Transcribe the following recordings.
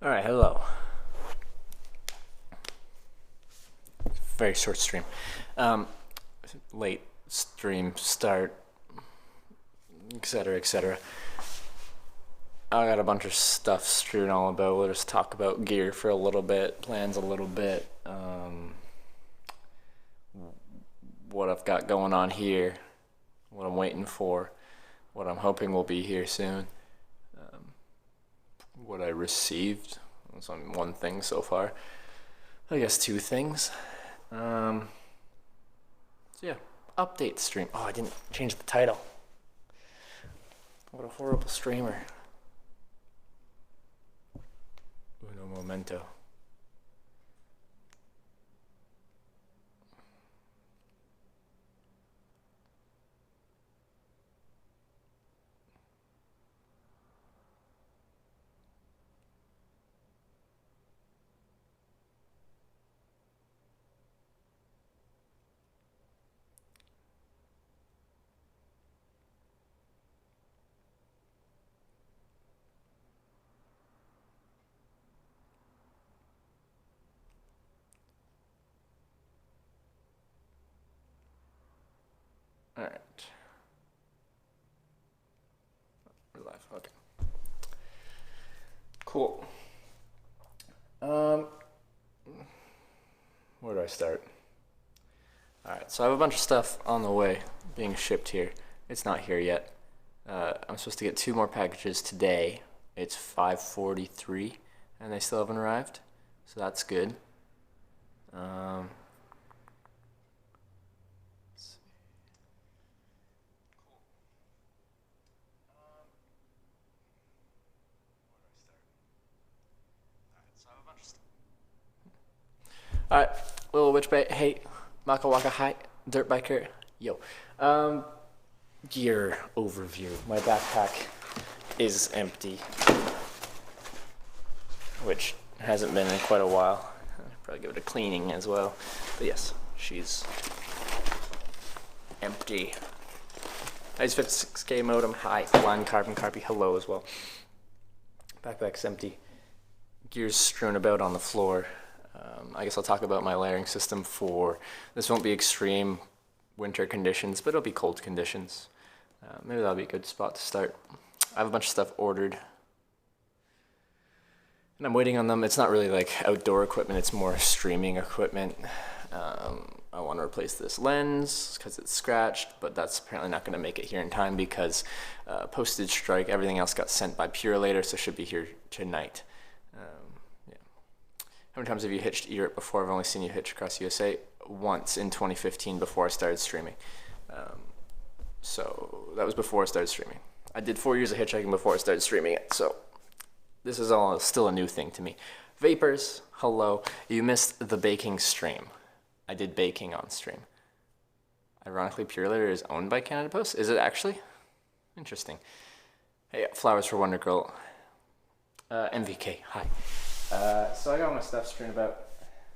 All right, hello. Very short stream. Um, Late stream start, etc., etc. I got a bunch of stuff strewn all about. We'll just talk about gear for a little bit, plans a little bit, what I've got going on here, what I'm waiting for, what I'm hoping will be here soon, what I received. It's on one thing so far. I guess two things. So yeah, update stream. Oh, I didn't change the title. What a horrible streamer. Uno momento. All right. We're live. Okay. Cool. Where do I start? All right. So I have a bunch of stuff on the way being shipped here. It's not here yet. I'm supposed to get 2 more packages today. It's 5:43, and they still haven't arrived. So that's good. Alright, little witch bait. Hey, Maka Waka, hi, dirt biker. Yo. Gear overview. My backpack is empty, which hasn't been in quite a while. I'll probably give it a cleaning as well. But yes, she's empty. Nice 56K modem. Hi, Line Carbon Carpy. Hello as well. Backpack's empty. Gear's strewn about on the floor. I guess I'll talk about my layering system for, this won't be extreme winter conditions, but it'll be cold conditions. Maybe that'll be a good spot to start. I have a bunch of stuff ordered, and I'm waiting on them. It's not really like outdoor equipment, it's more streaming equipment. I want to replace this lens because it's scratched, but that's apparently not going to make it here in time because postage strike, everything else got sent by Purelator, so it should be here tonight. How many times have you hitched Europe before? I've only seen you hitch across USA once in 2015 before I started streaming. So that was before I started streaming. I did 4 years of hitchhiking before I started streaming it, so this is all still a new thing to me. Vapors, hello. You missed the baking stream. I did baking on stream. Ironically, Purelator is owned by Canada Post. Is it actually? Interesting. Hey, Flowers for Wonder Girl. MVK, hi. So I got my stuff strewn about.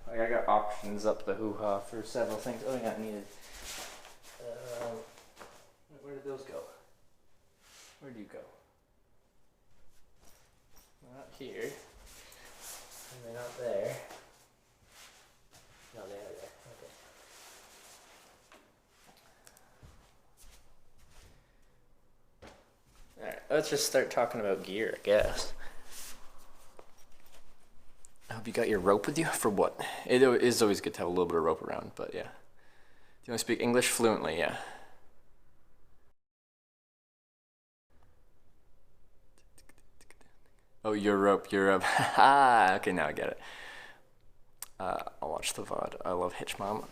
Like I got options up the hoo-ha for several things. Oh yeah, I needed. Where did those go? Where do you go? Not here. And they're not there. No, they are there. Okay. Alright, let's just start talking about gear, I guess. I hope you got your rope with you. For what? It is always good to have a little bit of rope around, but yeah. Do you want to speak English fluently? Yeah. Oh, Europe. Okay, now I get it. I'll watch the VOD. I love Hitch Mom.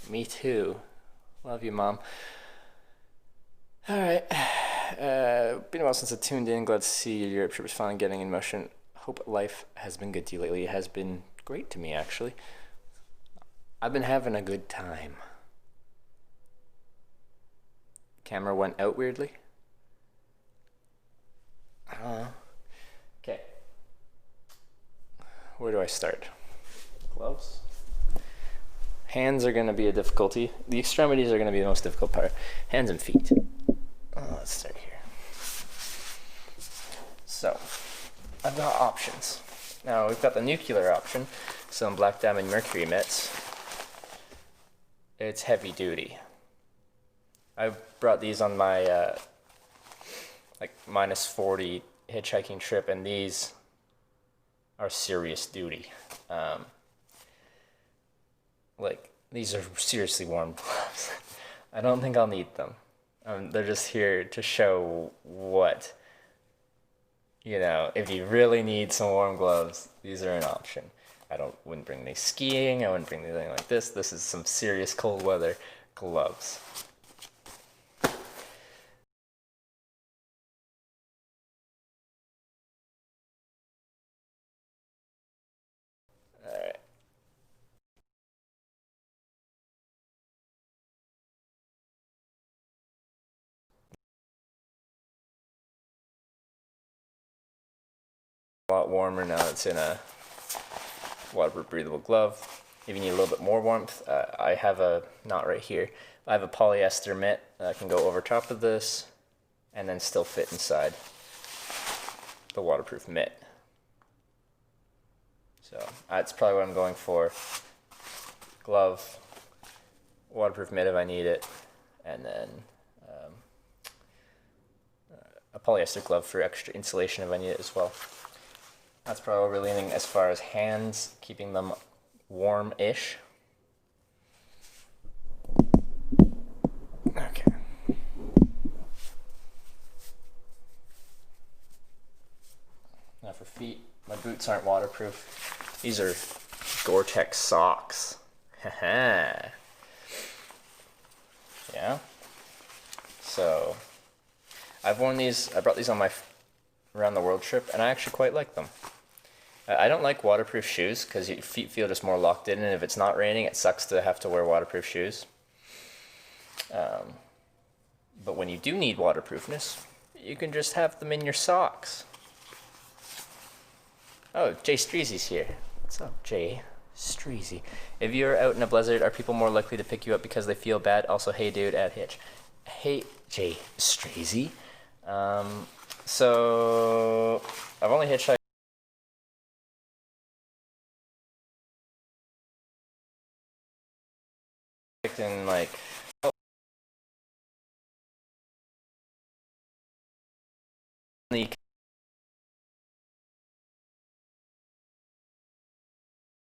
Me too. Love you, Mom. Alright. Been a while since I tuned in. Glad to see your Europe trip is finally getting in motion. Hope life has been good to you lately. It has been great to me, actually. I've been having a good time. Camera went out weirdly. I don't know. Okay. Where do I start? Gloves? Hands are going to be a difficulty. The extremities are going to be the most difficult part. Hands and feet. Let's start here. So, I've got options. Now we've got the nuclear option, some Black Diamond Mercury mitts. It's heavy duty. I brought these on my like -40 hitchhiking trip, and these are serious duty. Like, these are seriously warm gloves. I don't think I'll need them. They're just here to show what, if you really need some warm gloves, these are an option. Wouldn't bring these skiing, I wouldn't bring anything like this. This is some serious cold weather gloves. Alright. A lot warmer now it's in a waterproof breathable glove. If you need a little bit more warmth, I have a knot right here. I have a polyester mitt that can go over top of this and then still fit inside the waterproof mitt. So that's probably what I'm going for. Glove, waterproof mitt if I need it, and then a polyester glove for extra insulation if I need it as well. That's probably what we're leaning as far as hands, keeping them warm-ish. Okay. Now for feet, my boots aren't waterproof. These are Gore-Tex socks. Haha. Yeah. So, I've worn these, I brought these on my around the world trip, and I actually quite like them. I don't like waterproof shoes because your feet feel just more locked in, and if it's not raining, it sucks to have to wear waterproof shoes. But when you do need waterproofness, you can just have them in your socks. Oh, Jay Streezy's here. What's up, Jay Streezy? If you're out in a blizzard, are people more likely to pick you up because they feel bad? Also, hey dude at Hitch. Hey, Jay Streezy. So, I've only hitchhiked in like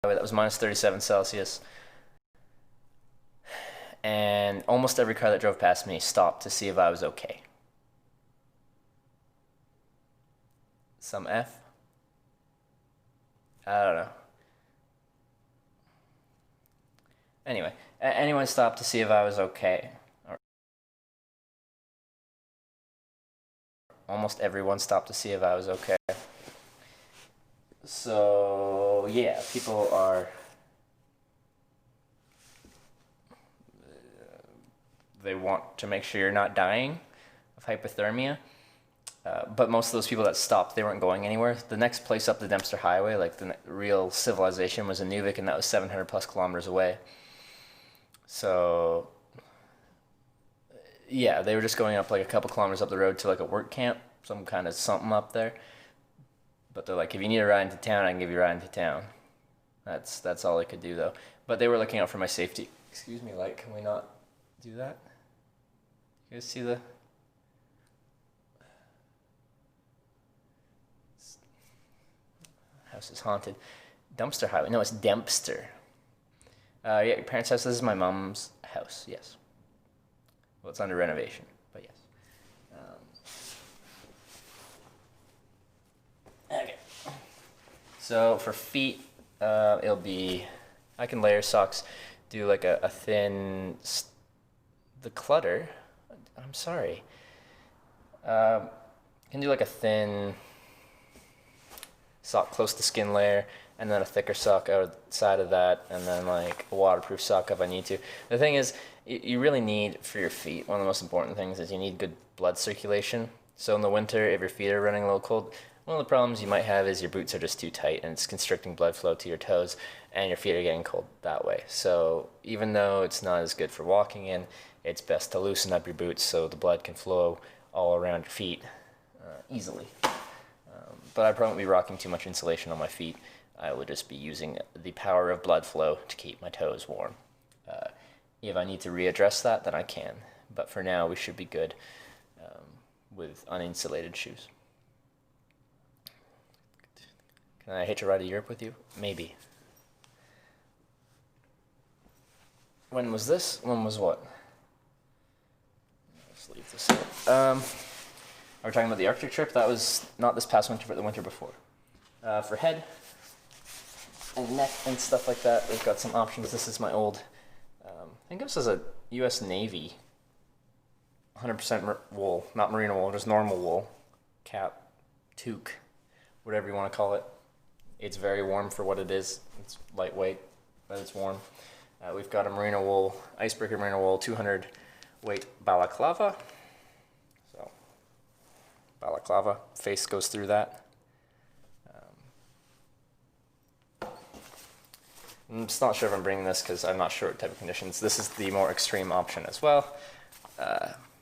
that was -37 Celsius, and almost every car that drove past me stopped to see if I was okay. Some F? I don't know. Anyway, anyone stopped to see if I was okay. Almost everyone stopped to see if I was okay. So, yeah, people are... they want to make sure you're not dying of hypothermia. But most of those people that stopped, they weren't going anywhere. The next place up the Dempster Highway, like the real civilization, was in Inuvik, and that was 700 plus kilometers away. So, yeah, they were just going up like a couple kilometers up the road to like a work camp, some kind of something up there. But they're like, if you need a ride into town, I can give you a ride into town. That's all I could do though. But they were looking out for my safety. Excuse me, light, can we not do that? You guys see the... house is haunted. Dumpster Highway. No, it's Dempster. Yeah, your parents' house. This is my mom's house. Yes. Well, it's under renovation, but yes. Okay. So for feet, it'll be... I can layer socks. Do like a thin... the clutter. I'm sorry. Can do like a thin sock close to skin layer, and then a thicker sock outside of that, and then like a waterproof sock if I need to. The thing is, you really need, for your feet, one of the most important things is you need good blood circulation. So in the winter, if your feet are running a little cold, one of the problems you might have is your boots are just too tight and it's constricting blood flow to your toes, and your feet are getting cold that way. So even though it's not as good for walking in, it's best to loosen up your boots so the blood can flow all around your feet easily. but I probably won't be rocking too much insulation on my feet. I will just be using the power of blood flow to keep my toes warm. If I need to readdress that, then I can. But for now, we should be good with uninsulated shoes. Can I hitch a ride to Europe with you? Maybe. When was this? When was what? Let's leave this out. Are we talking about the Arctic trip? That was not this past winter, but the winter before. For head and neck and stuff like that, we've got some options. This is my old, I think this is a US Navy 100% wool, not merino wool, just normal wool, cap, toque, whatever you want to call it. It's very warm for what it is. It's lightweight, but it's warm. We've got a merino wool, Icebreaker merino wool, 200 weight balaclava. So, balaclava, face goes through that. I'm just not sure if I'm bringing this because I'm not sure what type of conditions. This is the more extreme option as well.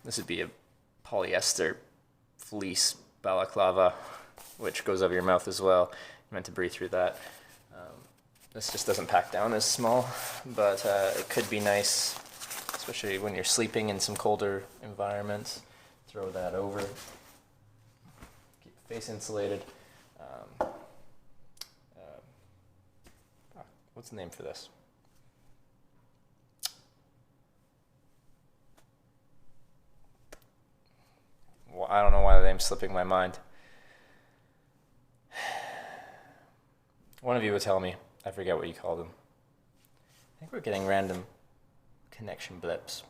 This would be a polyester fleece balaclava, which goes over your mouth as well. You're meant to breathe through that. This just doesn't pack down as small, but it could be nice, especially when you're sleeping in some colder environments. Throw that over. Keep the face insulated. What's the name for this? Well, I don't know why the name's slipping my mind. One of you would tell me. I forget what you call them. I think we're getting random connection blips.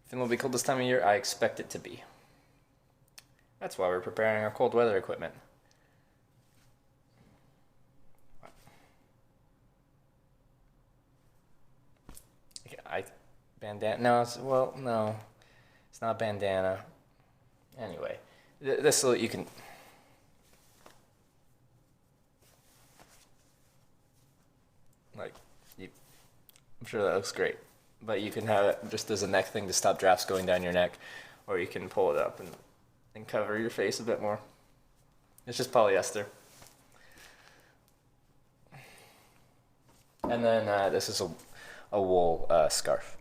Finland will be cold this time of year. I expect it to be. That's why we're preparing our cold weather equipment. Bandana? No, no, it's not bandana. Anyway, this you can. I'm sure that looks great, but you can have it just as a neck thing to stop drafts going down your neck, or you can pull it up and cover your face a bit more. It's just polyester. And then this is a wool scarf.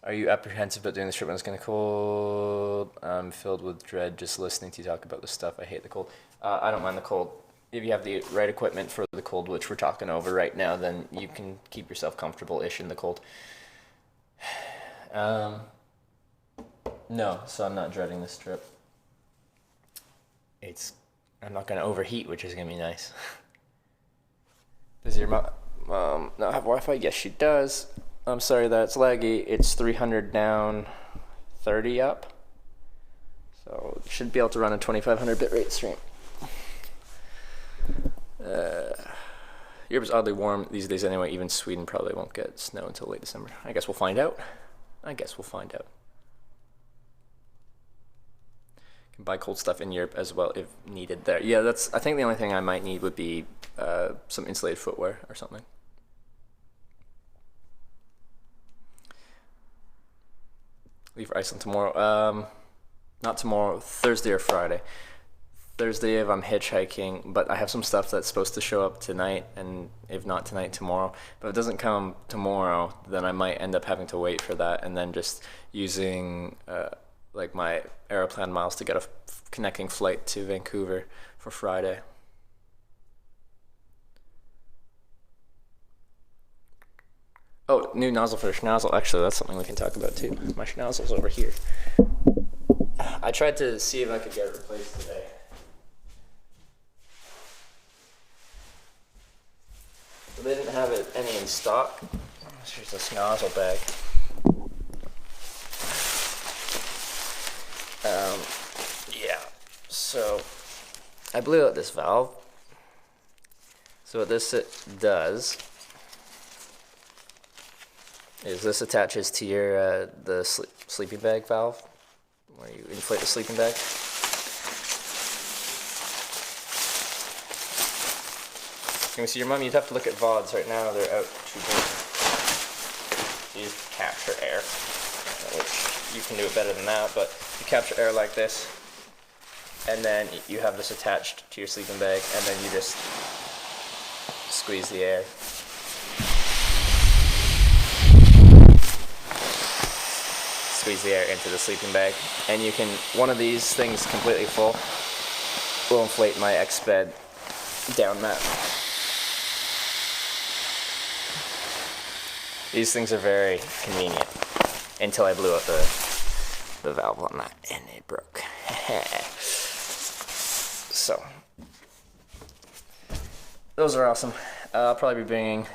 Are you apprehensive about doing this trip when it's going to cold? I'm filled with dread just listening to you talk about this stuff. I hate the cold. I don't mind the cold. If you have the right equipment for the cold, which we're talking over right now, then you can keep yourself comfortable-ish in the cold. No, so I'm not dreading this trip. I'm not going to overheat, which is going to be nice. Does your mom not have Wi-Fi? Yes, she does. I'm sorry that it's laggy. It's 300 down, 30 up. So should be able to run a 2500 bitrate stream. Europe's oddly warm these days anyway. Even Sweden probably won't get snow until late December. I guess we'll find out. Can buy cold stuff in Europe as well if needed there. Yeah, I think the only thing I might need would be some insulated footwear or something. Leave for Iceland tomorrow. Not tomorrow, Thursday or Friday. Thursday if I'm hitchhiking, but I have some stuff that's supposed to show up tonight, and if not tonight, tomorrow. But if it doesn't come tomorrow, then I might end up having to wait for that, and then just using like my Aeroplan miles to get a connecting flight to Vancouver for Friday. Oh, new nozzle for the schnozzle. Actually, that's something we can talk about too. My schnozzle's over here. I tried to see if I could get it replaced today. But they didn't have any in stock. Here's the schnozzle bag. Yeah, so I blew out this valve. So what this does is this attaches to your the sleeping bag valve, where you inflate the sleeping bag. Can we see your mum? You'd have to look at VODs right now. They're out shooting. You just capture air. which you can do it better than that, but you capture air like this, and then you have this attached to your sleeping bag, and then you just squeeze the air. Squeeze the air into the sleeping bag, and you can, one of these things completely full will inflate my X-Bed down mat. These things are very convenient until I blew up the valve on that and it broke. So, those are awesome. I'll probably be bringing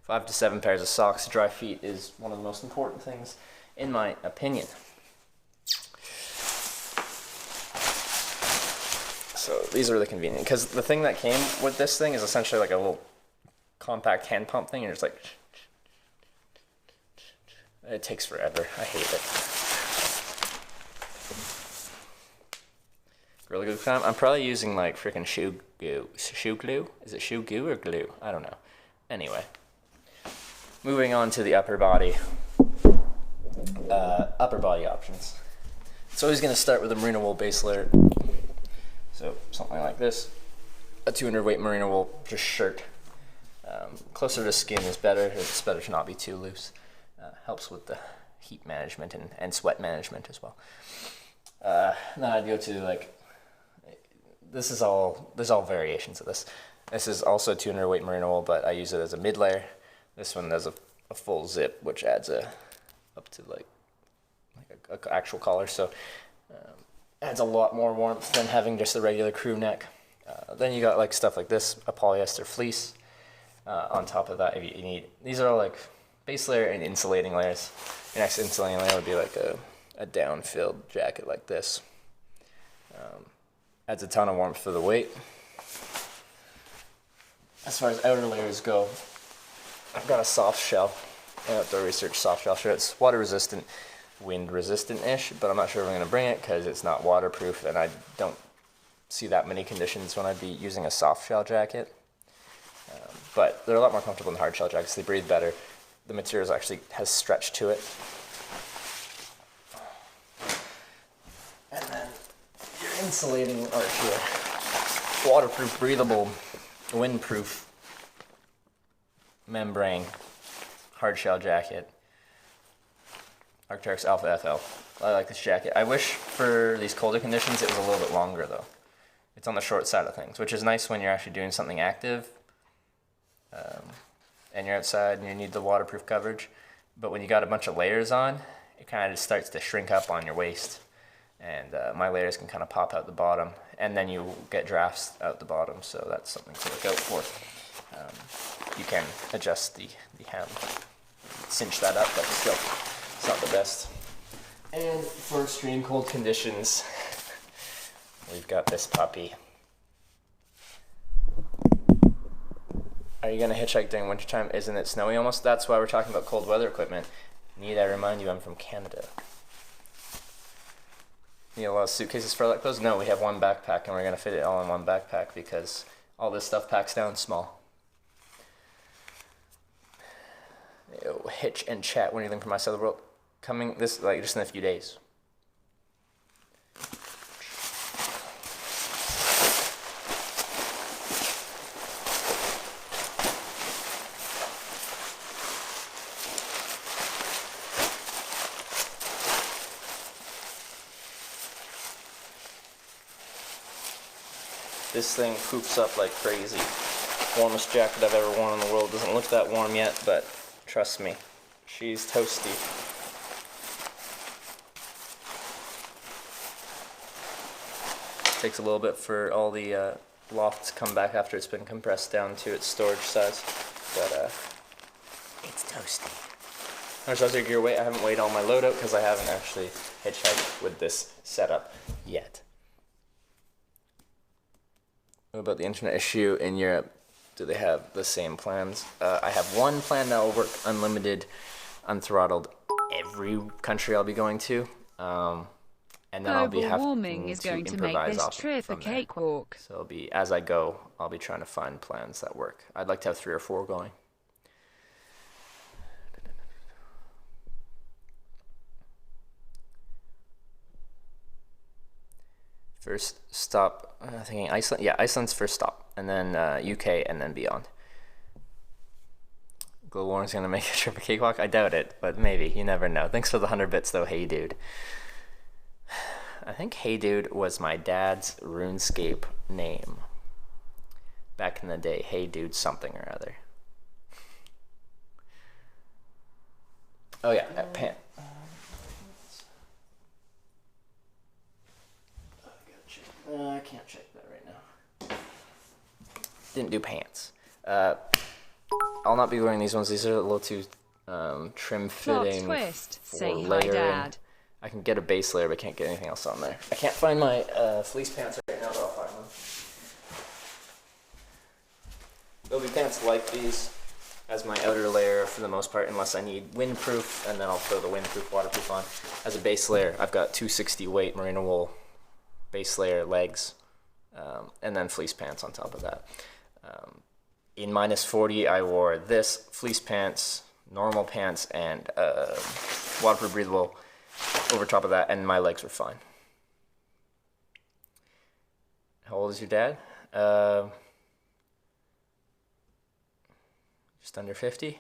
5 to 7 pairs of socks. Dry feet is one of the most important things, in my opinion. So these are really convenient, because the thing that came with this thing is essentially like a little compact hand pump thing, and it's like, it takes forever. I hate it. Really good time. I'm probably using like freaking shoe glue. Shoe glue? Is it shoe glue or glue? I don't know. Anyway, moving on to the upper body. Upper body options. So he's gonna start with a merino wool base layer. So something like this, a 200 weight merino wool just shirt. Closer to skin is better. It's better to not be too loose. Helps with the heat management and sweat management as well. Then I'd go to like, there's all variations of this. This is also 200 weight merino wool, but I use it as a mid layer. This one does a full zip, which adds up to like a actual collar. So adds a lot more warmth than having just a regular crew neck. Then you got like stuff like this, a polyester fleece. On top of that, if you need, these are all like base layer and insulating layers. Your next insulating layer would be like a down-filled jacket like this. Adds a ton of warmth for the weight. As far as outer layers go, I've got a soft shell, Outdoor Research soft shell shirt. It's water resistant, wind resistant-ish, but I'm not sure if I'm going to bring it because it's not waterproof, and I don't see that many conditions when I'd be using a soft shell jacket. But they're a lot more comfortable than hard shell jackets. They breathe better. The material actually has stretch to it. And then your insulating, or your waterproof, breathable, windproof membrane hard shell jacket. Arc'teryx Alpha FL. I like this jacket. I wish for these colder conditions it was a little bit longer though. It's on the short side of things, which is nice when you're actually doing something active. And you're outside and you need the waterproof coverage, but when you got a bunch of layers on, it kind of just starts to shrink up on your waist, and my layers can kind of pop out the bottom, and then you get drafts out the bottom, so that's something to look out for. You can adjust the hem, cinch that up, but still, it's not the best. And for extreme cold conditions, we've got this puppy. Are you going to hitchhike during wintertime? Isn't it snowy almost? That's why we're talking about cold weather equipment. Need I remind you I'm from Canada? Need a lot of suitcases for that clothes? No, we have one backpack and we're going to fit it all in one backpack because all this stuff packs down small. Yo, hitch and chat when you leave from my side of the world. Coming this, like, just in a few days. This thing poops up like crazy. Warmest jacket I've ever worn in the world. Doesn't look that warm yet, but trust me, she's toasty. Takes a little bit for all the loft to come back after it's been compressed down to its storage size, but it's toasty. How much does your gear weigh? I haven't weighed all my loadout because I haven't actually hitchhiked with this setup yet. What about the internet issue in Europe? Do they have the same plans? I have one plan that will work unlimited, unthrottled every country I'll be going to, and then I'll be having is to going to improvise make off this trip from a there. cakewalk. So it'll be, as I go, I'll be trying to find plans that work. I'd like to have 3 or 4 going. First stop, thinking Iceland. Yeah, Iceland's first stop, and then UK, and then beyond. Global warming's gonna make a trip a cakewalk? I doubt it, but maybe. You never know. Thanks for the 100 bits, though. Hey, dude. I think Hey Dude was my dad's RuneScape name back in the day. Hey Dude something or other. Oh yeah, pant. I can't check that right now. Didn't do pants. I'll not be wearing these ones. These are a little too trim fitting Twist. for Say hi, layering. Dad. I can get a base layer, but can't get anything else on there. I can't find my fleece pants right now, but I'll find them. There'll be pants like these as my outer layer for the most part, unless I need windproof, and then I'll throw the windproof, waterproof on. As a base layer, I've got 260 weight merino wool base layer legs, and then fleece pants on top of that. In -40, I wore this, fleece pants, normal pants, and waterproof breathable over top of that, and my legs were fine. How old is your dad? Just under 50.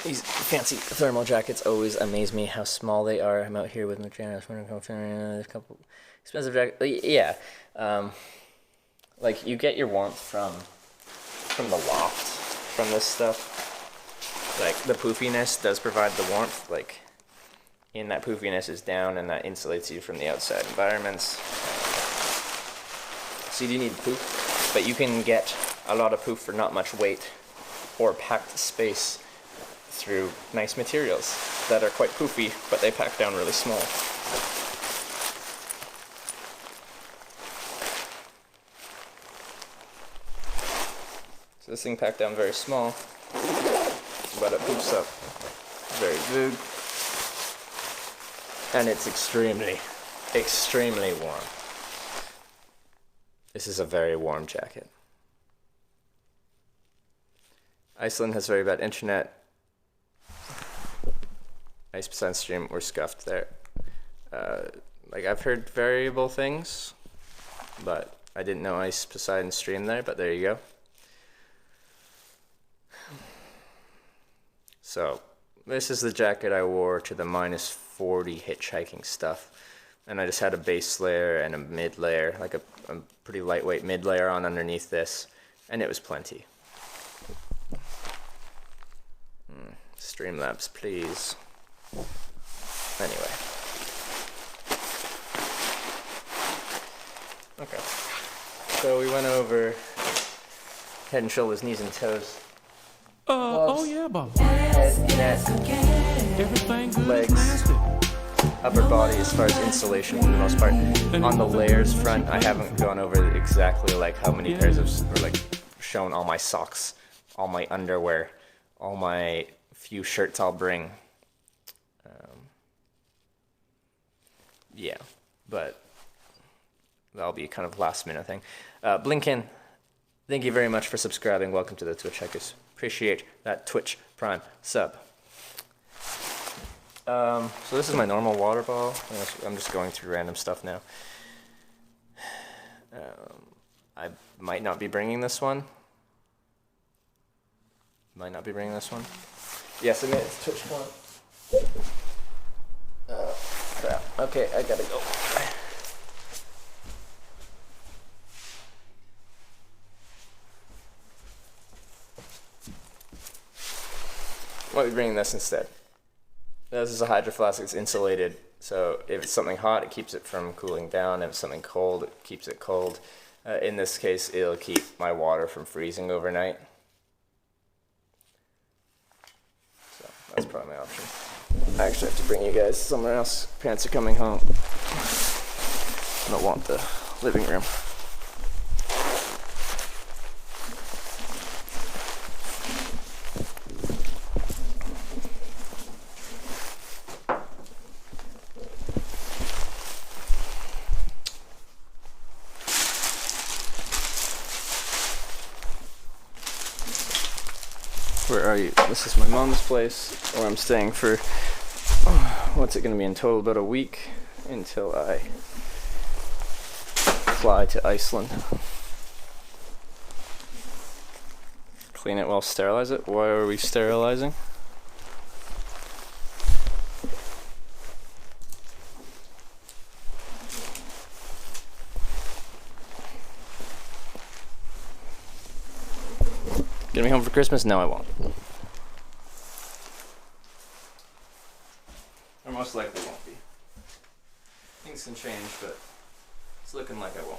These fancy thermal jackets always amaze me how small they are. I'm out here with my channel. There's a couple expensive jackets. Yeah, like you get your warmth from the loft, from this stuff. Like the poofiness does provide the warmth. Like, and that poofiness is down, and that insulates you from the outside environments. So you do need poof, but you can get a lot of poof for not much weight or packed space through nice materials that are quite poofy, but they pack down really small. So this thing packed down very small, but it poofs up very big, and it's extremely, extremely warm. This is a very warm jacket. Iceland has very bad internet. Ice Poseidon stream, we're scuffed there. Like, I've heard variable things, but I didn't know Ice Poseidon streamed there, but there you go. So, this is the jacket I wore to the -40 hitchhiking stuff. And I just had a base layer and a mid layer, like a pretty lightweight mid layer on underneath this, and it was plenty. Streamlabs, please. Anyway. Okay. So we went over head and shoulders, knees and toes. Oh yeah, Bob. Head, neck, Everything good. legs, upper body as far as insulation for the most part. On the layers front, I haven't gone over exactly like how many pairs of, or like shown all my socks, all my underwear, all my few shirts I'll bring. Yeah, but that'll be kind of last minute thing. Blinken, thank you very much for subscribing. Welcome to the Twitch Hackers. Appreciate that Twitch Prime sub. So this is my normal water bottle. I'm just going through random stuff now. I might not be bringing this one. Yes, admit it's Twitch Prime. Crap. Okay, I gotta go. Might be bringing this instead. This is a Hydro Flask. It's insulated, so if it's something hot, it keeps it from cooling down. If it's something cold, it keeps it cold. In this case, it'll keep my water from freezing overnight. So that's probably my option. I actually have to bring you guys somewhere else. Parents are coming home. I don't want the living room. Where are you? This is my mom's place, where I'm staying for, what's it going to be in total? About a week until I fly to Iceland. Clean it well, sterilize it. Why are we sterilizing? Gonna be home for Christmas? No, I won't. Or most likely won't be. Things can change, but it's looking like I won't.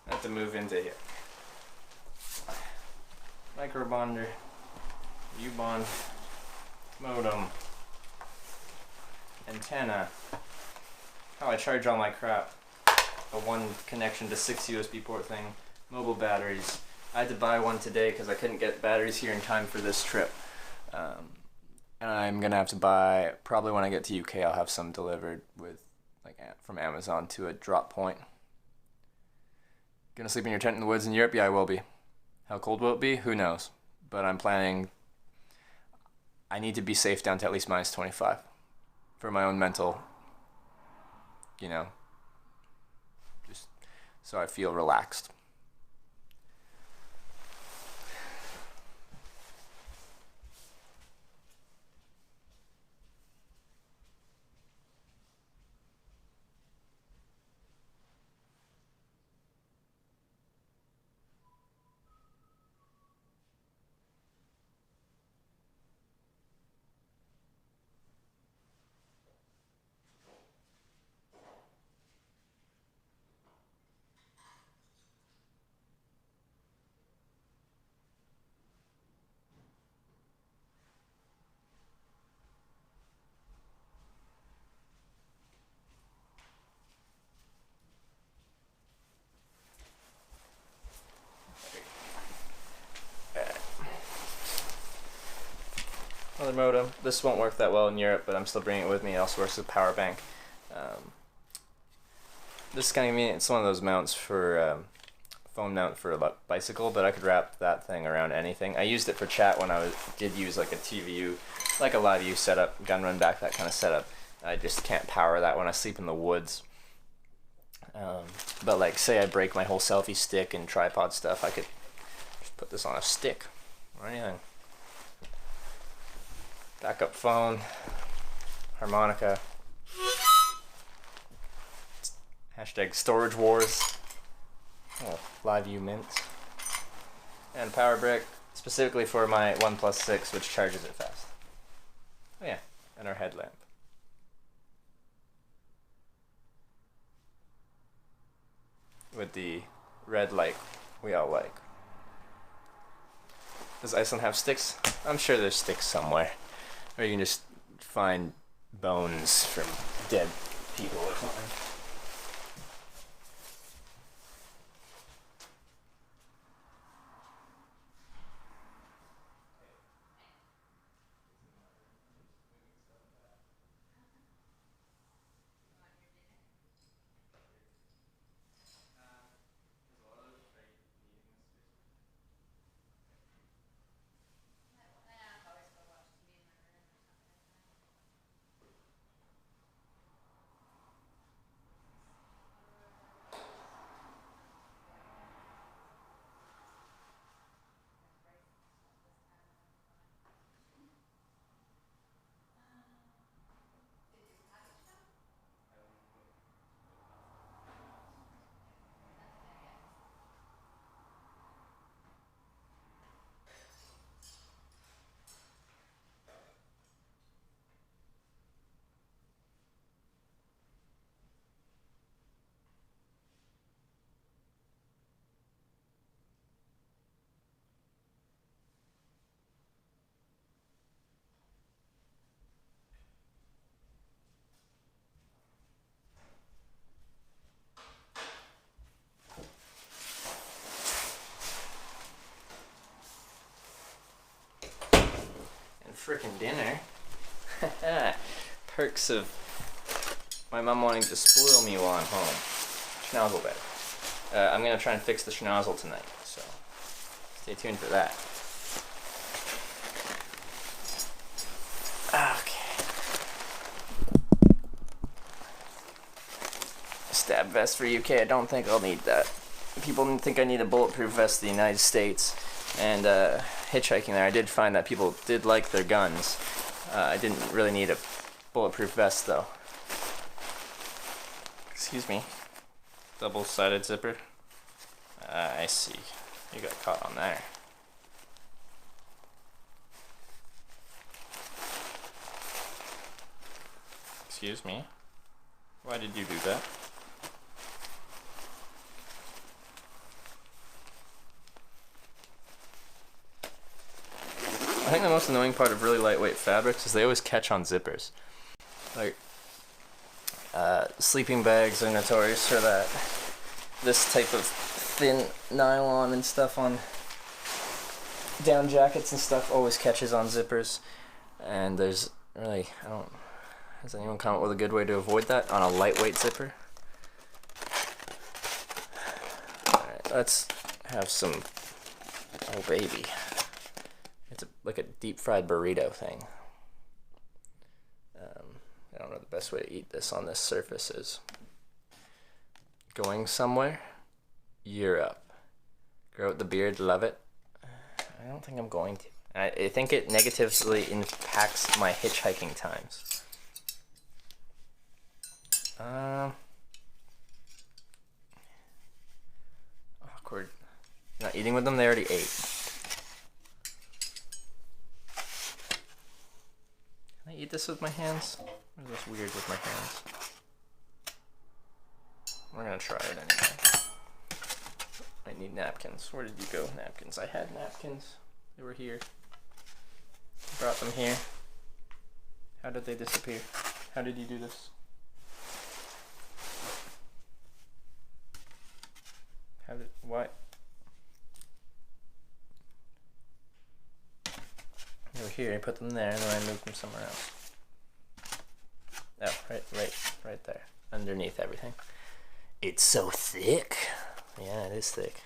I have to move into here. Microbonder, U-bond, modem, antenna, how I charge all my crap, a one connection to 6 USB port thing, mobile batteries. I had to buy one today because I couldn't get batteries here in time for this trip. And I'm gonna have to buy, probably when I get to UK, I'll have some delivered with, like, from Amazon to a drop point. Gonna sleep in your tent in the woods in Europe? Yeah, I will be. How cold will it be? Who knows? But I'm planning, I need to be safe down to at least minus 25 for my own mental, just so I feel relaxed. Another modem. This won't work that well in Europe, but I'm still bringing it with me. It also works with power bank. This is kind of convenient. It's one of those mounts for phone mount for a bicycle, but I could wrap that thing around anything. I used it for chat when I did use like a TVU, like a live view setup, gun run back, that kind of setup. I just can't power that when I sleep in the woods. But like, say I break my whole selfie stick and tripod stuff, I could just put this on a stick or anything. Backup phone, harmonica, hashtag storage wars, live view mints, and power brick specifically for my OnePlus 6, which charges it fast. Oh yeah, and our headlamp. With the red light we all like. Does Iceland have sticks? I'm sure there's sticks somewhere. Or you can just find bones from dead people or something. frickin' dinner. Perks of my mom wanting to spoil me while I'm home. Schnozzle bed. I'm gonna try and fix the schnozzle tonight, so stay tuned for that. Okay. Stab vest for UK. I don't think I'll need that. People think I need a bulletproof vest in the United States. And hitchhiking there, I did find that people did like their guns. I didn't really need a bulletproof vest though. Excuse me. Double-sided zipper. I see. You got caught on there. Excuse me. Why did you do that? I think the most annoying part of really lightweight fabrics is they always catch on zippers. Like, sleeping bags are notorious for that. This type of thin nylon and stuff on down jackets and stuff always catches on zippers. And there's really, has anyone come up with a good way to avoid that on a lightweight zipper? Alright, let's have some, oh baby. It's like a deep fried burrito thing. I don't know the best way to eat this on this surface is. Going somewhere? Europe. Grow out the beard, love it. I don't think I'm going to. I think it negatively impacts my hitchhiking times. Awkward. Not eating with them, they already ate. Can I eat this with my hands? Or is this weird with my hands? We're gonna try it anyway. I need napkins. Where did you go, napkins? I had napkins. They were here. Brought them here. How did they disappear? How did you do this? What? They were here, I put them there, and then I moved them somewhere else. Oh, right there. Underneath everything. It's so thick. Yeah, it is thick.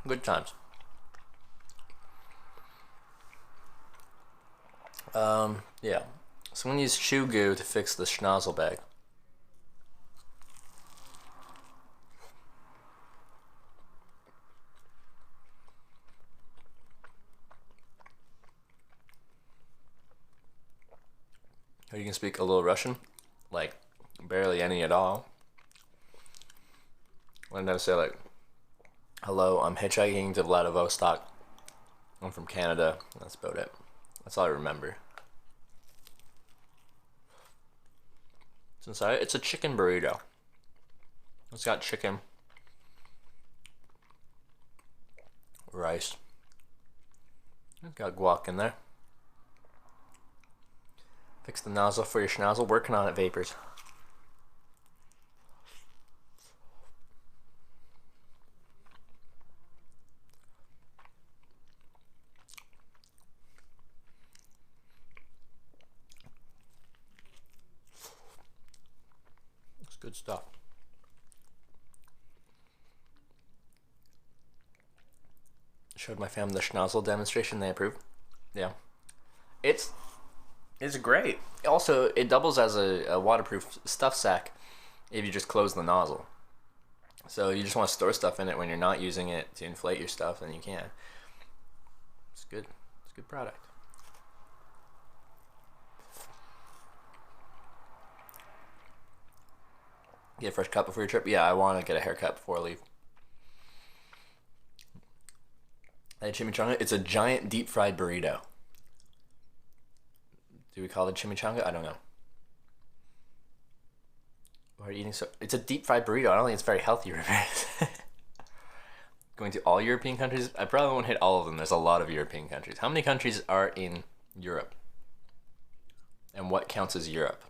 Good times. Yeah. Someone used chew goo to fix the schnozzle bag. You can speak a little Russian? Like, barely any at all. I never say like, hello, I'm hitchhiking to Vladivostok. I'm from Canada. That's about it. That's all I remember. It's inside. It's a chicken burrito. It's got chicken, rice. It's got guac in there. Fix the nozzle for your schnozzle. Working on it, Vapors. It's good stuff. Showed my family the schnozzle demonstration. They approved. Yeah. It's great. Also, it doubles as a waterproof stuff sack if you just close the nozzle. So you just want to store stuff in it when you're not using it to inflate your stuff, then you can. It's good. It's a good product. Get a fresh cut before your trip? Yeah, I want to get a haircut before I leave. And chimichanga, it's a giant deep fried burrito. Do we call it chimichanga? I don't know. Why are you eating so? It's a deep fried burrito. I don't think it's very healthy, Rivers. Going to all European countries? I probably won't hit all of them. There's a lot of European countries. How many countries are in Europe. And what counts as Europe?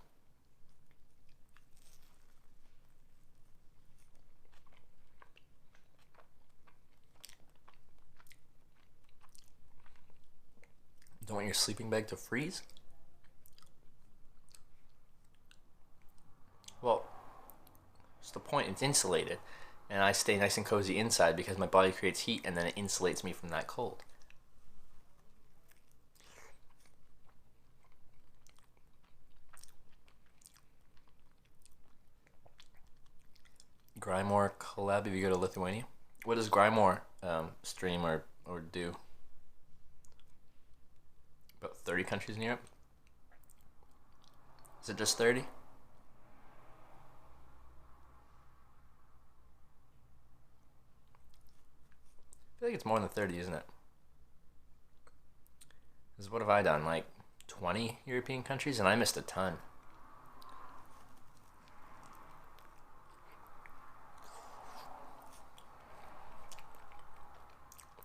Don't want your sleeping bag to freeze? Well, what's the point? It's insulated. And I stay nice and cozy inside because my body creates heat and then it insulates me from that cold. Grimoire collab if you go to Lithuania. What does Grimoire stream or do? About 30 countries in Europe? Is it just 30? I feel like it's more than 30, isn't it? Because what have I done? Like 20 European countries? And I missed a ton.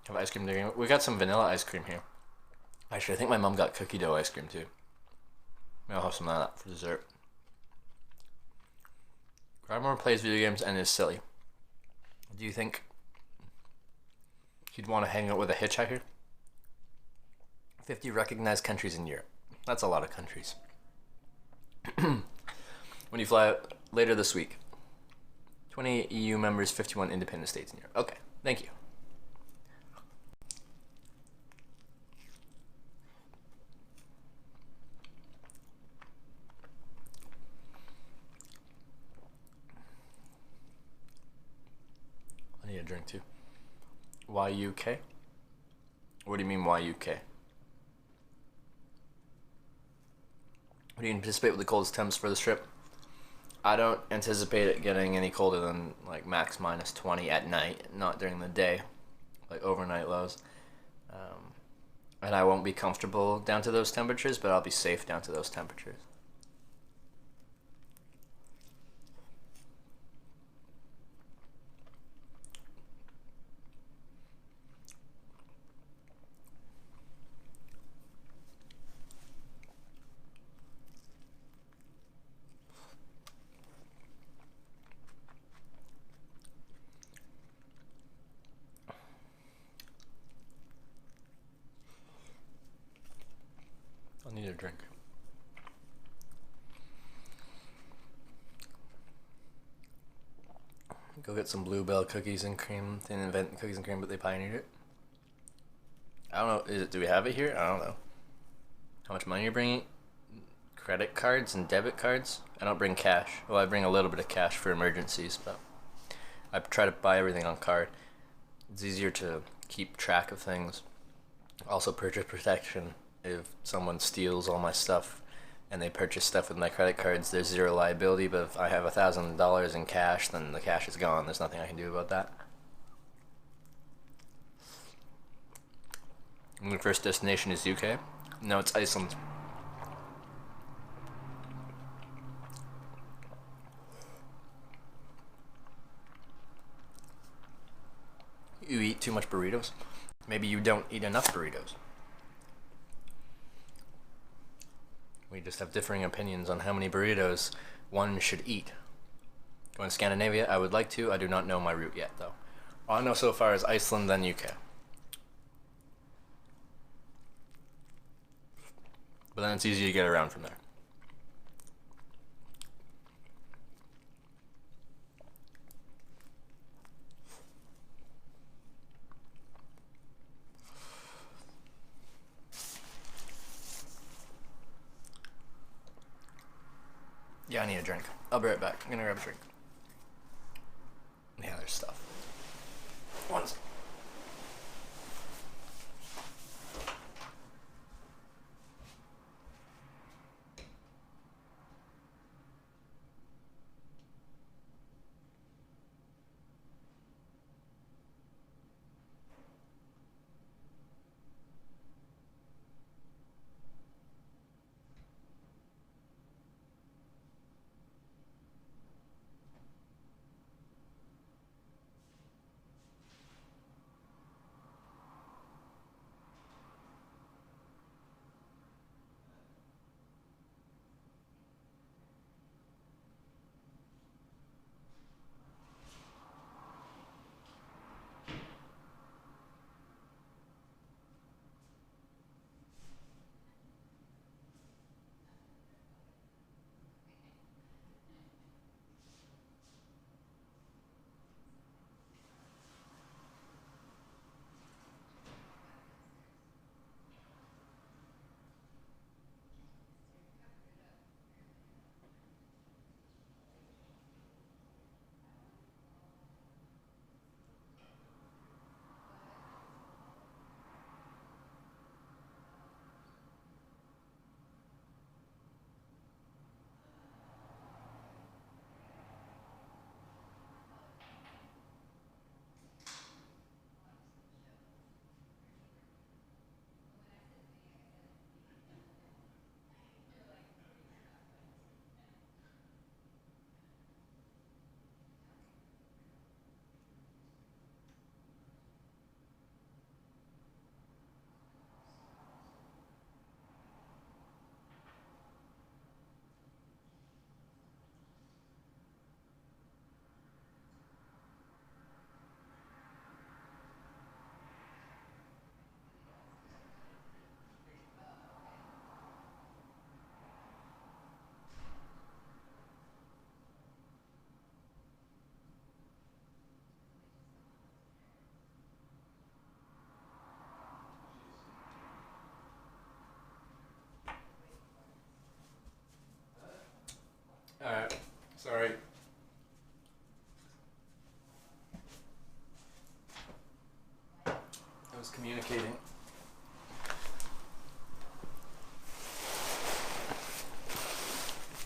Have ice cream there. We got some vanilla ice cream here. Actually, I think my mom got cookie dough ice cream too. Maybe I'll have some of that for dessert. Grimoire plays video games and is silly. Do you think you'd want to hang out with a hitchhiker? 50 recognized countries in Europe. That's a lot of countries. When you fly out later this week, 28 EU members, 51 independent states in Europe. Okay, thank you. I need a drink too. Why UK? What do you mean, why UK? Do you anticipate with the coldest temps for this trip? I don't anticipate it getting any colder than like max minus 20 at night, not during the day, like overnight lows. And I won't be comfortable down to those temperatures, but I'll be safe down to those temperatures. I'll need a drink. Go get some Bluebell cookies and cream. They didn't invent cookies and cream, but they pioneered it. I don't know. Do we have it here? I don't know. How much money you're bringing? Credit cards and debit cards? I don't bring cash. Well, I bring a little bit of cash for emergencies, but I try to buy everything on card. It's easier to keep track of things. Also, purchase protection. If someone steals all my stuff and they purchase stuff with my credit cards, there's zero liability, but if I have $1,000 in cash, then the cash is gone. There's nothing I can do about that. And your first destination is UK? No, it's Iceland. You eat too much burritos? Maybe you don't eat enough burritos. We just have differing opinions on how many burritos one should eat. Going to Scandinavia, I would like to. I do not know my route yet, though. All I know so far is Iceland, then UK. But then it's easy to get around from there. Yeah, I need a drink. I'll be right back. I'm gonna grab a drink. Yeah, there's stuff. One second.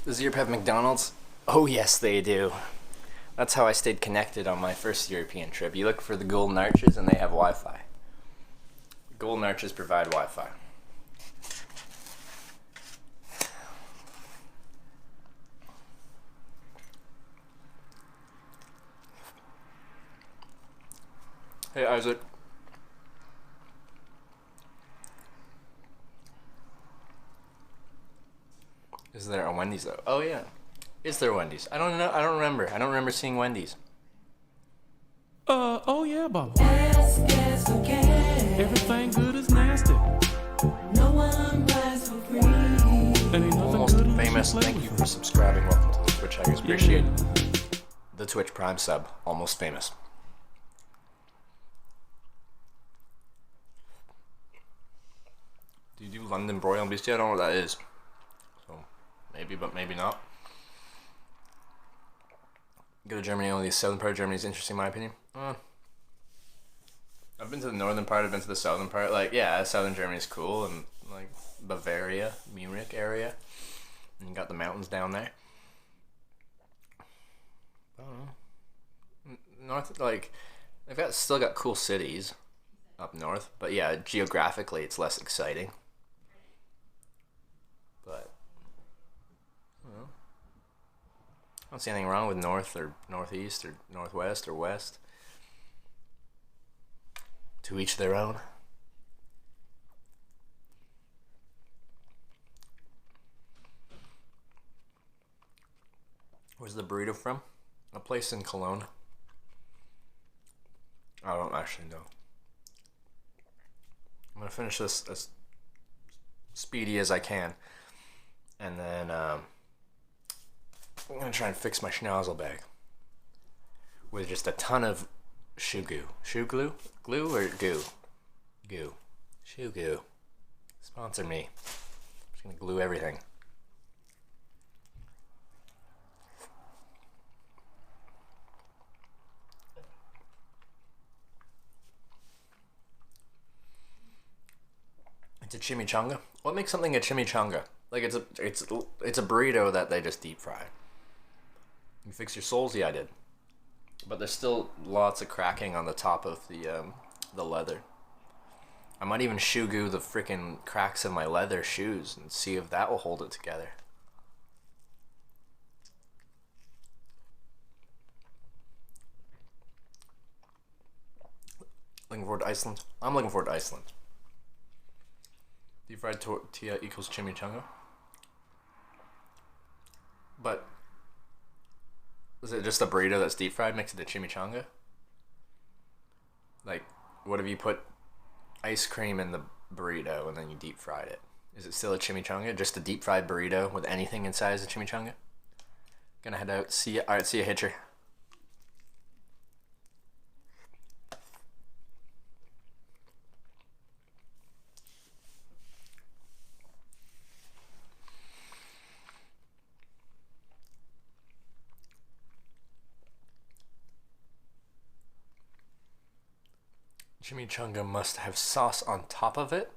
Does Europe have McDonald's? Oh, yes, they do. That's how I stayed connected on my first European trip. You look for the Golden Arches and they have Wi Fi. Golden Arches provide Wi Fi. Hey, Isaac. Is there a Wendy's though? Oh yeah. Is there Wendy's? I don't know. I don't remember. I don't remember seeing Wendy's. Oh yeah, Baba. Ask, ask for cash. Everything good is nasty. No one buys for free. And ain't nothing Almost good unless famous. you Thank you flavor for subscribing. Welcome to the Twitch Hackers. Appreciate it. the Twitch Prime sub. Almost famous. Do you do London broil and beef? I don't know what that is. So maybe, but maybe not. Go to Germany. Only the southern part of Germany is interesting, in my opinion. I've been to the northern part. I've been to the southern part. Like, yeah, southern Germany is cool, and like Bavaria, Munich area, and you got the mountains down there. I don't know. North, like, they've still got cool cities up north, but yeah, geographically it's less exciting. But I don't see anything wrong with north or northeast or northwest or west. To each their own. Where's the burrito from? A place in Cologne. I don't actually know. I'm gonna finish this as speedy as I can, and then I'm gonna try and fix my schnozzle bag with just a ton of shoe glue. Shoe glue? Glue or goo? Goo. Shoe goo. Sponsor me. I'm just gonna glue everything. It's a chimichanga. What makes something a chimichanga? Like it's a burrito that they just deep fry. You fix your soles? Yeah, I did. But there's still lots of cracking on the top of the leather. I might even shoe goo the freaking cracks in my leather shoes and see if that will hold it together. Looking forward to Iceland. I'm looking forward to Iceland. Deep fried tortilla equals chimichanga. But is it just a burrito that's deep fried makes it a chimichanga? Like, what if you put ice cream in the burrito and then you deep fried it? Is it still a chimichanga? Just a deep fried burrito with anything inside is a chimichanga? Gonna head out. See ya. Alright, see ya, Hitcher. Chimichanga must have sauce on top of it.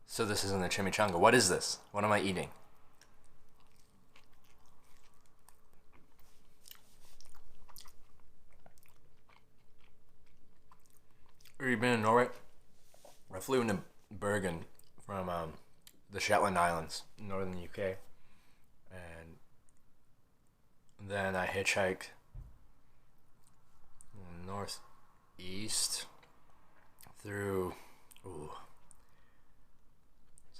So this isn't a chimichanga. What is this? What am I eating? Have you been in Norway? I flew into Bergen from the Shetland Islands, northern UK, and then I hitchhiked northeast through it's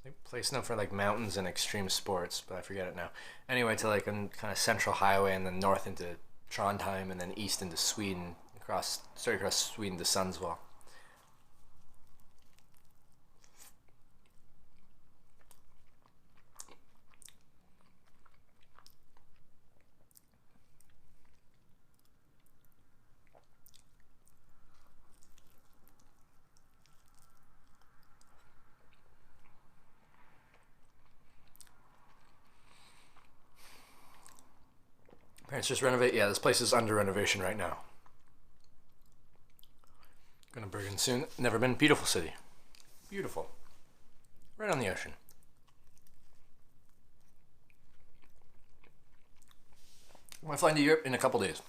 like a place known for like mountains and extreme sports, but I forget it now. Anyway, to like a kind of central highway, and then north into Trondheim, and then east into Sweden, straight across Sweden to Sundsvall. Parents just renovate. Yeah, this place is under renovation right now. Gonna Bergen soon. Never been. Beautiful city. Beautiful. Right on the ocean. I'm flying to Europe in a couple days.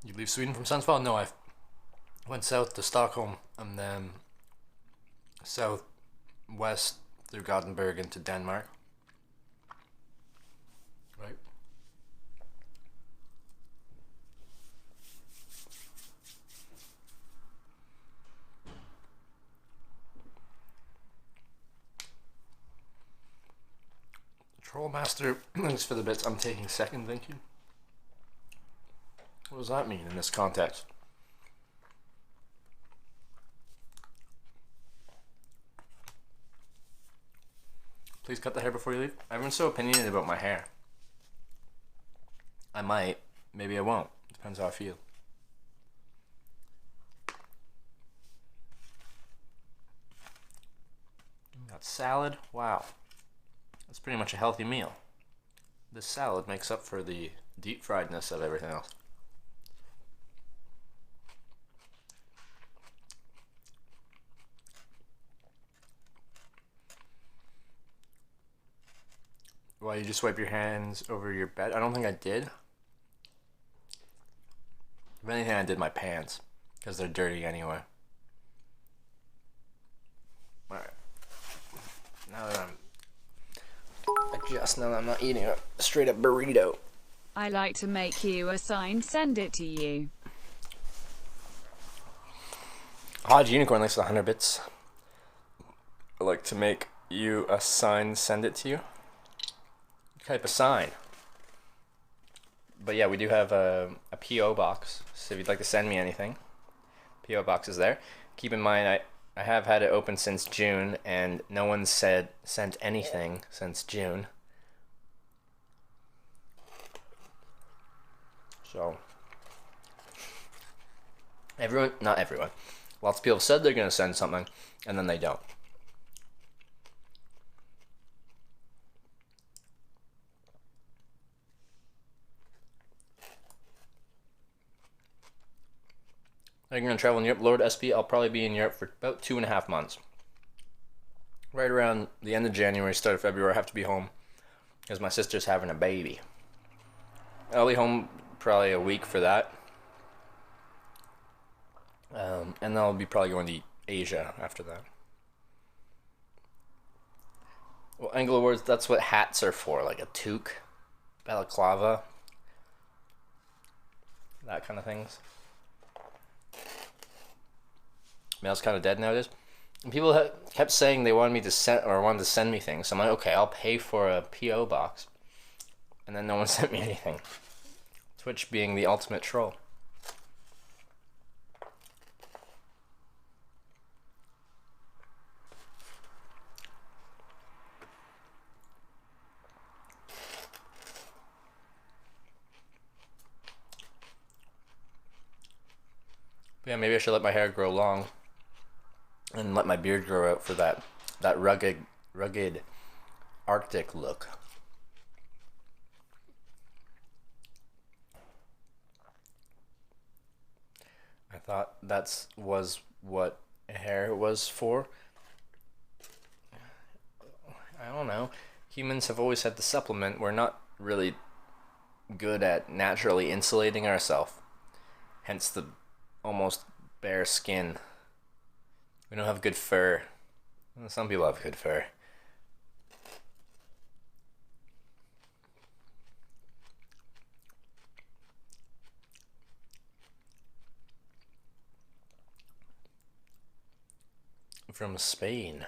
You leave Sweden from Sundsvall? No, I went south to Stockholm and then southwest through Gothenburg into Denmark. Right? Trollmaster, thanks for the bits. I'm taking second, thank you. What does that mean in this context? Please cut the hair before you leave. Everyone's so opinionated about my hair. I might, maybe I won't. Depends how I feel. Got salad. Wow. That's pretty much a healthy meal. This salad makes up for the deep friedness of everything else. Why, you just wipe your hands over your bed? I don't think I did. If anything, I did my pants, because they're dirty anyway. Alright. Now that I'm not eating a straight up burrito. I like to make you a sign, send it to you. Hodge Unicorn likes 100 bits. I like to make you a sign, send it to you. Type of sign. But yeah, we do have a P.O. box, so if you'd like to send me anything, P.O. box is there. Keep in mind, I have had it open since June, and no one sent anything since June. So, not everyone. Lots of people said they're going to send something, and then they don't. I'm going to travel in Europe. Lord SB, I'll probably be in Europe for about 2.5 months. Right around the end of January, start of February, I have to be home because my sister's having a baby. I'll be home probably a week for that. And then I'll be probably going to Asia after that. Well, Anglo words, that's what hats are for, like a toque, balaclava, that kind of things. Mail's kind of dead nowadays. And people kept saying they wanted me to send me things. So I'm like, okay, I'll pay for a P.O. box. And then no one sent me anything. Twitch being the ultimate troll. But yeah, maybe I should let my hair grow long and let my beard grow out for that rugged Arctic look. I thought was what hair was for. I don't know. Humans have always had to supplement. We're not really good at naturally insulating ourselves. Hence the almost bare skin. We don't have good fur. Well, some people have good fur. From Spain.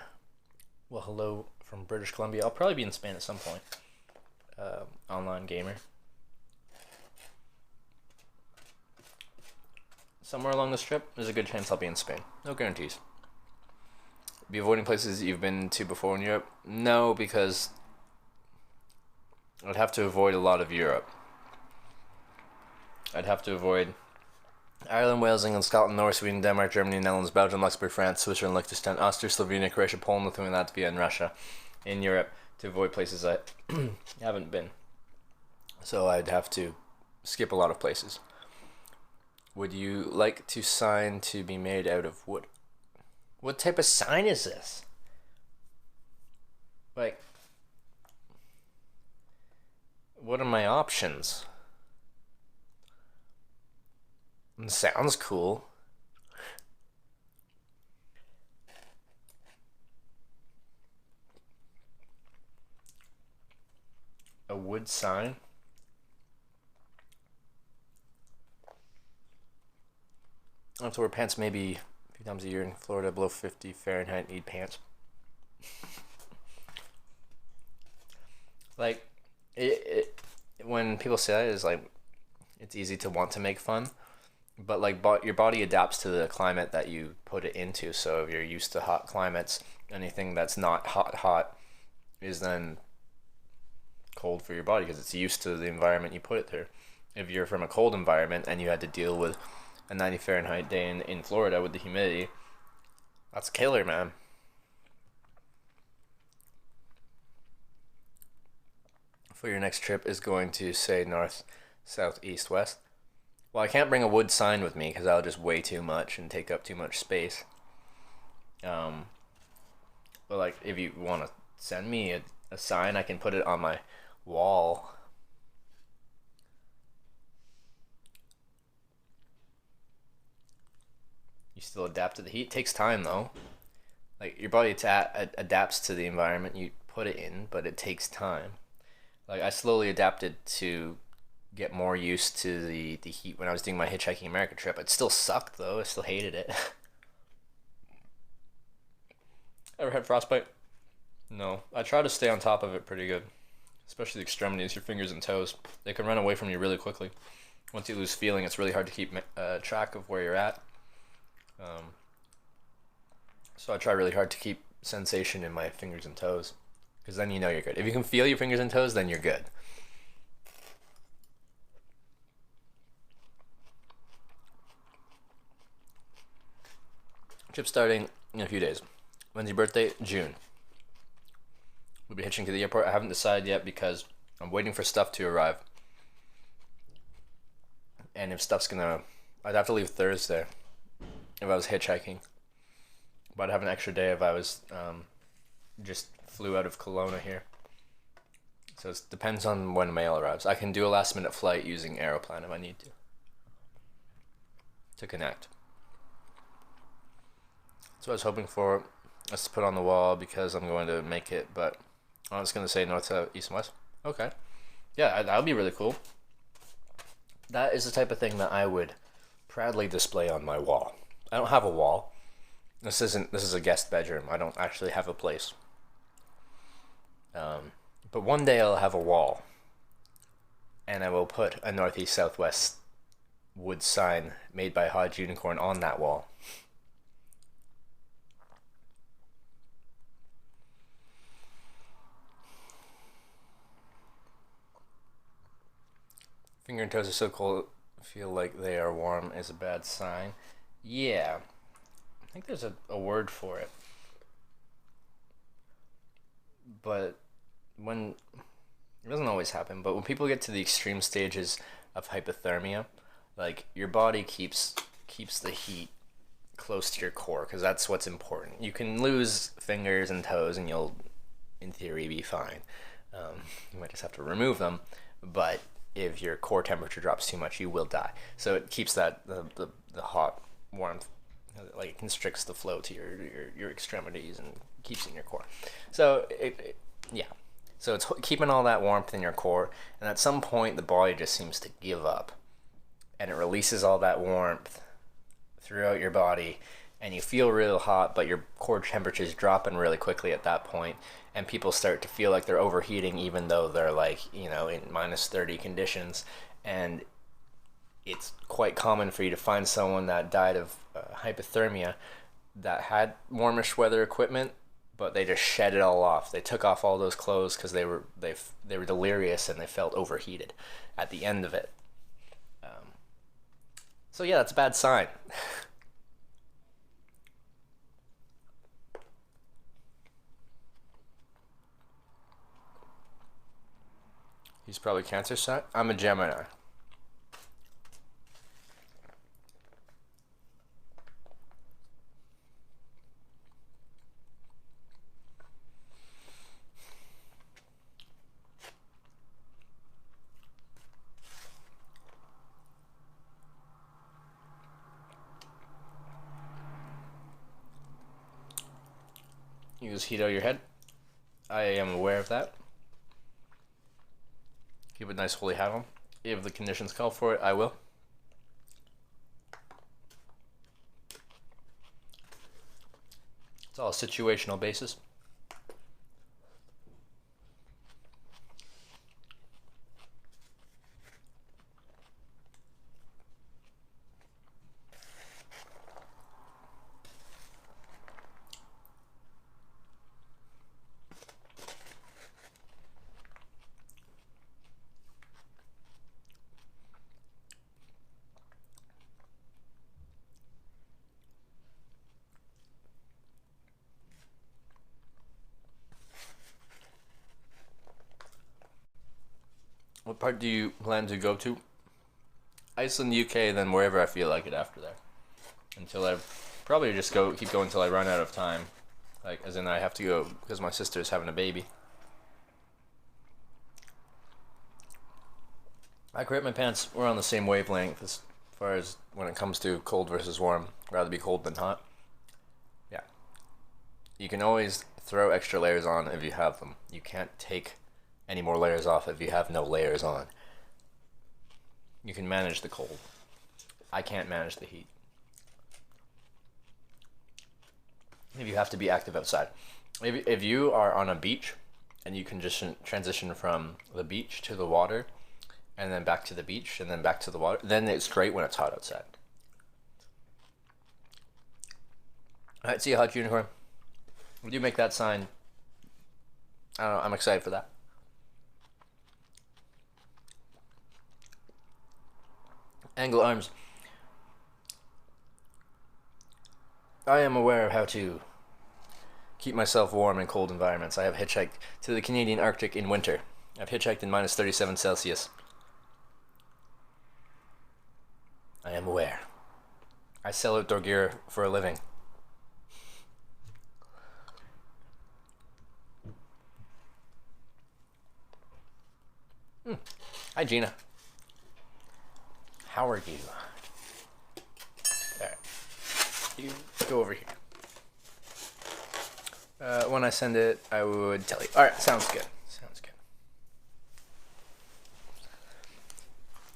Well, hello from British Columbia. I'll probably be in Spain at some point. Online gamer. Somewhere along this trip, there's a good chance I'll be in Spain. No guarantees. Be avoiding places you've been to before in Europe? No, because I'd have to avoid a lot of Europe. I'd have to avoid Ireland, Wales, England, Scotland, Norway, Sweden, Denmark, Germany, Netherlands, Belgium, Luxembourg, France, Switzerland, Liechtenstein, Austria, Slovenia, Croatia, Poland, Lithuania, Latvia, and Russia in Europe to avoid places I haven't been. So I'd have to skip a lot of places. Would you like to sign to be made out of wood? What type of sign is this? Like, what are my options. It sounds cool. A wood sign. I have to wear pants maybe a few times a year in Florida, below 50 Fahrenheit, need pants. Like, when people say that, it's like, it's easy to want to make fun, but like, your body adapts to the climate that you put it into. So if you're used to hot climates, anything that's not hot is then cold for your body because it's used to the environment you put it there. If you're from a cold environment and you had to deal with a 90 Fahrenheit day in Florida with the humidity, that's killer, man. For your next trip is going to say north, south, east, west. Well, I can't bring a wood sign with me because that'll just weigh too much and take up too much space. But like, if you want to send me a sign, I can put it on my wall. You still adapt to the heat. It takes time though. Like, your body adapts to the environment you put it in, but it takes time. Like, I slowly adapted to get more used to the heat when I was doing my Hitchhiking America trip. It still sucked though. I still hated it. Ever had frostbite? No. I try to stay on top of it pretty good. Especially the extremities, your fingers and toes. They can run away from you really quickly. Once you lose feeling, it's really hard to keep track of where you're at. So I try really hard to keep sensation in my fingers and toes. Because then you know you're good. If you can feel your fingers and toes, then you're good. Trip starting in a few days. When's your birthday? June. We'll be hitching to the airport. I haven't decided yet because I'm waiting for stuff to arrive. And if stuff's gonna... I'd have to leave Thursday if I was hitchhiking. But I'd have an extra day if I was just flew out of Kelowna here. So it depends on when mail arrives. I can do a last minute flight using Aeroplan if I need to connect. So I was hoping for us to put on the wall because I'm going to make it, but I was going to say north, south, east, and west. Okay. Yeah, that would be really cool. That is the type of thing that I would proudly display on my wall. I don't have a wall. This is a guest bedroom. I don't actually have a place. But one day I'll have a wall. And I will put a northeast, southwest wood sign made by Hodge Unicorn on that wall. Finger and toes are so cold, feel like they are warm is a bad sign. Yeah. I think there's a word for it. But when... It doesn't always happen, but when people get to the extreme stages of hypothermia, like, your body keeps the heat close to your core, because that's what's important. You can lose fingers and toes and you'll, in theory, be fine. You might just have to remove them, but if your core temperature drops too much, you will die. So it keeps that the hot warmth, like, it constricts the flow to your extremities and keeps it in your core. So yeah. So it's keeping all that warmth in your core, and at some point the body just seems to give up, and it releases all that warmth throughout your body, and you feel real hot, but your core temperature is dropping really quickly at that point, and people start to feel like they're overheating even though they're, like, you know, in minus 30 conditions. And it's quite common for you to find someone that died of hypothermia that had warmish weather equipment, but they just shed it all off. They took off all those clothes because they were delirious and they felt overheated at the end of it. So yeah, that's a bad sign. He's probably Cancer sign. I'm a Gemini. just heat out your head. I am aware of that. Keep a nice holy hat on. If the conditions call for it, I will. It's all a situational basis. What part do you plan to go to? Iceland, UK, then wherever I feel like it after that. Until I probably just keep going until I run out of time. Like, as in I have to go because my sister's having a baby. I crap my pants. We're on the same wavelength as far as when it comes to cold versus warm. Rather be cold than hot. Yeah. You can always throw extra layers on if you have them. You can't take any more layers off if you have no layers on. You can manage the cold. I can't manage the heat. If you have to be active outside. If you are on a beach and you can just transition from the beach to the water and then back to the beach and then back to the water, then it's great when it's hot outside. Alright, see you, Hot Unicorn. Would you make that sign? I don't know, I'm excited for that. Angle arms. I am aware of how to keep myself warm in cold environments. I have hitchhiked to the Canadian Arctic in winter. I've hitchhiked in minus 37 Celsius. I am aware. I sell outdoor gear for a living. Hi, Gina. How are you? Alright. You go over here. When I send it, I would tell you. Alright, sounds good. Sounds good.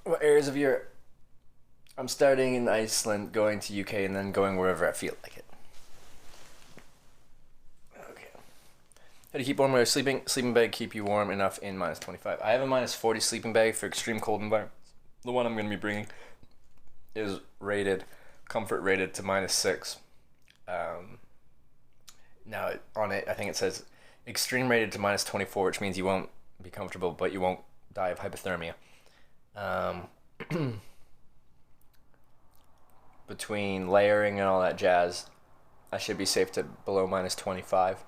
What areas of Europe? I'm starting in Iceland, going to UK, and then going wherever I feel like it. Okay. How do you keep warm while you're sleeping? Sleeping bag keep you warm enough in minus 25. I have a minus 40 sleeping bag for extreme cold environments. The one I'm going to be bringing is comfort rated to minus 6. Now on it, I think it says extreme rated to minus 24, which means you won't be comfortable, but you won't die of hypothermia. Between layering and all that jazz, I should be safe to below minus 25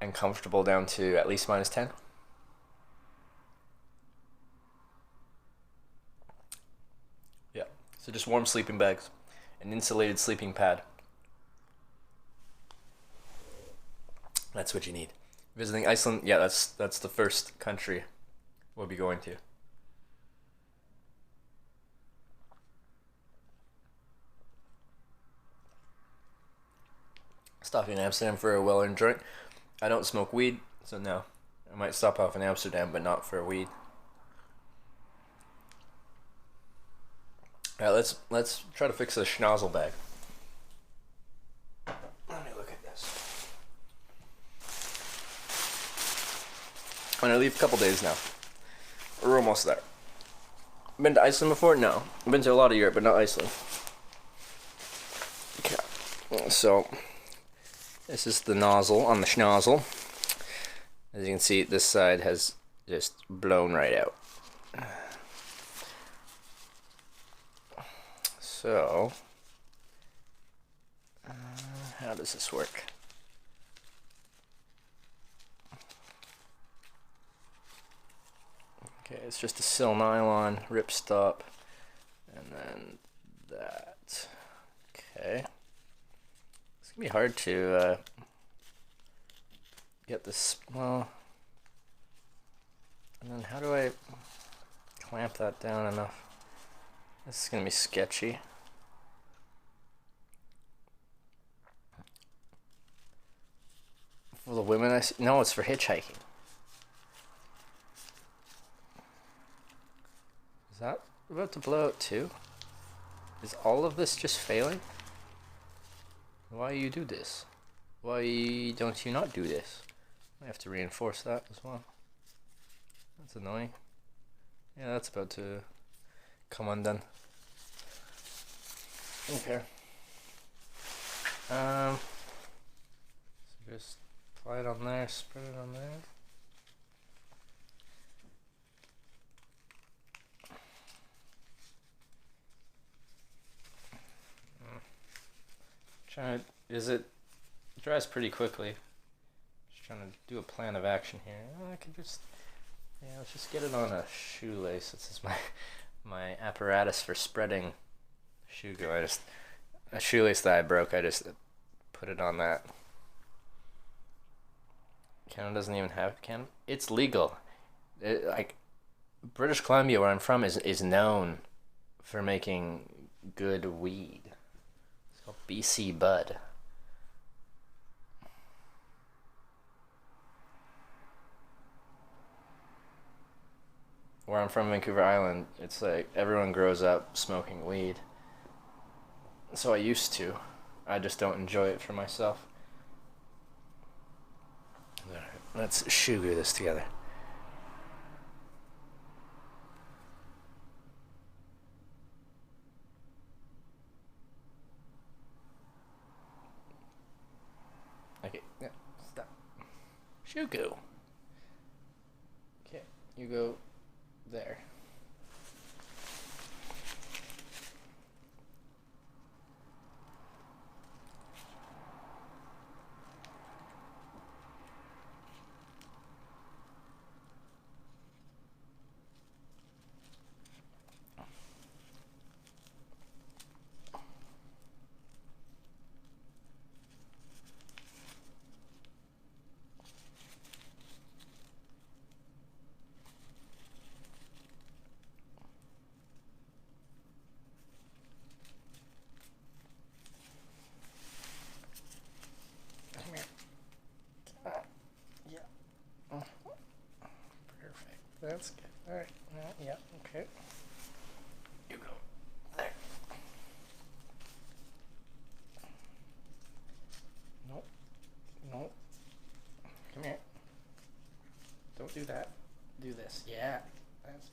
and comfortable down to at least minus 10. Yeah, so just warm sleeping bags, an insulated sleeping pad. That's what you need. Visiting Iceland, yeah, that's the first country we'll be going to. Stopping in Amsterdam for a well-earned joint. I don't smoke weed, so no. I might stop off in Amsterdam, but not for weed. Alright, let's try to fix the schnozzle bag. Let me look at this. I'm gonna leave a couple days now. We're almost there. Been to Iceland before? No. I've been to a lot of Europe, but not Iceland. Okay. So this is the nozzle on the schnozzle. As you can see, this side has just blown right out. So, how does this work? Okay, it's just a sil nylon ripstop, and then that. Okay. It's gonna be hard to get this, well, and then how do I clamp that down enough? This is gonna be sketchy. For the women I see? No, it's for hitchhiking. Is that about to blow out too? Is all of this just failing? Why you do this? Why don't you not do this? I have to reinforce that as well. That's annoying. Yeah, that's about to come undone. Okay. So just apply it on there, spread it on there. Trying to, it dries pretty quickly. Just trying to do a plan of action here. I could just, yeah, let's just get it on a shoelace. This is my apparatus for spreading shoe glue. A shoelace that I broke, I just put it on that. Canada doesn't even have Canada. It's legal. Like British Columbia, where I'm from, is known for making good weed. It's called BC Bud. Where I'm from, Vancouver Island, it's like everyone grows up smoking weed. So I used to. I just don't enjoy it for myself. Alright, let's shoe glue this together. Okay, yeah, stop. Shoe glue. Okay, you go there. That's good. Alright. Yeah, okay. You go there. Nope. Nope. Come here. Don't do that. Do this. Yeah. That's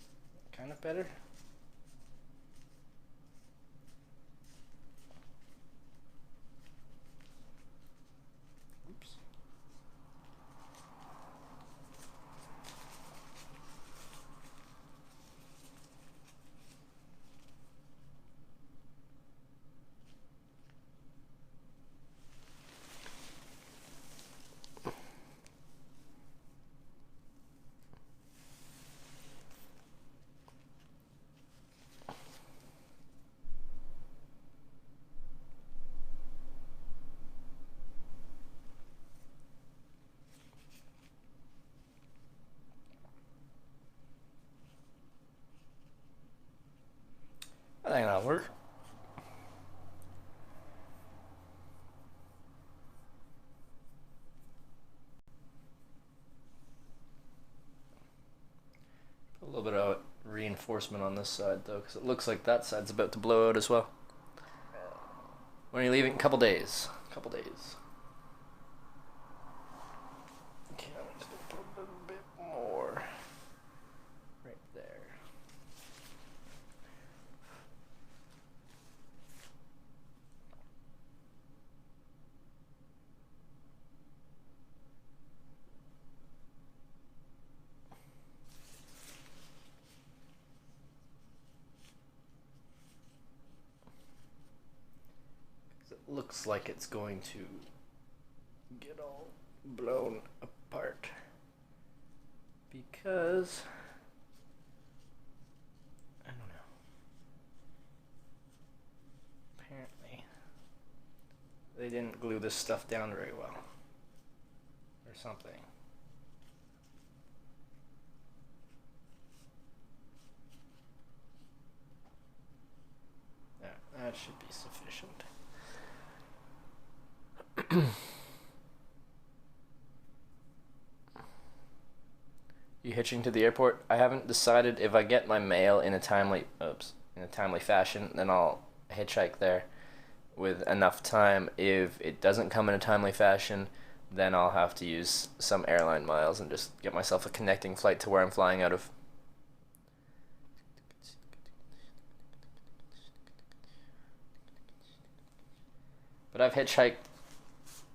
kind of better. Oops. I think that'll work. Put a little bit of reinforcement on this side though, because it looks like that side's about to blow out as well. When are you leaving? Couple days. Couple days. Okay, I'm just gonna put a little bit more right there. It looks like it's going to get all blown apart because I don't know. Apparently they didn't glue this stuff down very well or something. Yeah, that should be sufficient. You hitching to the airport? I haven't decided. If I get my mail in a timely fashion, then I'll hitchhike there with enough time. If it doesn't come in a timely fashion, then I'll have to use some airline miles and just get myself a connecting flight to where I'm flying out of. But I've hitchhiked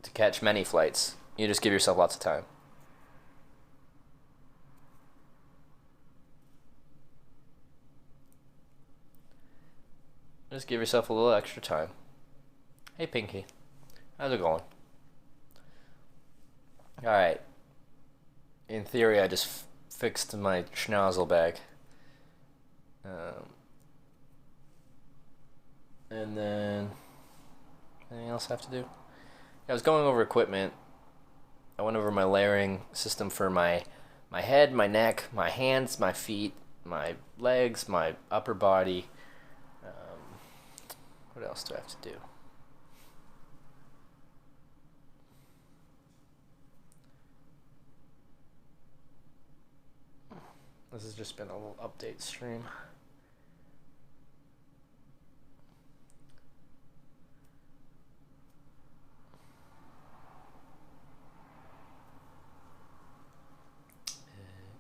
to catch many flights. You just give yourself lots of time. Just give yourself a little extra time. Hey, Pinky. How's it going? Alright. In theory, I just fixed my schnozzle bag. And then... anything else I have to do? I was going over equipment. I went over my layering system for my head, my neck, my hands, my feet, my legs, my upper body. What else do I have to do? This has just been a little update stream.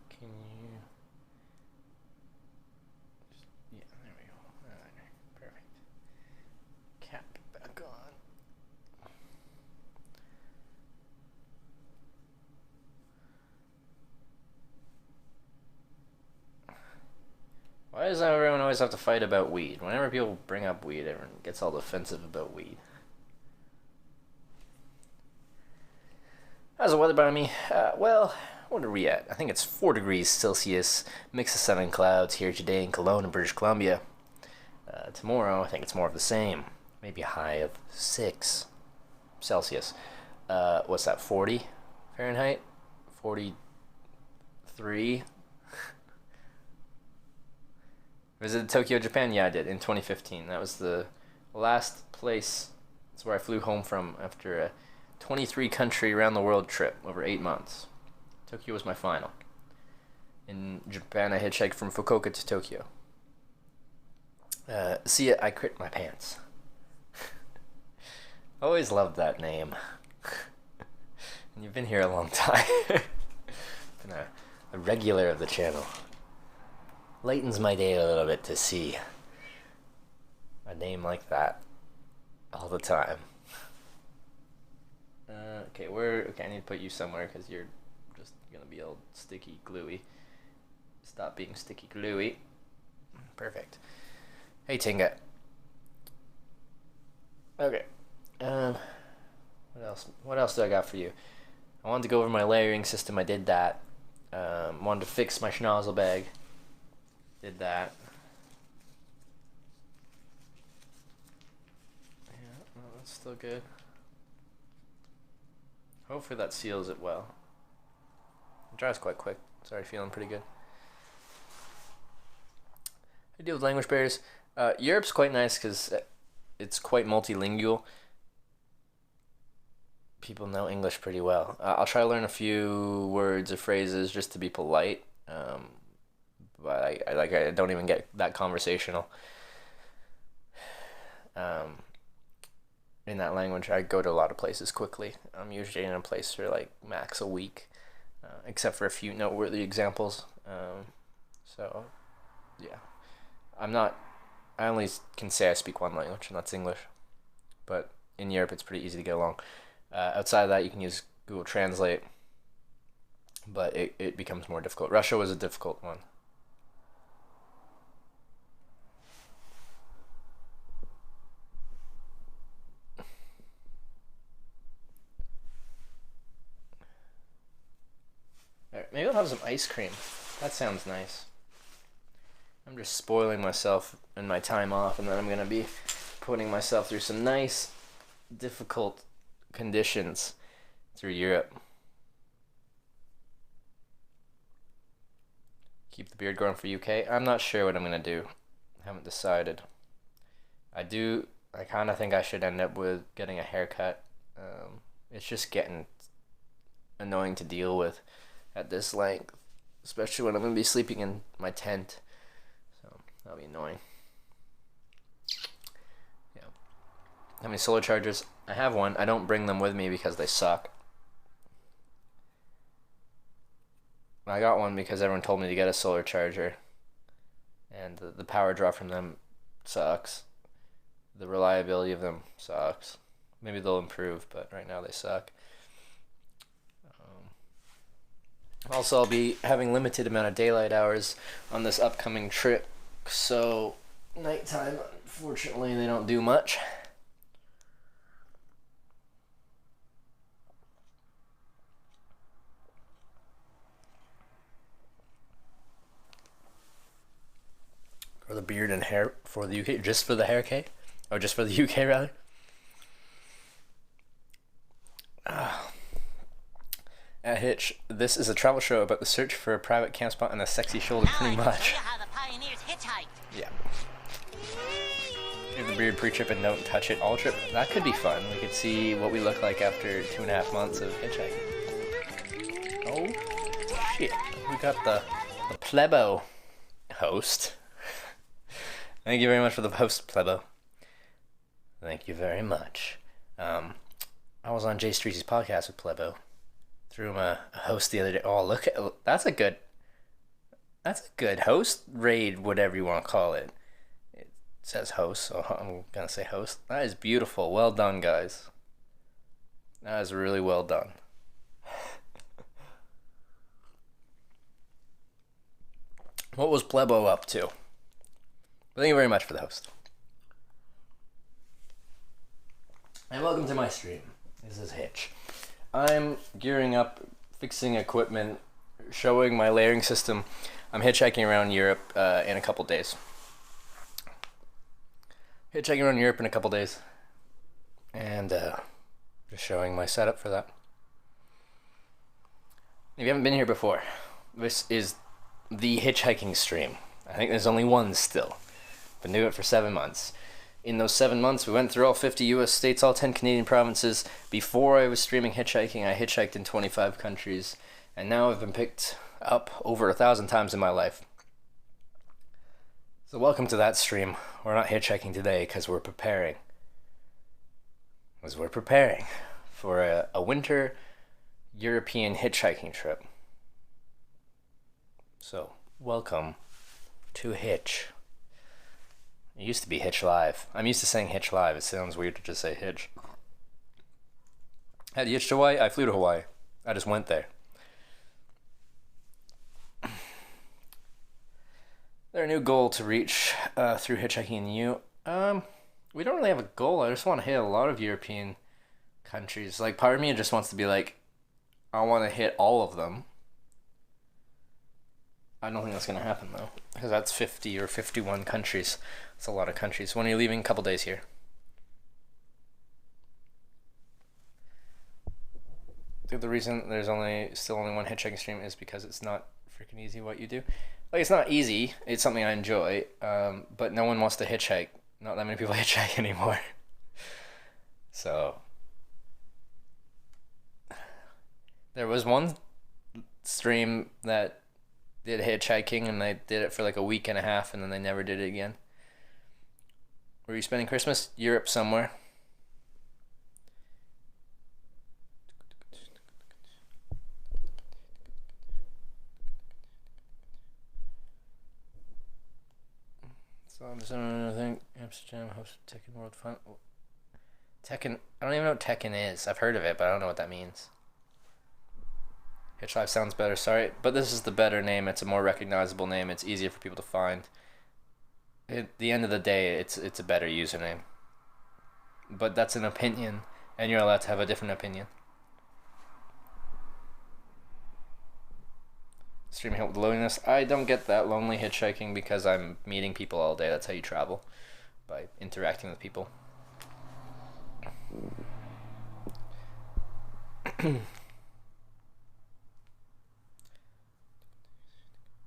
Can you... yeah, there we go. Alright, perfect. Cap back on. Why does everyone always have to fight about weed? Whenever people bring up weed, everyone gets all defensive about weed. How's the weather by me? Well, what are we at? I think it's 4 degrees Celsius, mix of sun and clouds here today in Kelowna and British Columbia. Tomorrow, I think it's more of the same. Maybe a high of 6 Celsius. What's that, 40 Fahrenheit? 43? Visited Tokyo, Japan? Yeah, I did, in 2015. That was the last place. That's where I flew home from after a 23-country around-the-world trip over 8 months. Tokyo was my final. In Japan, I hitchhiked from Fukuoka to Tokyo. See ya, I crit my pants. Always loved that name. And you've been here a long time. Been a regular of the channel. Lightens my day a little bit to see a name like that all the time. Okay, I need to put you somewhere because you're just gonna be all sticky gluey. Stop being sticky gluey. Perfect. Hey, Tinga. Okay. What else do I got for you? I wanted to go over my layering system. I did that. Wanted to fix my schnozzle bag. Did that. Yeah, no, that's still good. Hopefully that seals it well. It dries quite quick. It's already feeling pretty good. I deal with language barriers. Europe's quite nice because it's quite multilingual. People know English pretty well. I'll try to learn a few words or phrases just to be polite. But I don't even get that conversational. In that language, I go to a lot of places quickly. I'm usually in a place for like max a week, except for a few noteworthy examples. So, yeah, I only can say I speak one language, and that's English. But in Europe, it's pretty easy to get along. Outside of that, you can use Google Translate, but it becomes more difficult. Russia was a difficult one. Alright, maybe I'll have some ice cream. That sounds nice. I'm just spoiling myself in my time off, and then I'm going to be putting myself through some nice, difficult conditions through Europe. Keep the beard growing for UK. I'm not sure what I'm going to do. I haven't decided. I kind of think I should end up with getting a haircut. It's just getting annoying to deal with at this length. especially when I'm going to be sleeping in my tent. So that'll be annoying. Yeah. How many solar chargers? I have one. I don't bring them with me because they suck. I got one because everyone told me to get a solar charger. And the power draw from them sucks. The reliability of them sucks. Maybe they'll improve, but right now they suck. Also, I'll be having limited amount of daylight hours on this upcoming trip, so nighttime, unfortunately, they don't do much. Or the beard and hair for the UK, just for the hair K? Or just for the UK, rather? At Hitch, this is a travel show about the search for a private camp spot and a sexy shoulder, pretty much. How the pioneers hitchhiked. Yeah. Give the beard pre-trip and don't touch it all trip. That could be fun. We could see what we look like after 2.5 months of hitchhiking. Oh, shit. We got the plebo host. Thank you very much for the post, plebo. Thank you very much. I was on Jay Streety's podcast with plebo. Threw him a host the other day. Oh, look at that's a good host raid, whatever you want to call it. It says host, so I'm gonna say host. That is beautiful. Well done, guys. That is really well done. What was plebo up to? Thank you very much for the host. And welcome to my stream. This is Hitch. I'm gearing up, fixing equipment, showing my layering system. I'm hitchhiking around Europe in a couple days. Hitchhiking around Europe in a couple days. And just showing my setup for that. If you haven't been here before, this is the hitchhiking stream. I think there's only one still. Been doing it for 7 months. In those 7 months, we went through all 50 US states, all 10 Canadian provinces. Before I was streaming hitchhiking, I hitchhiked in 25 countries. And now I've been picked up over 1,000 times in my life. So welcome to that stream. We're not hitchhiking today because we're preparing. For a winter European hitchhiking trip. So, welcome to Hitch. It used to be Hitch Live. I'm used to saying Hitch Live. It sounds weird to just say Hitch. Had you hitched to Hawaii? I flew to Hawaii. I just went there. Their new goal to reach through hitchhiking in the we don't really have a goal. I just want to hit a lot of European countries. Like, part of me just wants to be like, I want to hit all of them. I don't think that's going to happen, though, because that's 50 or 51 countries. That's a lot of countries. When are you leaving? A couple days here. I think the reason there's still only one hitchhiking stream is because it's not freaking easy what you do. Like, it's not easy. It's something I enjoy, but no one wants to hitchhike. Not that many people hitchhike anymore. So, there was one stream that did hitchhiking, and they did it for like a week and a half, and then they never did it again. Were you spending Christmas? Europe somewhere. So I'm just another thing. Amsterdam hosts Tekken World Fun. Tekken. I don't even know what Tekken is. I've heard of it, but I don't know what that means. Hitch Live sounds better, sorry, but this is the better name. It's a more recognizable name. It's easier for people to find. At the end of the day, it's a better username. But that's an opinion, and you're allowed to have a different opinion. Streaming help with loneliness. I don't get that lonely hitchhiking because I'm meeting people all day. That's how you travel, by interacting with people.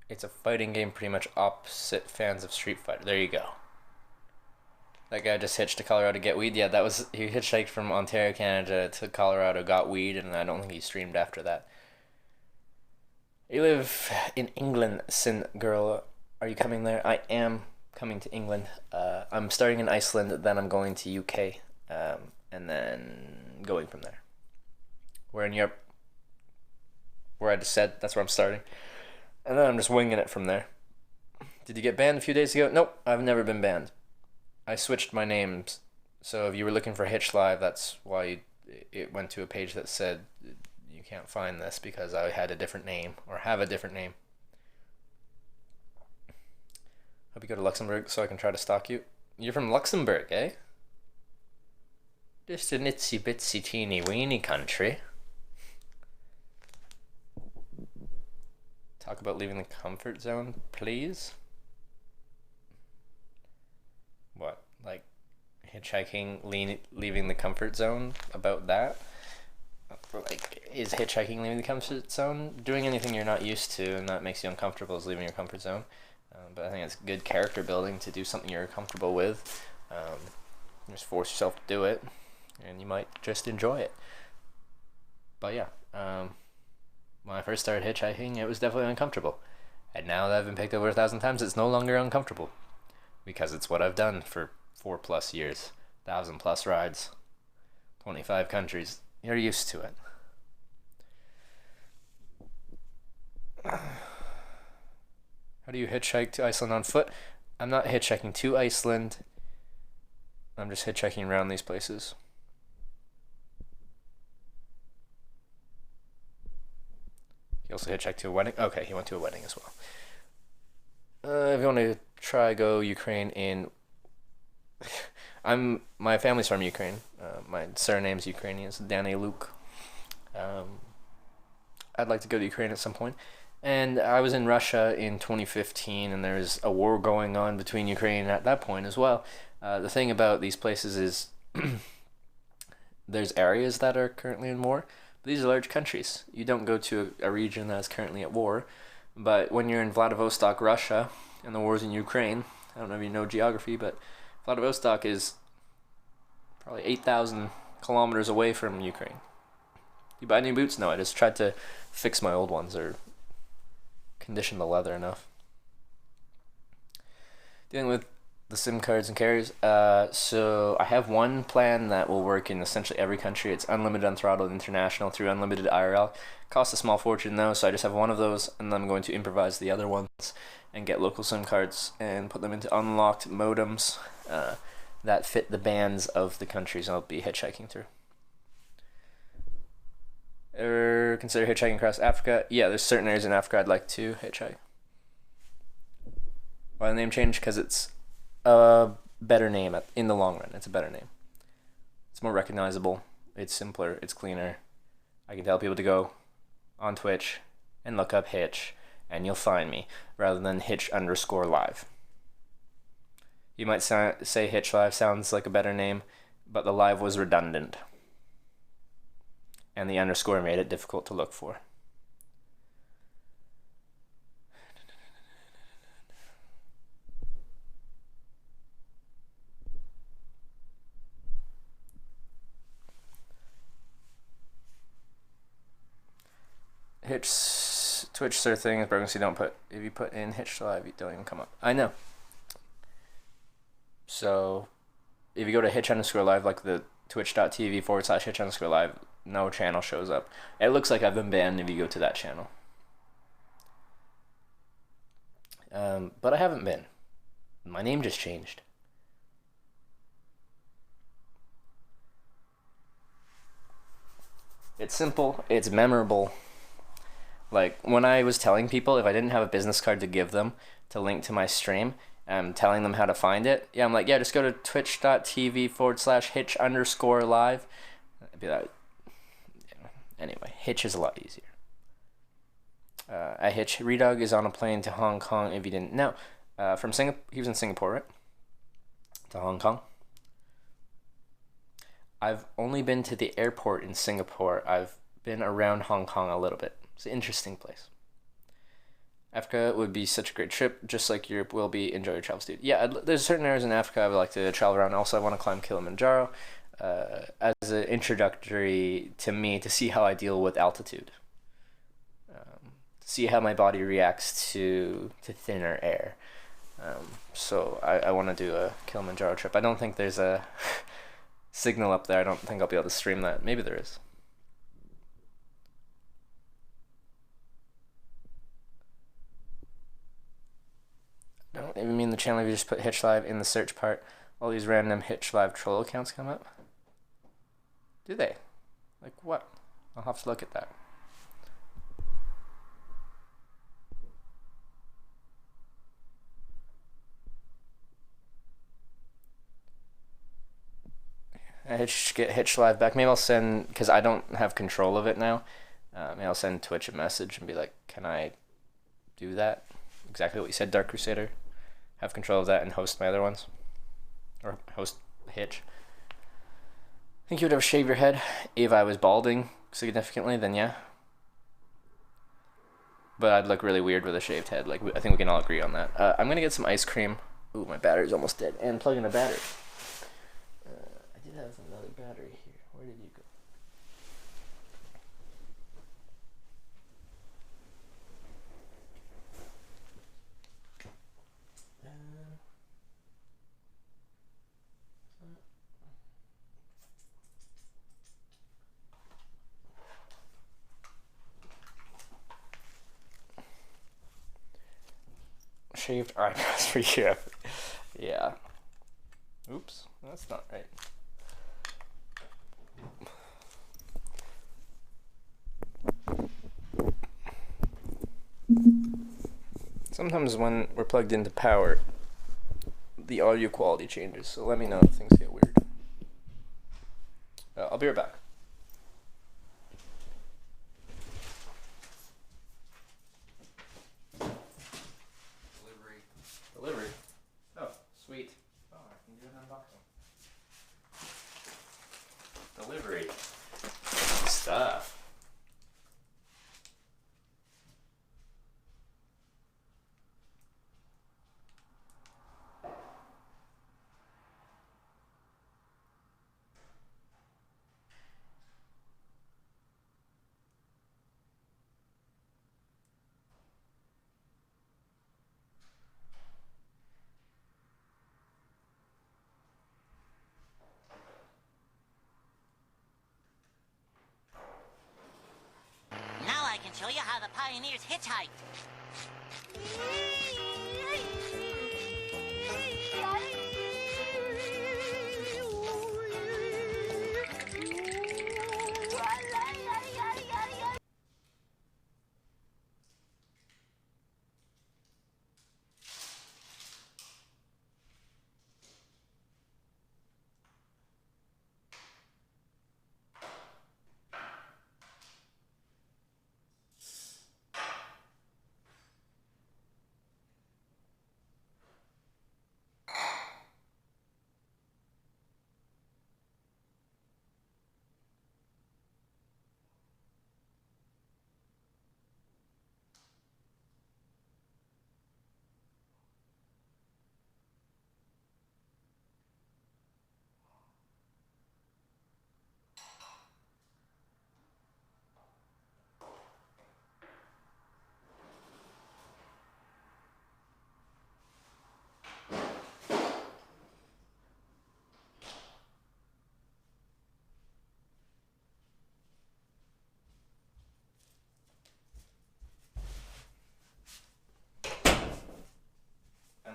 It's a fighting game, pretty much opposite fans of Street Fighter. There you go. That guy just hitched to Colorado to get weed. Yeah, he hitchhiked from Ontario, Canada to Colorado, got weed, and I don't think he streamed after that. You live in England, Sin Girl. Are you coming there? I am coming to England. I'm starting in Iceland, then I'm going to UK, and then going from there. We're in Europe. Where I just said, that's where I'm starting. And then I'm just winging it from there. Did you get banned a few days ago? Nope, I've never been banned. I switched my names. So if you were looking for Hitch Live, that's why it went to a page that said you can't find this because I had a different name or have a different name. Hope you go to Luxembourg so I can try to stalk you. You're from Luxembourg, eh? Just an itsy bitsy teeny weeny country. Talk about leaving the comfort zone, please. What, like hitchhiking, leaving the comfort zone? About that? Like, is hitchhiking leaving the comfort zone? Doing anything you're not used to and that makes you uncomfortable is leaving your comfort zone. But I think it's good character building to do something you're comfortable with. Just force yourself to do it, and you might just enjoy it. But yeah, when I first started hitchhiking, it was definitely uncomfortable. And now that I've been picked over 1,000 times, it's no longer uncomfortable. Because it's what I've done for 4+ years. 1,000+ rides. 25 countries. You're used to it. How do you hitchhike to Iceland on foot? I'm not hitchhiking to Iceland. I'm just hitchhiking around these places. He also hitchhiked to a wedding. Okay, he went to a wedding as well. If you want to try go Ukraine in... My family's from Ukraine. My surname's Ukrainian. It's Daniluk. I'd like to go to Ukraine at some point. And I was in Russia in 2015, and there's a war going on between Ukraine at that point as well. The thing about these places is there's areas that are currently in war, but these are large countries. You don't go to a region that's currently at war, but when you're in Vladivostok, Russia, and the war's in Ukraine, I don't know if you know geography, but Vladivostok is probably 8,000 kilometers away from Ukraine. You buy new boots? No, I just tried to fix my old ones or condition the leather enough. Dealing with the SIM cards and carriers. So I have one plan that will work in essentially every country. It's unlimited, unthrottled, international through unlimited IRL. Costs a small fortune though, so I just have one of those, and then I'm going to improvise the other ones and get local SIM cards and put them into unlocked modems that fit the bands of the countries I'll be hitchhiking through. Ever consider hitchhiking across Africa? Yeah, there's certain areas in Africa I'd like to hitchhike. Why the name change? Because it's a better name in the long run. It's a better name. It's more recognizable. It's simpler. It's cleaner. I can tell people to go on Twitch and look up Hitch, and you'll find me, rather than Hitch_live. You might say Hitch Live sounds like a better name, but the live was redundant. And the underscore made it difficult to look for. Twitch thing is broken, so you don't put, if you put in Hitch Live, you don't even come up. I know. So if you go to Hitch_live, like the twitch.tv/Hitch_live, no channel shows up. It looks like I've been banned if you go to that channel. But I haven't been. My name just changed. It's simple. It's memorable. Like, when I was telling people if I didn't have a business card to give them to link to my stream, telling them how to find it, yeah, I'm like, yeah, just go to twitch.tv/Hitch_live. I'd be like, anyway, Hitch is a lot easier. I Hitch. Redog is on a plane to Hong Kong, if you didn't know. From Singapore, he was in Singapore, right? To Hong Kong. I've only been to the airport in Singapore. I've been around Hong Kong a little bit. It's an interesting place. Africa would be such a great trip, just like Europe will be. Enjoy your travels, dude. Yeah, there's certain areas in Africa I would like to travel around. Also, I want to climb Kilimanjaro as an introductory to me to see how I deal with altitude. To see how my body reacts to thinner air. So I want to do a Kilimanjaro trip. I don't think there's a signal up there. I don't think I'll be able to stream that. Maybe there is. I don't even mean the channel if you just put Hitch Live in the search part. All these random Hitch Live troll accounts come up. Do they? Like what? I'll have to look at that. I should get Hitch Live back. Maybe I'll send, because I don't have control of it now. Maybe I'll send Twitch a message and be like, can I do that? Exactly what you said, Dark Crusader. Have control of that and host my other ones. Or host Hitch. I think you would have shaved your head if I was balding significantly, then yeah. But I'd look really weird with a shaved head. Like, I think we can all agree on that. I'm going to get some ice cream. Ooh, my battery's almost dead. And plug in a battery. I did have another battery here. Where did you go? Shaved eyebrows for you. Yeah. Oops, that's not right. Sometimes when we're plugged into power, the audio quality changes, so let me know if things get weird. I'll be right back. Delivery? Oh, sweet. Oh, I can do an unboxing. Delivery. Stuff. Now I can show you how the pioneers hitchhiked.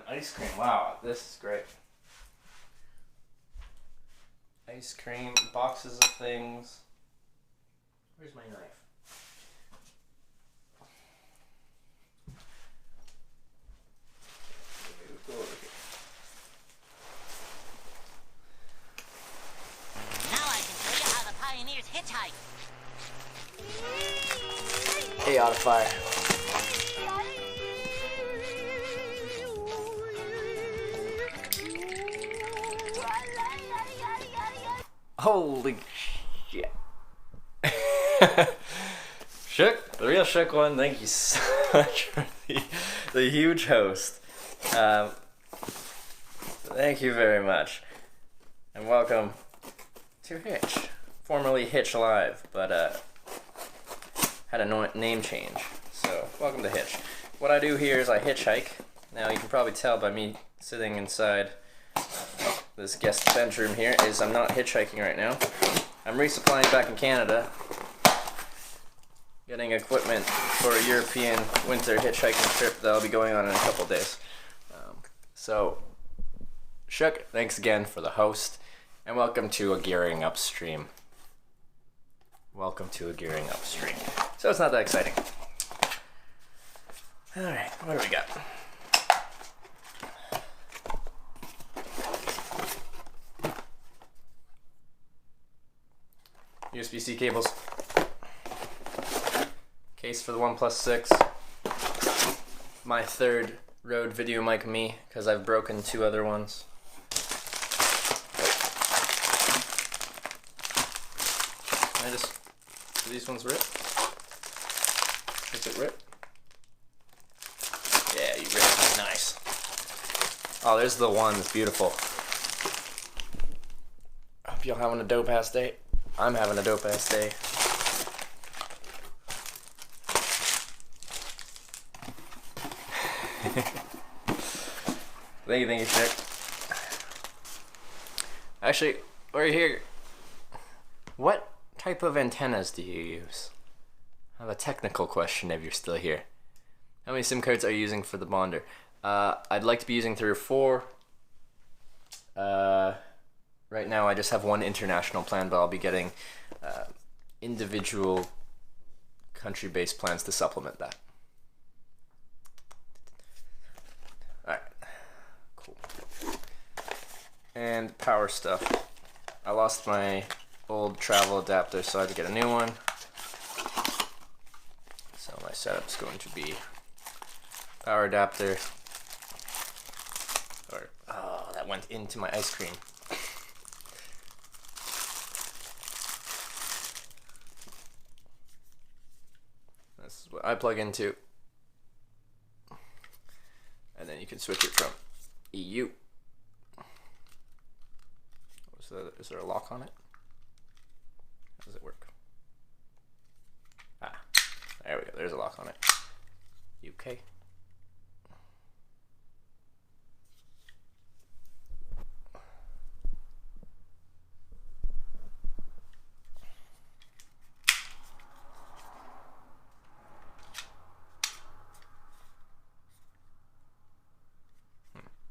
Ice cream, wow, this is great. Ice cream, boxes of things. Where's my knife? Go over here. Now I can show you how the pioneers hitchhiked. Hey, out of fire. Holy shit. Shook, the real Shook one, thank you so much for the huge host. Thank you very much. And welcome to Hitch. Formerly Hitch Live, but had a name change. So, welcome to Hitch. What I do here is I hitchhike. Now, you can probably tell by me sitting inside this guest bedroom here is I'm not hitchhiking right now. I'm resupplying back in Canada, getting equipment for a European winter hitchhiking trip that I'll be going on in a couple days. So, Shook, thanks again for the host, and welcome to a Gearing Up stream. Welcome to a Gearing Up stream. So it's not that exciting. Alright, what do we got? USB-C cables. Case for the OnePlus 6. My third Rode VideoMic Me, because I've broken 2 other ones. Do these ones rip? Does it rip? Yeah, you rip. Nice. Oh, there's the one that's beautiful. Hope y'all having a dope ass day. I'm having a dope ass day. Thank you, Chick. Actually, we're here. What type of antennas do you use? I have a technical question if you're still here. How many SIM cards are you using for the Bonder? I'd like to be using 3 or 4. Right now I just have one international plan, but I'll be getting individual country-based plans to supplement that. Alright, cool. And power stuff. I lost my old travel adapter, so I had to get a new one. So my setup's going to be power adapter. Or, oh, that went into my ice cream. This is what I plug into. And then you can switch it from EU. Is there a lock on it? How does it work? Ah, there we go. There's a lock on it. UK.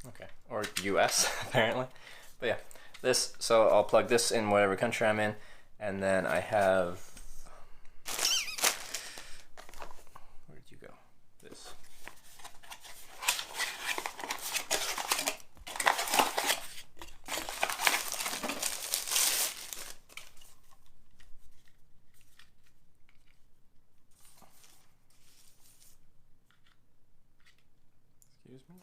Okay, or US apparently. But yeah, this, so I'll plug this in whatever country I'm in, and then I have, where did you go? This. Excuse me?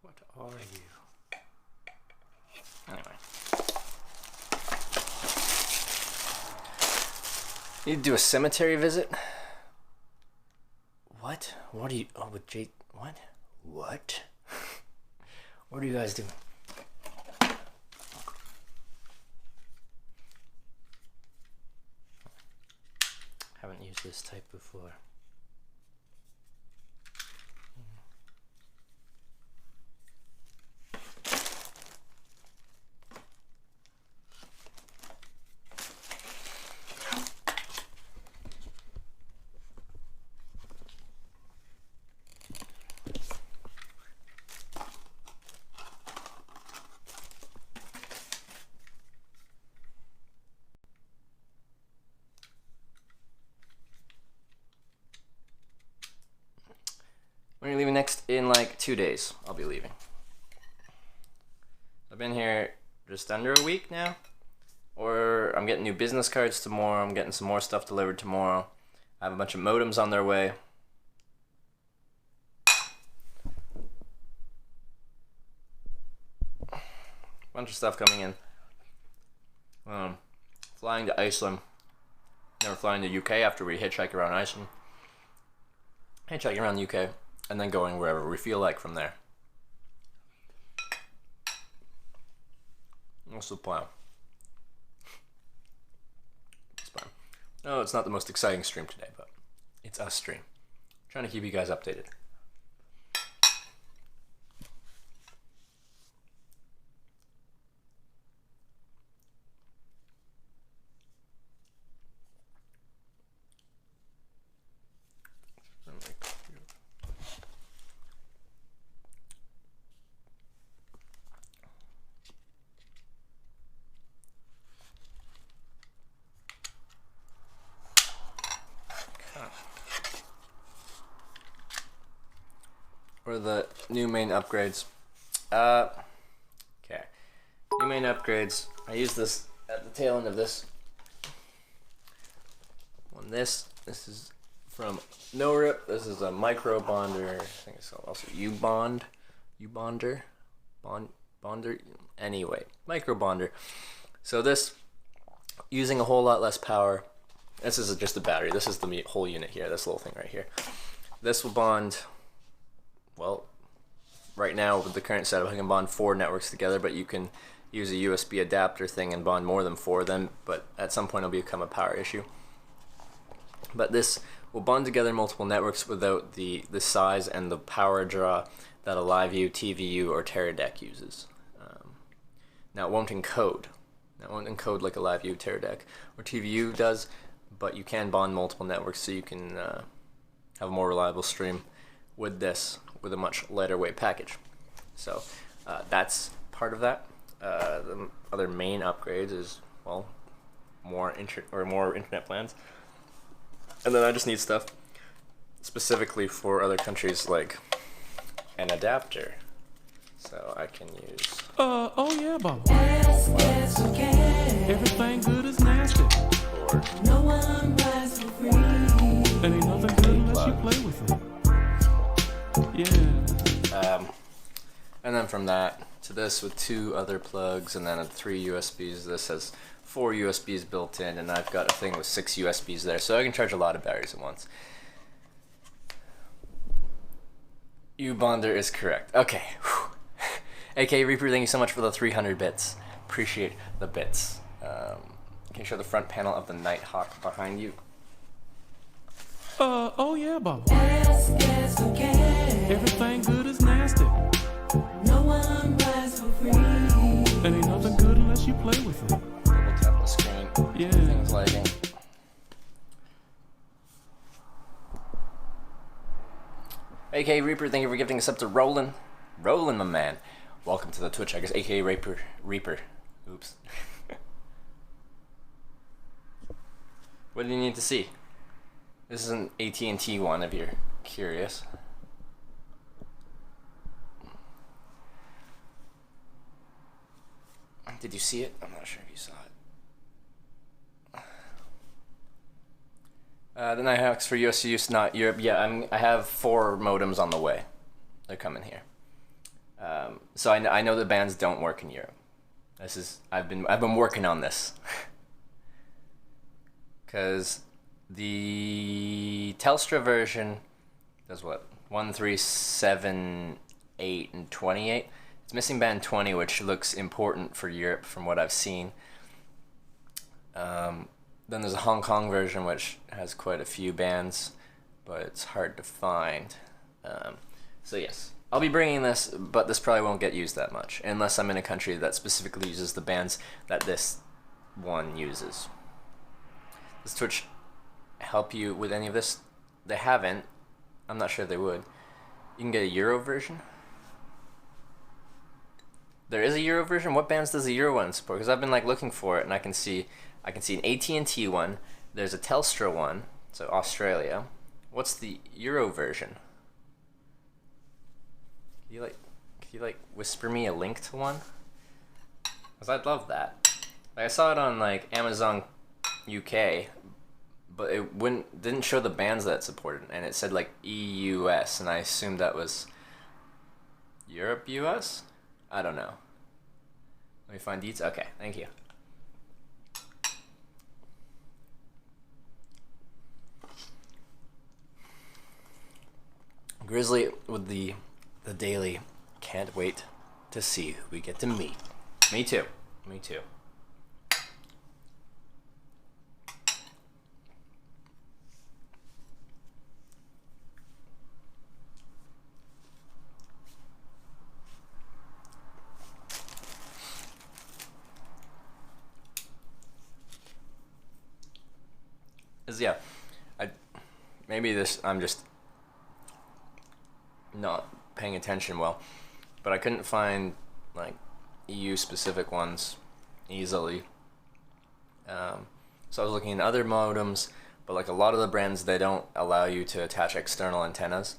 What are you? Anyway. Need to do a cemetery visit? What? What are you, oh, with Jake, what? What? What are you guys doing? Haven't used this type before. When are you leaving next? In like 2 days, I'll be leaving. I've been here just under a week now. Or I'm getting new business cards tomorrow. I'm getting some more stuff delivered tomorrow. I have a bunch of modems on their way. Bunch of stuff coming in. Flying to Iceland. Never flying to UK after we hitchhike around Iceland. hitchhiking around the UK, and then going wherever we feel like from there. What's the plan? It's fine. Oh, it's not the most exciting stream today, but it's a stream. Trying to keep you guys updated. For the new main upgrades. Okay. New main upgrades. I use this at the tail end of this. On this is from NoRip. This is a micro bonder. I think it's also U-Bond. U-Bonder? Bonder? Anyway, micro bonder. So this, using a whole lot less power. This is just the battery. This is the whole unit here. This little thing right here. This will bond. Well, right now with the current setup, I can bond 4 networks together, but you can use a USB adapter thing and bond more than 4 of them, but at some point it'll become a power issue. But this will bond together multiple networks without the size and the power draw that a LiveU, TVU, or Teradek uses. Now it won't encode. It won't encode like a LiveU, Teradek, or TVU does, but you can bond multiple networks so you can have a more reliable stream with this, with a much lighter weight package. So that's part of that. The other main upgrades is, well, more internet plans. And then I just need stuff specifically for other countries, like an adapter. So I can use... Oh yeah, Baba. Gas, gas, for cash. Everything good is nasty. Or No one rides for free. And ain't nothing good unless you play with it. Yeah. and then from that to this with 2 other plugs, and then 3 USBs. This has 4 USBs built in, and I've got a thing with 6 USBs there, so I can charge a lot of batteries at once. U-Bonder is correct. Okay. AK Reaper, thank you so much for the 300 bits. Appreciate the bits. Can you show the front panel of the Nighthawk behind you? Oh yeah, Baba. Gas, gas, for cash. Everything good is nasty. No one rides for free. And ain't nothing good unless you play with it. Double tap the screen. Yeah. Things lagging. AK Reaper, thank you for gifting us up to Roland. Roland, my man. Welcome to the Twitch, I guess. AK Reaper. Oops. What do you need to see? This is an AT&T one, if you're curious. Did you see it? I'm not sure if you saw it. The Nighthawks for US use, not Europe. Yeah, I have 4 modems on the way. They're coming here. So I know the bands don't work in Europe. I've been working on this. Because the Telstra version does what? 1, 3, 7, 8, and 28. It's missing band 20, which looks important for Europe from what I've seen. Then there's a Hong Kong version, which has quite a few bands, but it's hard to find. So yes, I'll be bringing this, but this probably won't get used that much, unless I'm in a country that specifically uses the bands that this one uses. Does Twitch help you with any of this? They haven't. I'm not sure they would. You can get a Euro version. There is a Euro version. What bands does the Euro one support? Because I've been looking for it, and I can see an AT&T one. There's a Telstra one, so Australia. What's the Euro version? Can you whisper me a link to one? Because I'd love that. I saw it on Amazon UK, but it didn't show the bands that it supported, and it said EUS, and I assumed that was Europe US. I don't know. Let me find details. Okay, thank you. Grizzly with the daily. Can't wait to see who we get to meet. Me too. Me too. Yeah, I'm just not paying attention well, but I couldn't find like EU specific ones easily. So I was looking at other modems, but like a lot of the brands, they don't allow you to attach external antennas,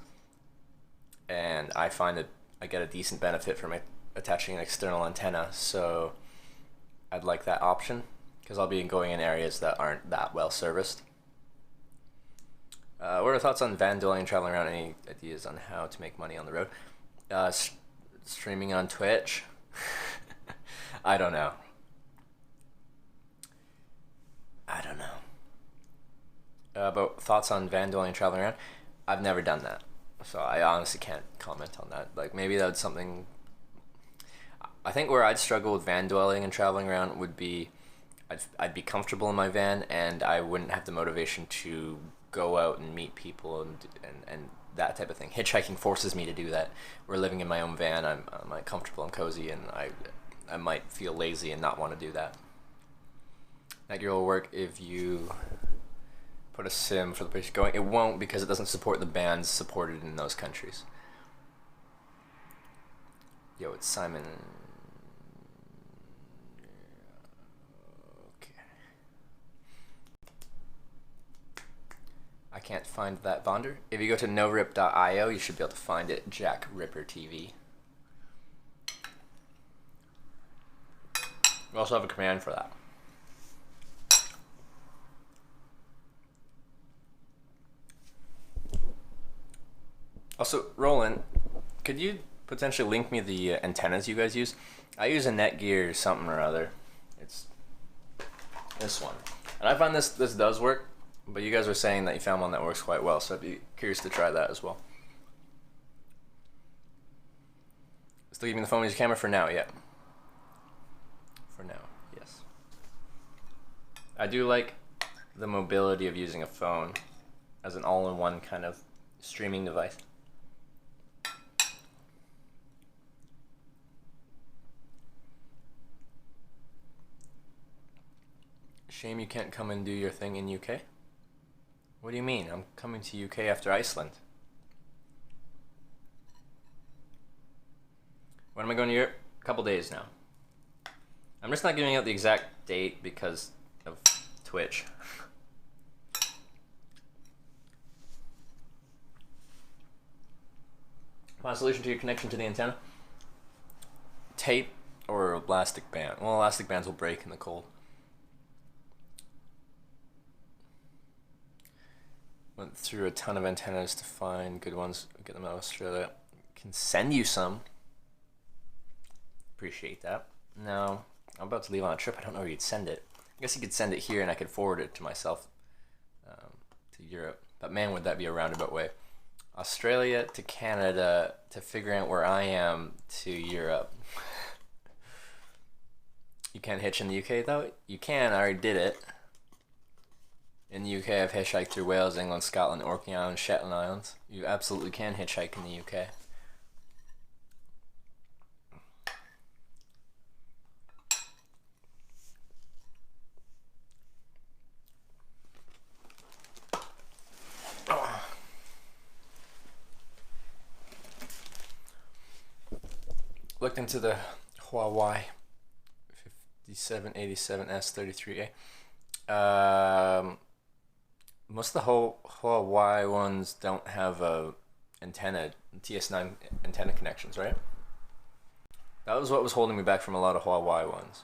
and I find that I get a decent benefit from attaching an external antenna, so I'd like that option because I'll be going in areas that aren't that well serviced. What are your thoughts on van dwelling and traveling around? Any ideas on how to make money on the road? Streaming on Twitch? I don't know. But thoughts on van dwelling and traveling around? I've never done that, so I honestly can't comment on that. Like, maybe that's something... I think where I'd struggle with van dwelling and traveling around would be I'd be comfortable in my van, and I wouldn't have the motivation to go out and meet people and that type of thing. Hitchhiking forces me to do that. We're living in my own van. I'm like comfortable and cozy, and I might feel lazy and not want to do that. That gear will work if you put a sim for the place you're going. It won't, because it doesn't support the bands supported in those countries. Yo, it's Simon. I can't find that Vonder. If you go to norip.io, you should be able to find it. Jack Ripper TV. We also have a command for that. Also, Roland, could you potentially link me the antennas you guys use? I use a Netgear something or other. It's this one. And I find this does work. But you guys were saying that you found one that works quite well, so I'd be curious to try that as well. Still using the phone as your camera for now, yeah. For now, yes. I do like the mobility of using a phone as an all-in-one kind of streaming device. Shame you can't come and do your thing in UK. What do you mean? I'm coming to UK after Iceland. When am I going to Europe? A couple days now. I'm just not giving out the exact date because of Twitch. Find a solution to your connection to the antenna? Tape or elastic band? Well, elastic bands will break in the cold. Went through a ton of antennas to find good ones. Get them out of Australia. Can send you some. Appreciate that. Now, I'm about to leave on a trip. I don't know where you'd send it. I guess you could send it here and I could forward it to myself to Europe. But man, would that be a roundabout way. Australia to Canada to figure out where I am to Europe. You can't hitch in the UK though? You can, I already did it. In the UK, I've hitchhiked through Wales, England, Scotland, Orkney Islands, Shetland Islands. You absolutely can hitchhike in the UK. Looked into the Huawei 5787S33A. Most of the Huawei ones don't have a antenna, TS9 antenna connections, right? That was what was holding me back from a lot of Huawei ones.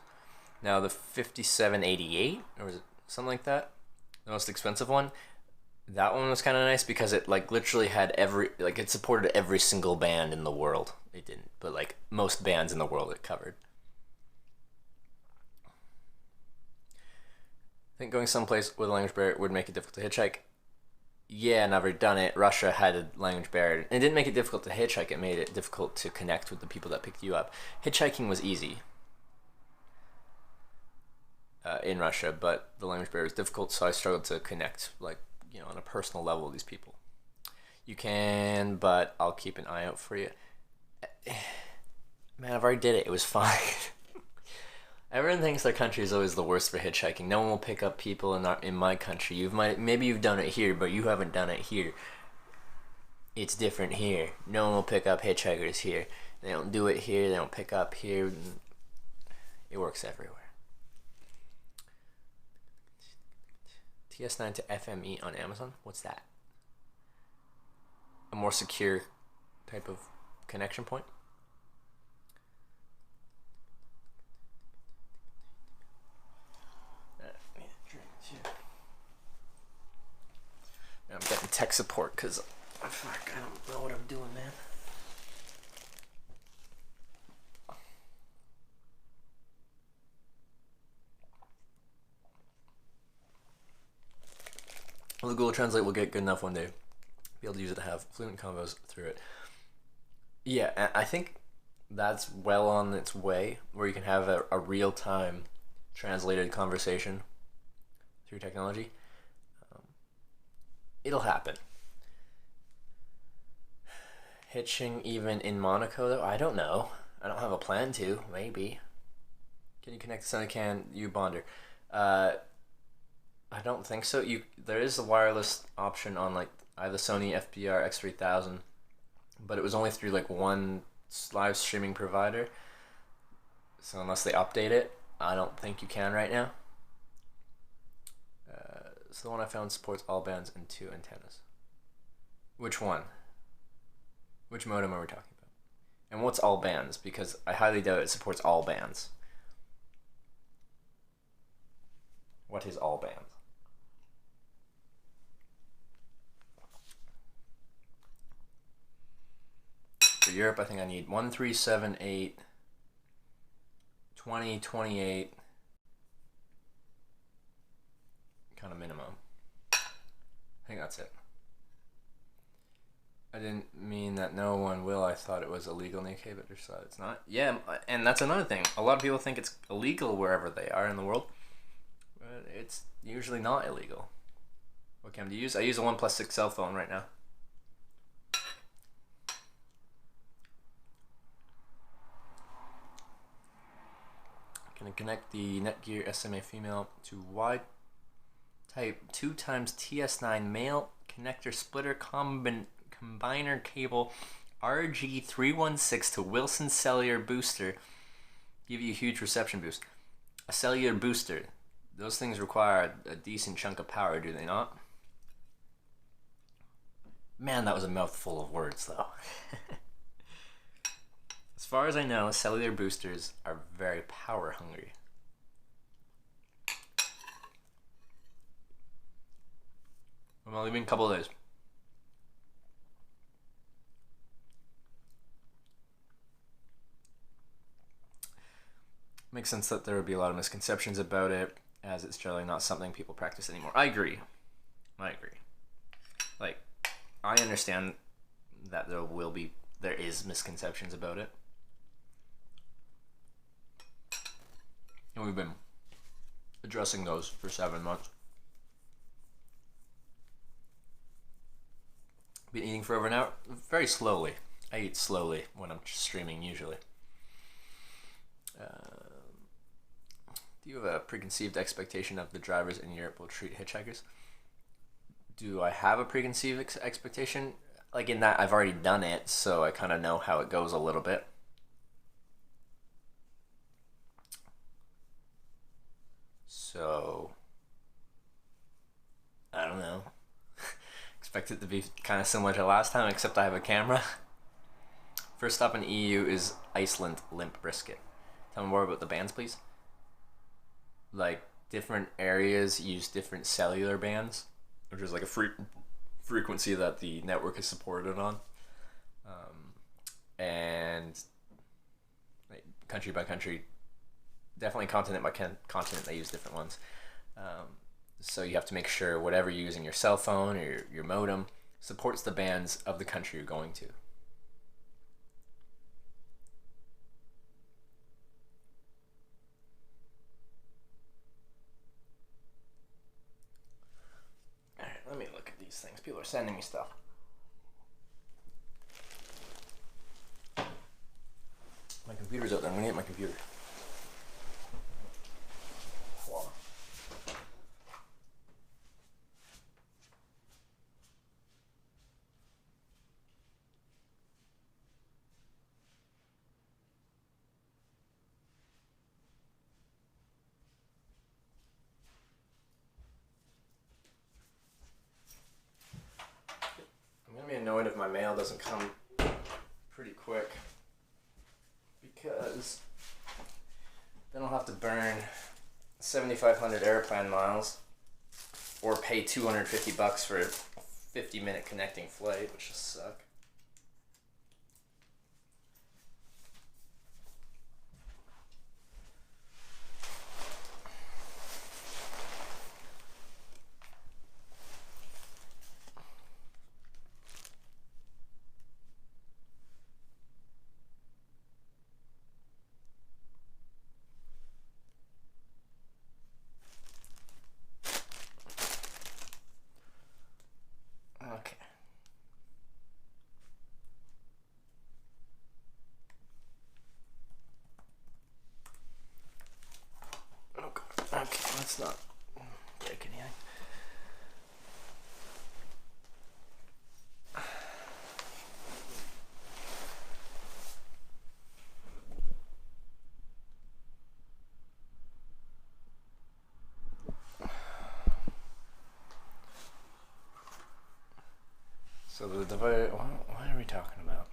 Now the 5788, or was it something like that? The most expensive one? That one was kind of nice because it like literally had it supported every single band in the world. It didn't, but like most bands in the world it covered. I think going someplace with a language barrier would make it difficult to hitchhike. Yeah, never done it. Russia had a language barrier. It didn't make it difficult to hitchhike, it made it difficult to connect with the people that picked you up. Hitchhiking was easy in Russia, but the language barrier was difficult, so I struggled to connect, like, on a personal level with these people. You can, but I'll keep an eye out for you. Man, I've already did it. It was fine. Everyone thinks their country is always the worst for hitchhiking. No one will pick up people in my country. Maybe you've done it here, but you haven't done it here. It's different here. No one will pick up hitchhikers here. They don't do it here. They don't pick up here. It works everywhere. TS9 to FME on Amazon? What's that? A more secure type of connection point? I'm getting tech support because I don't know what I'm doing, man. Well, the Google Translate will get good enough one day. Be able to use it to have fluent convos through it. Yeah, I think that's well on its way, where you can have a real-time translated conversation through technology. It'll happen. Hitching even in Monaco, though? I don't know. I don't have a plan to. Maybe. Can you connect to Sonicam U-Bonder? I don't think so. There is a wireless option on, like, I have the Sony FBR X3000, but it was only through, like, one live streaming provider. So unless they update it, I don't think you can right now. So the one I found supports all bands and 2 antennas. Which one? Which modem are we talking about? And what's all bands? Because I highly doubt it supports all bands. What is all bands? For Europe, I think I need 1378, 2028. Kind of minimum. I think that's it. I didn't mean that no one will. I thought it was illegal in the UK, but just it's not. Yeah, and that's another thing. A lot of people think it's illegal wherever they are in the world, but it's usually not illegal. What cam do you use? I use a OnePlus 6 cell phone right now. Can I connect the Netgear SMA female to wide type 2x TS9 male connector splitter combiner cable RG316 to Wilson cellular booster? Give you a huge reception boost. A cellular booster. Those things require a decent chunk of power, do they not? Man, that was a mouthful of words, though. As far as I know, cellular boosters are very power hungry. I'm only leaving a couple of days. Makes sense that there would be a lot of misconceptions about it, as it's generally not something people practice anymore. I agree. Like, I understand that there is misconceptions about it. And we've been addressing those for 7 months. Been eating for over an hour, very slowly. I eat slowly when I'm streaming usually. Do you have a preconceived expectation of the drivers in Europe will treat hitchhikers? Do I have a preconceived expectation? Like, in that I've already done it, so I kind of know how it goes a little bit. So, I don't know. Expect it to be kind of similar to last time, except I have a camera. First stop in EU is Iceland, Limp Brisket. Tell me more about the bands, please. Like, different areas use different cellular bands, which is like a frequency that the network is supported on. And like, country by country, definitely continent by continent, they use different ones. So you have to make sure whatever you're using, your cell phone or your modem, supports the bands of the country you're going to. Alright, let me look at these things. People are sending me stuff. My computer's out there. I'm gonna get my computer. Wow. I'm gonna be annoyed if my mail doesn't come pretty quick, because then I'll have to burn 7,500 airplane miles or pay $250 for a 50-minute connecting flight, which just suck. Okay. Oh god. Okay, let's not break anything. So the device, what are we talking about?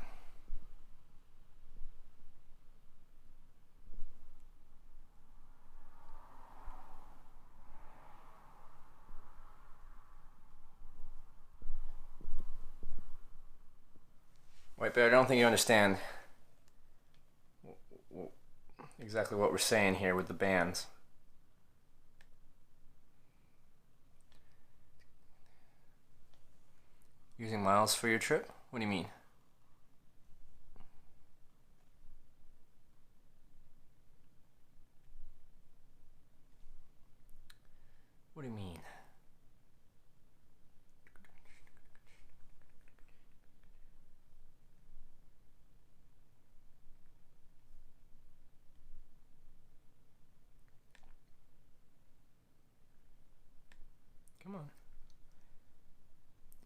Wait, but I don't think you understand exactly what we're saying here with the bands. Using miles for your trip? What do you mean? What do you mean? Come on.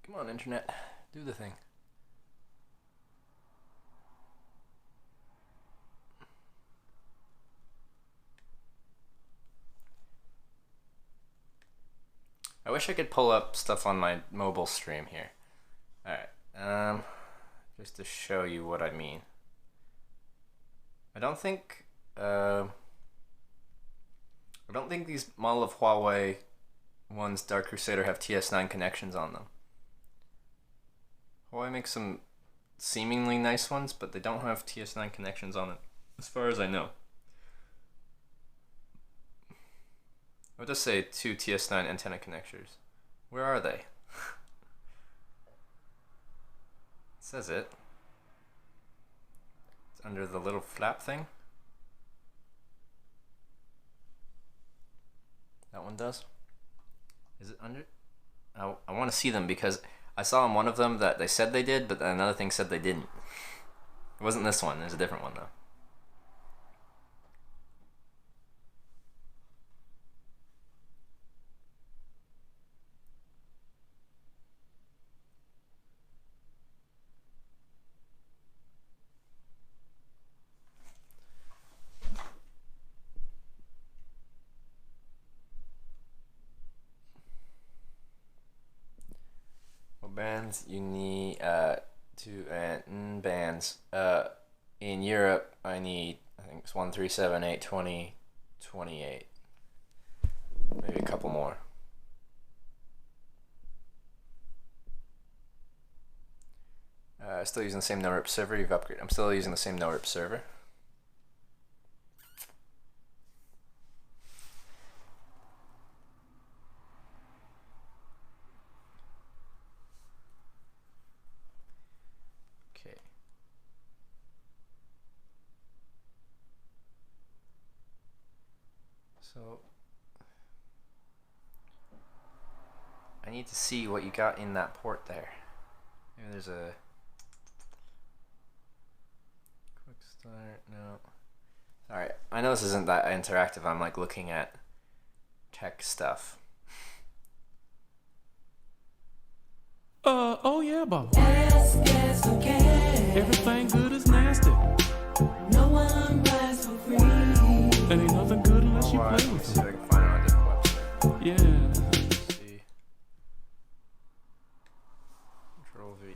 Come on, internet. Do the thing. I wish I could pull up stuff on my mobile stream here. Alright, just to show you what I mean. I don't think these model of Huawei ones, Dark Crusader, have TS9 connections on them. Huawei makes some seemingly nice ones, but they don't have TS9 connections on it, as far as I know. I would just say 2 TS9 antenna connectors. Where are they? It says it. It's under the little flap thing. That one does. Is it under? I want to see them because I saw on one of them that they said they did, but another thing said they didn't. It wasn't this one. There's a different one though. Bands you need bands in Europe I need, I think it's 1, 3, 7, 8, 20, 28, maybe a couple more. Still using the same NoRip server. You've upgraded. I'm still using the same NoRip server. So I need to see what you got in that port there. Maybe there's a quick start. No. Alright, I know this isn't that interactive. I'm like looking at tech stuff. Oh yeah, Bubba. Gas, okay. Everything good is nasty. No one rides for free. That ain't nothing good unless you Alright, play let me with see if it. I can find it on a different website. Yeah. Let's see. Control V.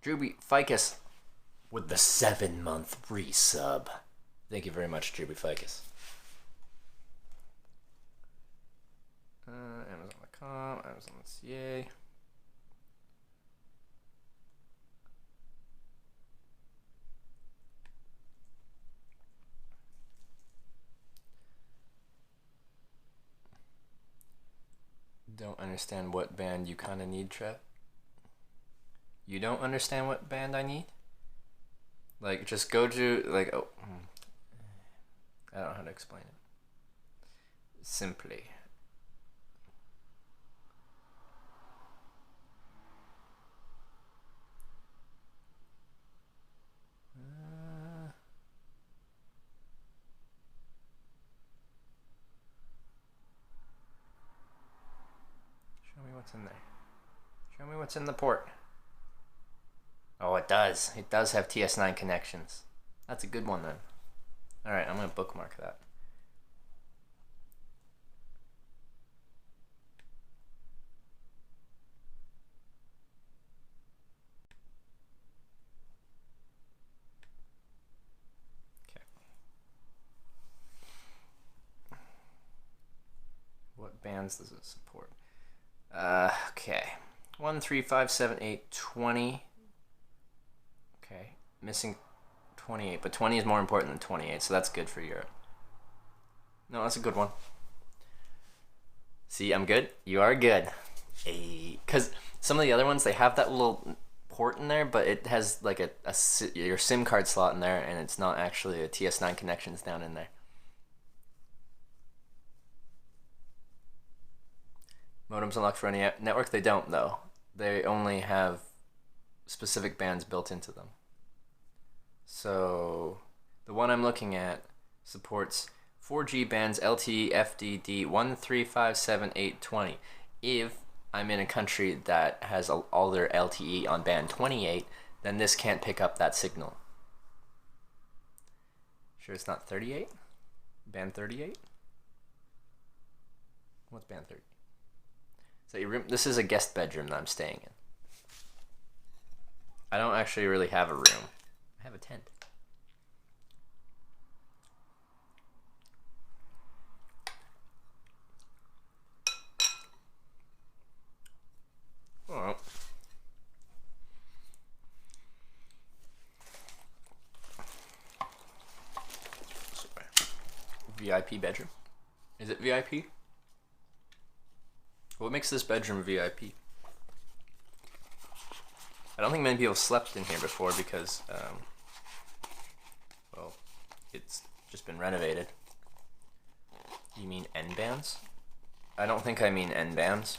Drewby Ficus with the 7-month resub. Thank you very much, Drewby Ficus. Amazon.com, Amazon.ca. Don't understand what band you kind of need, Trev. You don't understand what band I need? Like, just go to, like, oh, I don't know how to explain it. Simply. Show me what's in there. Show me what's in the port. Oh, it does. It does have TS9 connections. That's a good one then. Alright, I'm going to bookmark that. Okay. What bands does it support? Okay. 1, 3, 5, 7, 8, 20. Okay. Missing 28, but 20 is more important than 28, so that's good for Europe. No, that's a good one. See, I'm good. You are good. Because some of the other ones, they have that little port in there, but it has like your SIM card slot in there, and it's not actually a TS9 connections down in there. Modems unlocked for any network? They don't, though. They only have specific bands built into them. So the one I'm looking at supports 4G bands LTE FDD 1357820. If I'm in a country that has all their LTE on band 28, then this can't pick up that signal. Sure it's not 38? Band 38? What's band 30? Is that your room? This is a guest bedroom that I'm staying in. I don't actually really have a room. I have a tent. Oh. Sorry. VIP bedroom? Is it VIP? What makes this bedroom VIP? I don't think many people slept in here before because, well, it's just been renovated. You mean N bands? I don't think I mean N bands.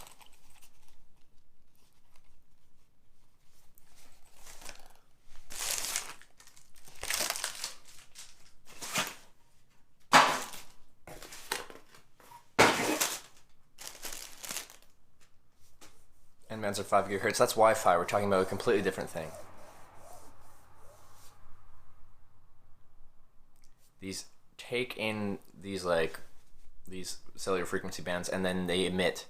N bands are 5 gigahertz. That's Wi-Fi. We're talking about a completely different thing. These take in these cellular frequency bands, and then they emit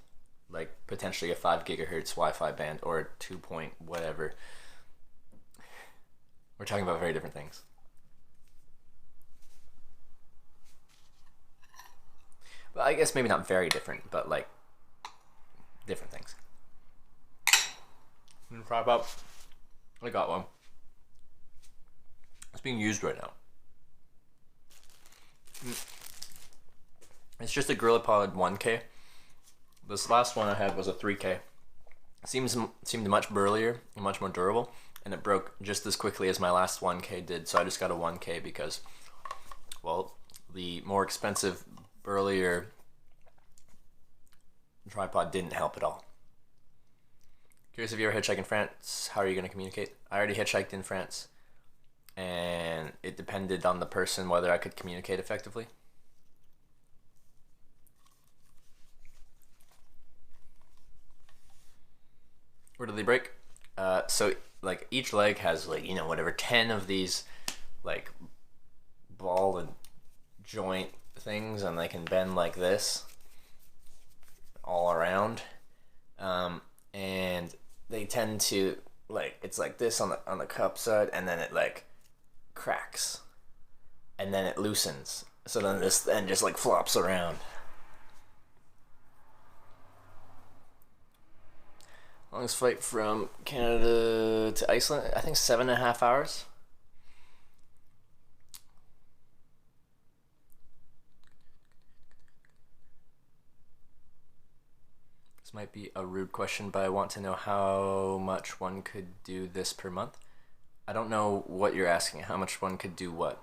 like potentially a 5 gigahertz Wi-Fi band or a 2 point whatever. We're talking about very different things. Well, I guess maybe not very different, but like different things. Prop up. I got one. It's being used right now. It's just a GorillaPod 1K. This last one I had was a 3K. Seemed much burlier and much more durable, and it broke just as quickly as my last 1K did. So I just got a 1K because Well, the more expensive, burlier tripod didn't help at all. Curious if you ever hitchhiked in France, how are you going to communicate? I already hitchhiked in France, and it depended on the person whether I could communicate effectively. Where do they break? So like each leg has like, you know, whatever 10 of these like ball and joint things, and they can bend like this all around, and they tend to like, it's like this on the cup side, and then it like cracks, and then it loosens, so then this then just like flops around. Longest flight from Canada to Iceland, I think 7.5 hours. This might be a rude question, but I want to know how much one could do this per month. I don't know what you're asking, how much one could do what.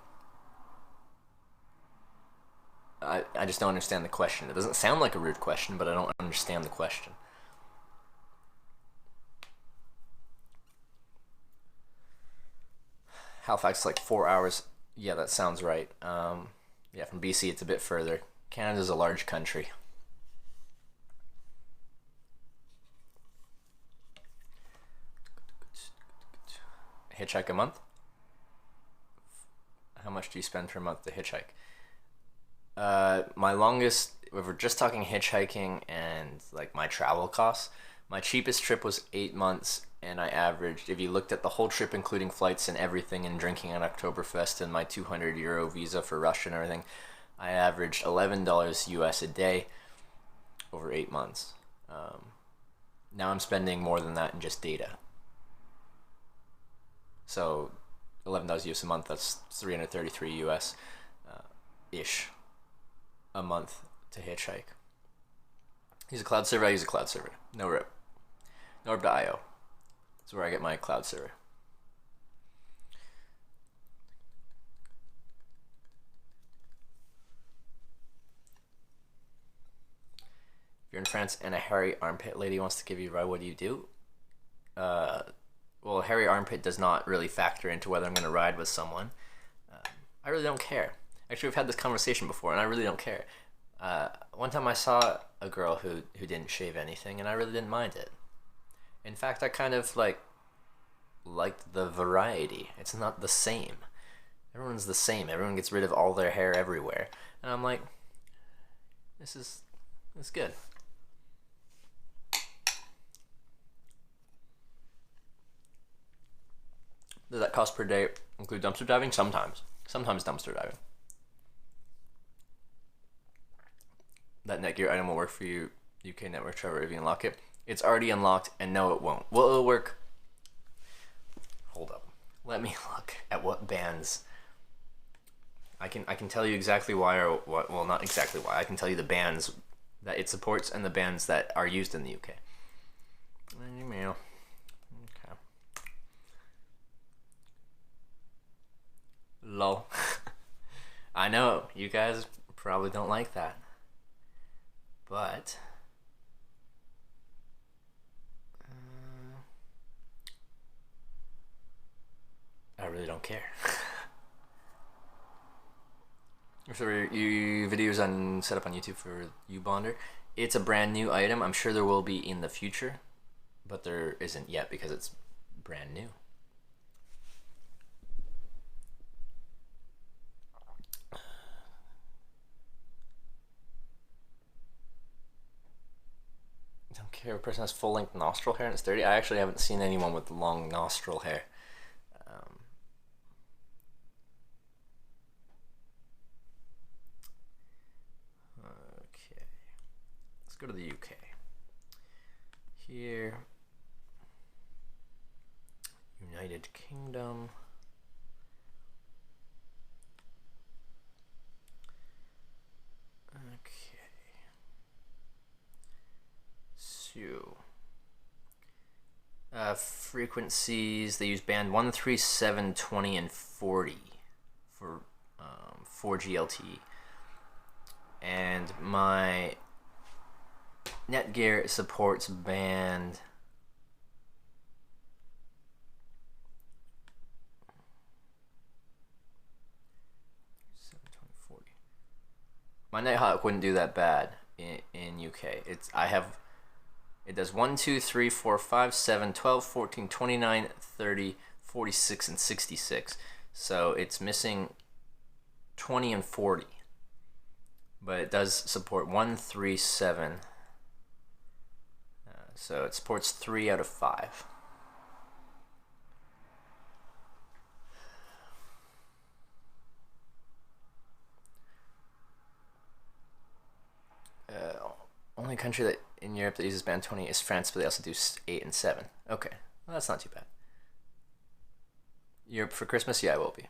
I just don't understand the question. It doesn't sound like a rude question, but I don't understand the question. Halifax is like 4 hours. Yeah, that sounds right. Yeah, from BC it's a bit further. Canada's a large country. Hitchhike a month? How much do you spend per month to hitchhike? My longest, if we're just talking hitchhiking and like my travel costs, my cheapest trip was 8 months, and I averaged, if you looked at the whole trip including flights and everything and drinking at Oktoberfest and my €200 visa for Russia and everything, I averaged $11 US a day over 8 months. Now I'm spending more than that in just data. So $11 US a month, that's 333 US ish a month to hitchhike. Use a cloud server, I use a cloud server. No rip. Norb.io. That's where I get my cloud server. If you're in France and a hairy armpit lady wants to give you a ride, what do you do? Well, hairy armpit does not really factor into whether I'm going to ride with someone. I really don't care. Actually, we've had this conversation before, and I really don't care. One time I saw a girl who didn't shave anything, and I really didn't mind it. In fact, I kind of liked the variety. It's not the same. Everyone's the same. Everyone gets rid of all their hair everywhere. And I'm like, this is good. Does that cost per day include dumpster diving? Sometimes. Sometimes dumpster diving. That Netgear item will work for you, UK Network Trevor, if you unlock it. It's already unlocked, and no, it won't. Well, it'll work. Hold up. Let me look at what bands. I can tell you exactly why, or what. Well, not exactly why. I can tell you the bands that it supports and the bands that are used in the UK. Email. Okay. Lol. I know you guys probably don't like that, but I really don't care. So you videos on set up on YouTube for Ubonder. It's a brand new item. I'm sure there will be in the future, but there isn't yet because it's brand new. Don't care if a person has full-length nostril hair and it's dirty. I actually haven't seen anyone with long nostril hair. Okay, let's go to the UK. Here, United Kingdom. Okay. So, frequencies, they use band 137, 20, and 40 for 4G LTE. And my Netgear supports band 72040. My Nighthawk wouldn't do that bad in UK. It does 1, 2, 3, 4, 5, 7, 12, 14, 29, 30, 46, and 66. So it's missing 20 and 40. But it does support 1, 3, 7. So it supports 3 out of 5. Only country that in Europe that uses band 20 is France, but they also do 8 and 7. Okay, well, that's not too bad. Europe for Christmas? Yeah, I will be.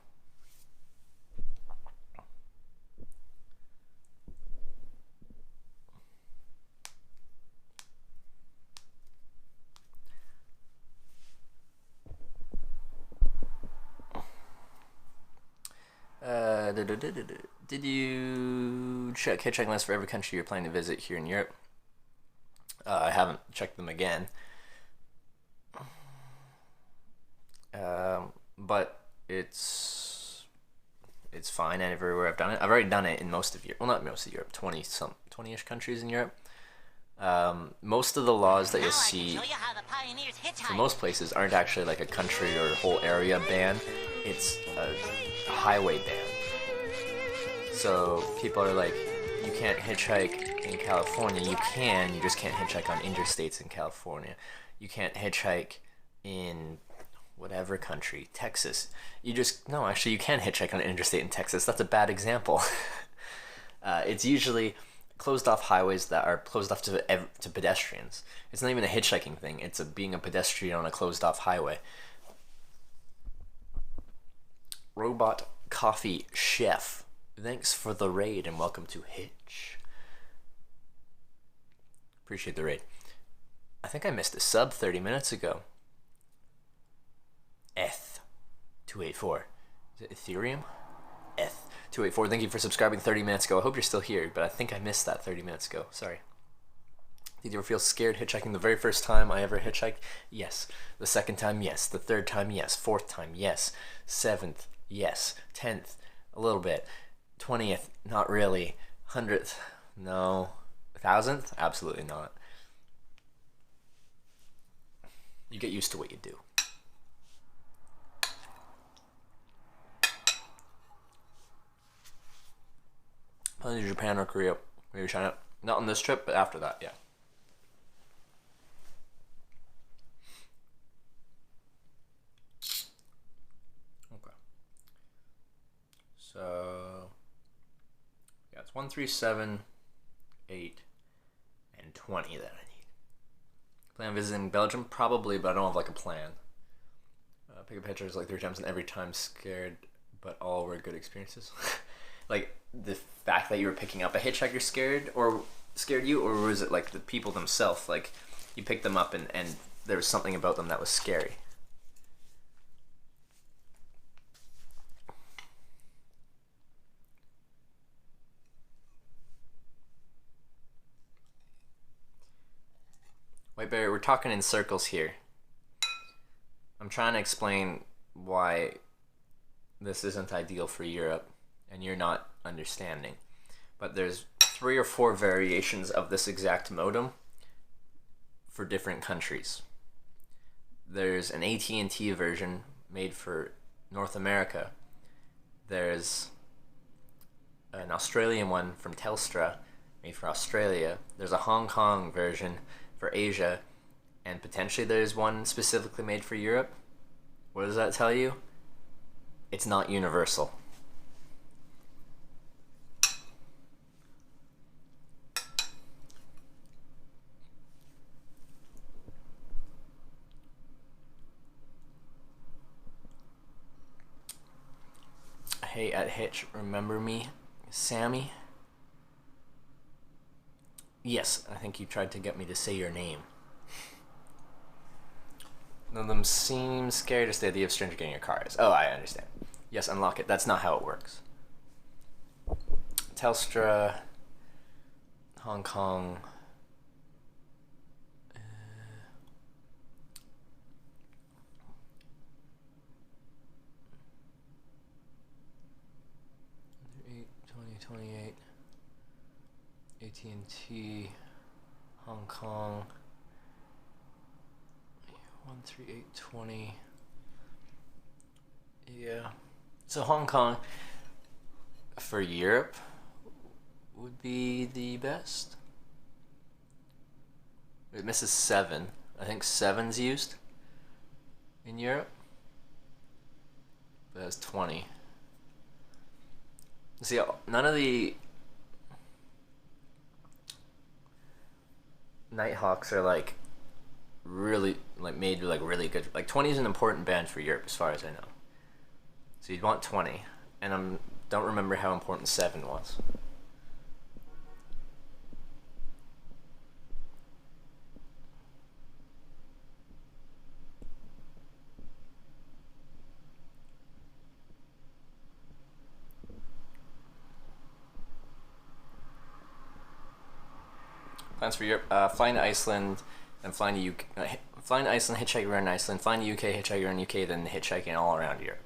Did you check hitchhiking lists for every country you're planning to visit here in Europe? I haven't checked them again. But it's fine everywhere I've done it. I've already done it in most of Europe. Well, not most of Europe. 20-ish countries in Europe. Most of the laws that you'll see for most places aren't actually like a country or a whole area ban. It's a highway ban. So people are like, you can't hitchhike in California. You can, you just can't hitchhike on interstates in California. You can't hitchhike in whatever country, Texas. No, actually you can hitchhike on an interstate in Texas. That's a bad example. It's usually closed off highways that are closed off to pedestrians. It's not even a hitchhiking thing. It's being a pedestrian on a closed off highway. Robot Coffee Chef. Thanks for the raid and welcome to Hitch. Appreciate the raid. I think I missed a sub 30 minutes ago. Eth284. Is it Ethereum? Eth284. Thank you for subscribing 30 minutes ago. I hope you're still here, but I think I missed that 30 minutes ago. Sorry. Did you ever feel scared hitchhiking the very first time I ever hitchhiked? Yes. The second time, yes. The third time, yes. Fourth time, yes. 7th, yes. 10th, a little bit. 20th, not really. 100th, no. 1000th, absolutely not. You get used to what you do. Planning to Japan or Korea, maybe China. Not on this trip, but after that, yeah. Okay. So, yeah, it's 1, 3, 7, 8, and 20 that I need. Plan on visiting Belgium? Probably, but I don't have like a plan. Pick up pictures like 3 times and every time scared, but all were good experiences. Like the fact that you were picking up a hitchhiker scared you, or was it like the people themselves? Like you picked them up and there was something about them that was scary. White Bear, we're talking in circles here. I'm trying to explain why this isn't ideal for Europe, and you're not understanding. But there's 3 or 4 variations of this exact modem for different countries. There's an AT&T version made for North America. There's an Australian one from Telstra made for Australia. There's a Hong Kong version for Asia, and potentially there's one specifically made for Europe. What does that tell you? It's not universal. Hey at Hitch, remember me? Sammy? Yes, I think you tried to get me to say your name. None of them seem scared. Just the idea of stranger getting your cars. Oh, I understand. Yes, unlock it. That's not how it works. Telstra, Hong Kong. 28, AT&T, Hong Kong, 13820. Yeah. So Hong Kong for Europe would be the best. It misses 7. I think 7's used in Europe. But that's 20. See, none of the Nighthawks are like really like made like really good. Like 20 is an important band for Europe as far as I know. So you'd want 20, and don't remember how important 7 was. Plans for Europe: flying to Iceland, then flying to UK, flying to Iceland, hitchhiking around Iceland, flying to UK, hitchhiking around UK, then hitchhiking all around Europe.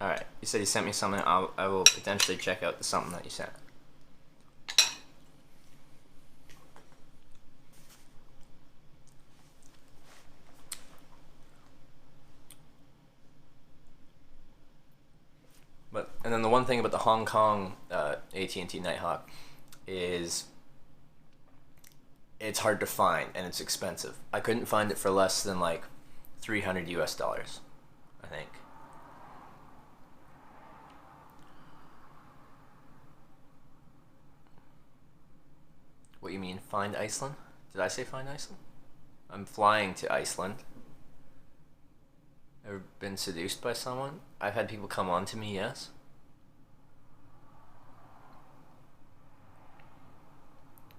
All right, you said you sent me something. I will potentially check out the something that you sent. And then the one thing about the Hong Kong AT&T Nighthawk is it's hard to find and it's expensive. I couldn't find it for less than like $300 US, I think. What you mean, find Iceland? Did I say find Iceland? I'm flying to Iceland. Ever been seduced by someone? I've had people come on to me, yes.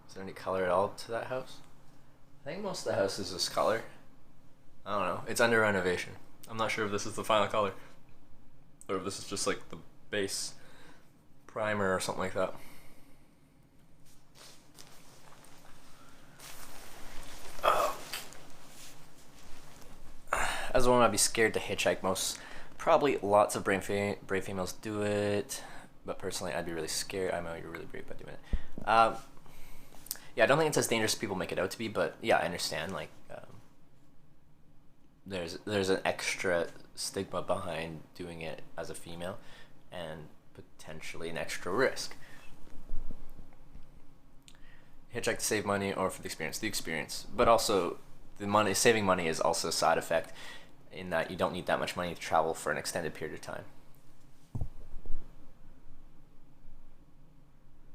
Is there any color at all to that house? I think most of the house is this color. I don't know. It's under renovation. I'm not sure if this is the final color. Or if this is just like the base primer or something like that. As a woman, I'd be scared to hitchhike. Probably lots of brave females do it, but personally, I'd be really scared. I know you're really brave by doing it. Yeah, I don't think it's as dangerous as people make it out to be, but yeah, I understand. Like, there's an extra stigma behind doing it as a female, and potentially an extra risk. Hitchhike to save money or for the experience? The experience, but also saving money is also a side effect in that you don't need that much money to travel for an extended period of time.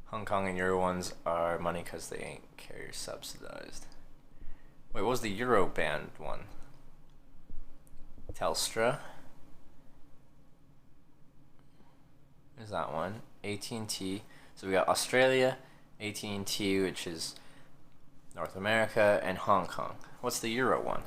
Hong Kong and Euro ones are money because they ain't carrier subsidized. Wait, what was the Euro band one? Telstra. There's that one. AT&T. So we got Australia, AT&T, which is North America, and Hong Kong. What's the Euro one?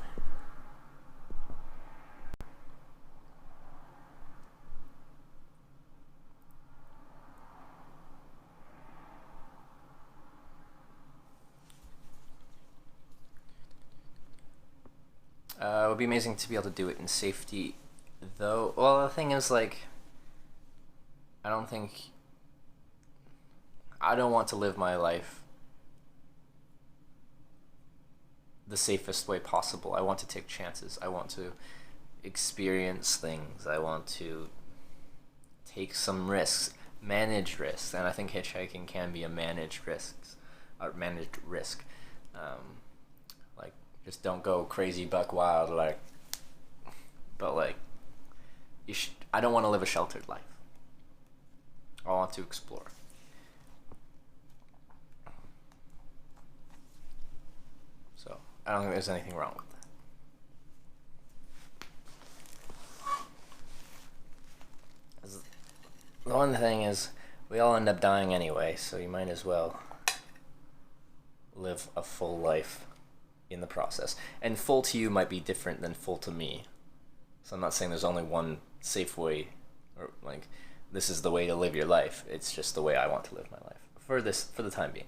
It would be amazing to be able to do it in safety, though. Well, the thing is, like, I don't want to live my life the safest way possible. I want to take chances. I want to experience things. I want to take some risks, manage risks, and I think hitchhiking can be a managed risk. Like, just don't go crazy buck wild, like, but like, I don't want to live a sheltered life. I want to explore. So I don't think there's anything wrong with that. The one thing is, we all end up dying anyway, so you might as well live a full life in the process. And full to you might be different than full to me. So I'm not saying there's only one safe way, or like this is the way to live your life. It's just the way I want to live my life for the time being.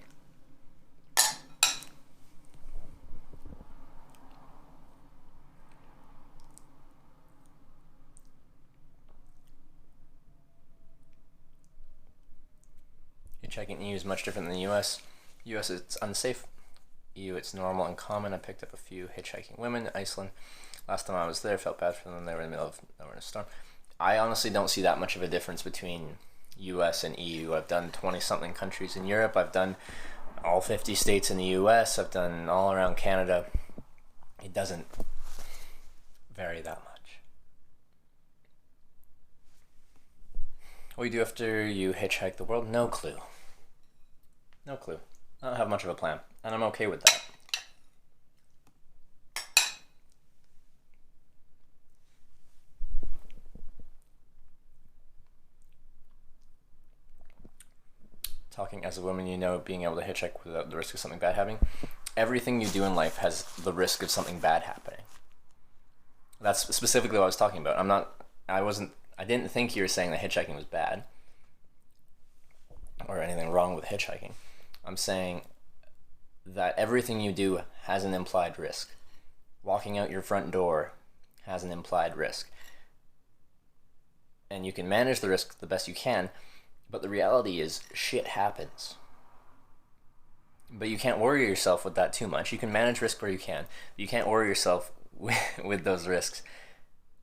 Hitchhiking in the EU is much different than the US. US it's unsafe. EU it's normal and common. I picked up a few hitchhiking women in Iceland. Last time I was there, felt bad for them. They were in the middle of nowhere in a storm. I honestly don't see that much of a difference between US and EU. I've done 20-something countries in Europe. I've done all 50 states in the US. I've done all around Canada. It doesn't vary that much. What do you do after you hitchhike the world? No clue. No clue. I don't have much of a plan, and I'm okay with that. Talking as a woman, you know, being able to hitchhike without the risk of something bad happening. Everything you do in life has the risk of something bad happening. That's specifically what I was talking about. I didn't think you were saying that hitchhiking was bad or anything wrong with hitchhiking. I'm saying that everything you do has an implied risk. Walking out your front door has an implied risk. And you can manage the risk the best you can, but the reality is shit happens. But you can't worry yourself with that too much. You can manage risk where you can. You can't worry yourself with those risks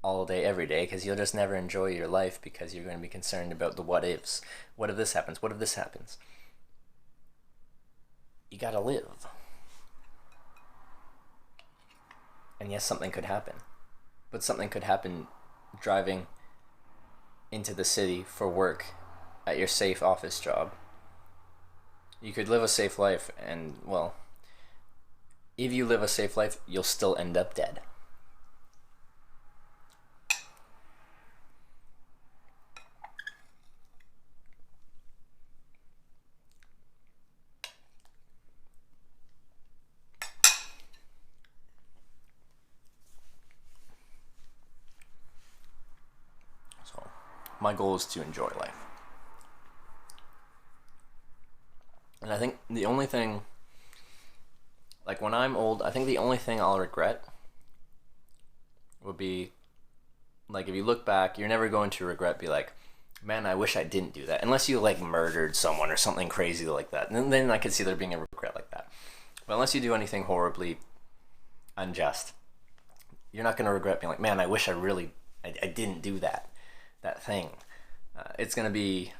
all day, every day, because you'll just never enjoy your life because you're going to be concerned about the what ifs. What if this happens? What if this happens? You gotta live. And yes, something could happen. But something could happen driving into the city for work at your safe office job. You could live a safe life and, well, if you live a safe life, you'll still end up dead. So, my goal is to enjoy life. And I think the only thing, like when I'm old, I think the only thing I'll regret would be, like if you look back, you're never going to regret, be like, man, I wish I didn't do that. Unless you like murdered someone or something crazy like that. And then I could see there being a regret like that. But unless you do anything horribly unjust, you're not going to regret being like, man, I wish I didn't do that thing. It's going to be,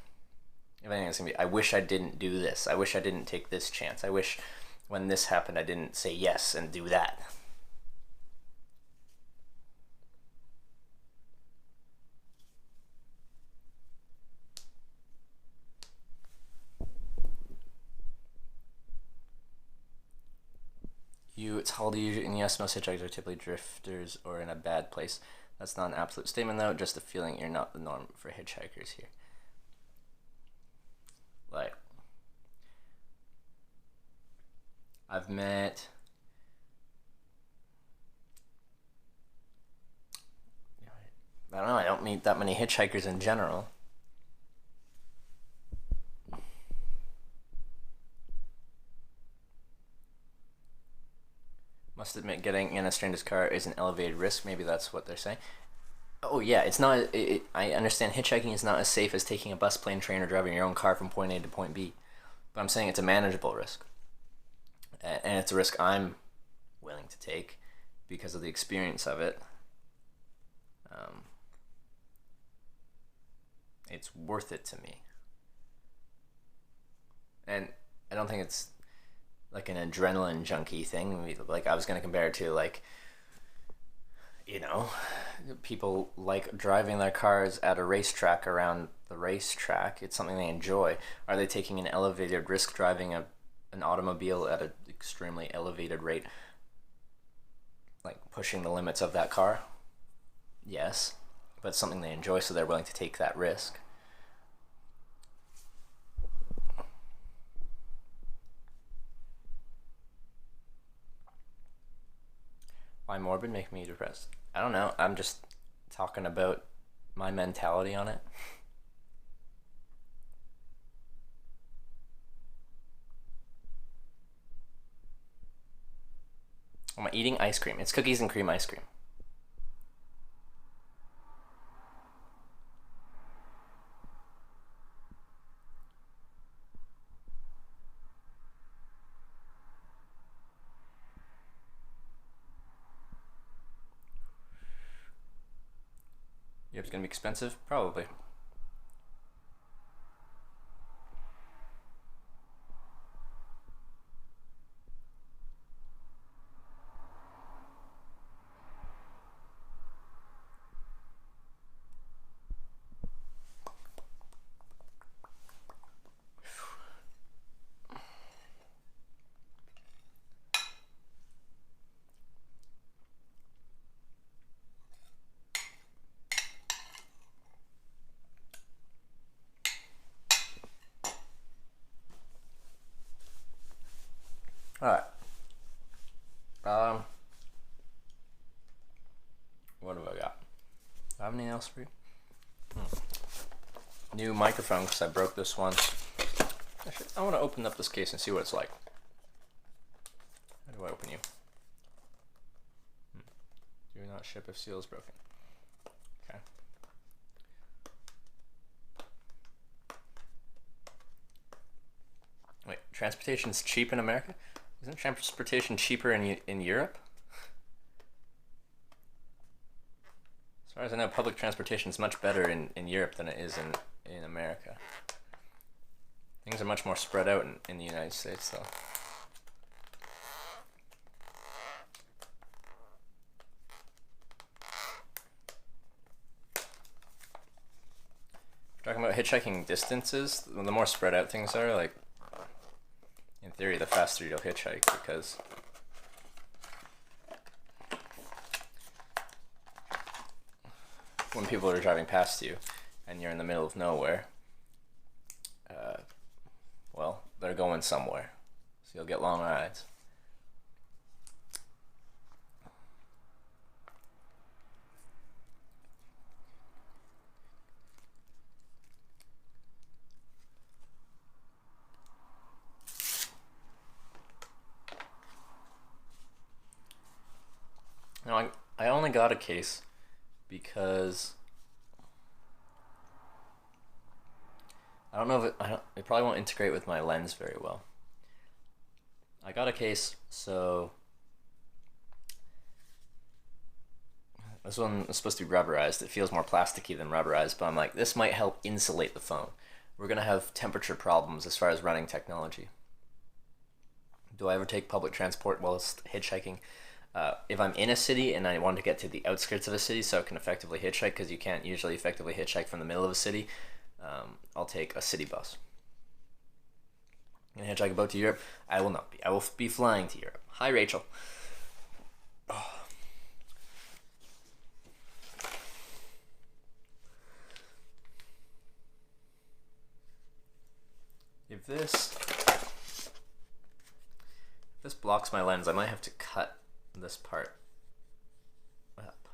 if anything, it's going to be, I wish I didn't do this. I wish I didn't take this chance. I wish when this happened, I didn't say yes and do that. It's holiday in the US, most hitchhikers are typically drifters or in a bad place. That's not an absolute statement though, just a feeling you're not the norm for hitchhikers here. Like, I've met, I don't know, I don't meet that many hitchhikers in general. Must admit, getting in a stranger's car is an elevated risk. Maybe that's what they're saying. Oh yeah, it's not. I understand hitchhiking is not as safe as taking a bus, plane, train, or driving your own car from point A to point B. But I'm saying it's a manageable risk, and it's a risk I'm willing to take because of the experience of it. It's worth it to me, and I don't think it's like an adrenaline junkie thing. Like I was gonna compare it to, like, you know, people like driving their cars at a racetrack around the racetrack. It's something they enjoy. Are they taking an elevated risk driving an automobile at an extremely elevated rate, like pushing the limits of that car? Yes, but it's something they enjoy, so they're willing to take that risk. Why morbid make me depressed? I don't know. I'm just talking about my mentality on it. Am I eating ice cream? It's cookies and cream ice cream. Europe's gonna be expensive? Probably. Alright. What have I got? Do I have anything else for you? New microphone because I broke this one. Actually, I want to open up this case and see what it's like. How do I open you? Do not ship if seal is broken. Okay. Wait, transportation's cheap in America? Isn't transportation cheaper in Europe? As far as I know, public transportation is much better in Europe than it is in America. Things are much more spread out in the United States, though. Talking about hitchhiking distances, the more spread out things are, like, in theory, the faster you'll hitchhike, because when people are driving past you and you're in the middle of nowhere, well, they're going somewhere, so you'll get long rides. No, I only got a case because I don't know if it probably won't integrate with my lens very well. I got a case, so this one is supposed to be rubberized. It feels more plasticky than rubberized, but I'm like, this might help insulate the phone. We're gonna have temperature problems as far as running technology. Do I ever take public transport whilst hitchhiking? If I'm in a city and I want to get to the outskirts of a city so I can effectively hitchhike, because you can't usually effectively hitchhike from the middle of a city, I'll take a city bus. And hitchhike a boat to Europe? I will not be. I will be flying to Europe. Hi, Rachel. Oh. If this blocks my lens, I might have to cut this part up,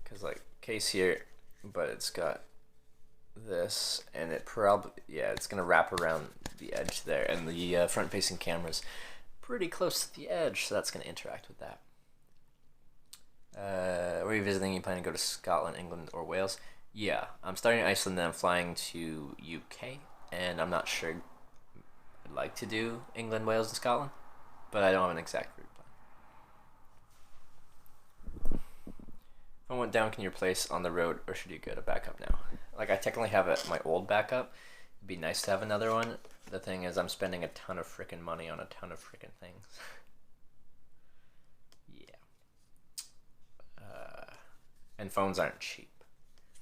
because like case here, but it's got this, and it probably, yeah, it's gonna wrap around the edge there, and the front facing camera's pretty close to the edge, so that's gonna interact with that. Where are you visiting? You plan to go to Scotland, England, or Wales? Yeah, I'm starting in Iceland, then I'm flying to UK, and I'm not sure. I'd like to do England, Wales, and Scotland, but I don't have an exact route plan. If I went down, can you replace on the road, or should you get a backup now? Like, I technically have my old backup. It'd be nice to have another one. The thing is, I'm spending a ton of freaking money on a ton of freaking things. Yeah. And phones aren't cheap.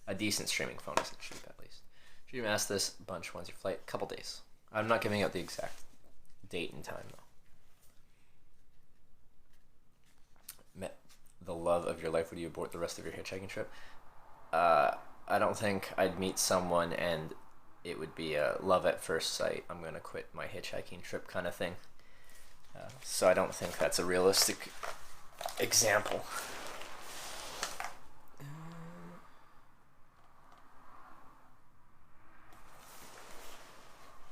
A decent streaming phone isn't cheap, at least. Should you ask this bunch, when's your flight? Couple days. I'm not giving out the exact date and time, though. Met the love of your life, would you abort the rest of your hitchhiking trip? I don't think I'd meet someone and it would be a love at first sight, I'm gonna quit my hitchhiking trip kind of thing. So I don't think that's a realistic example.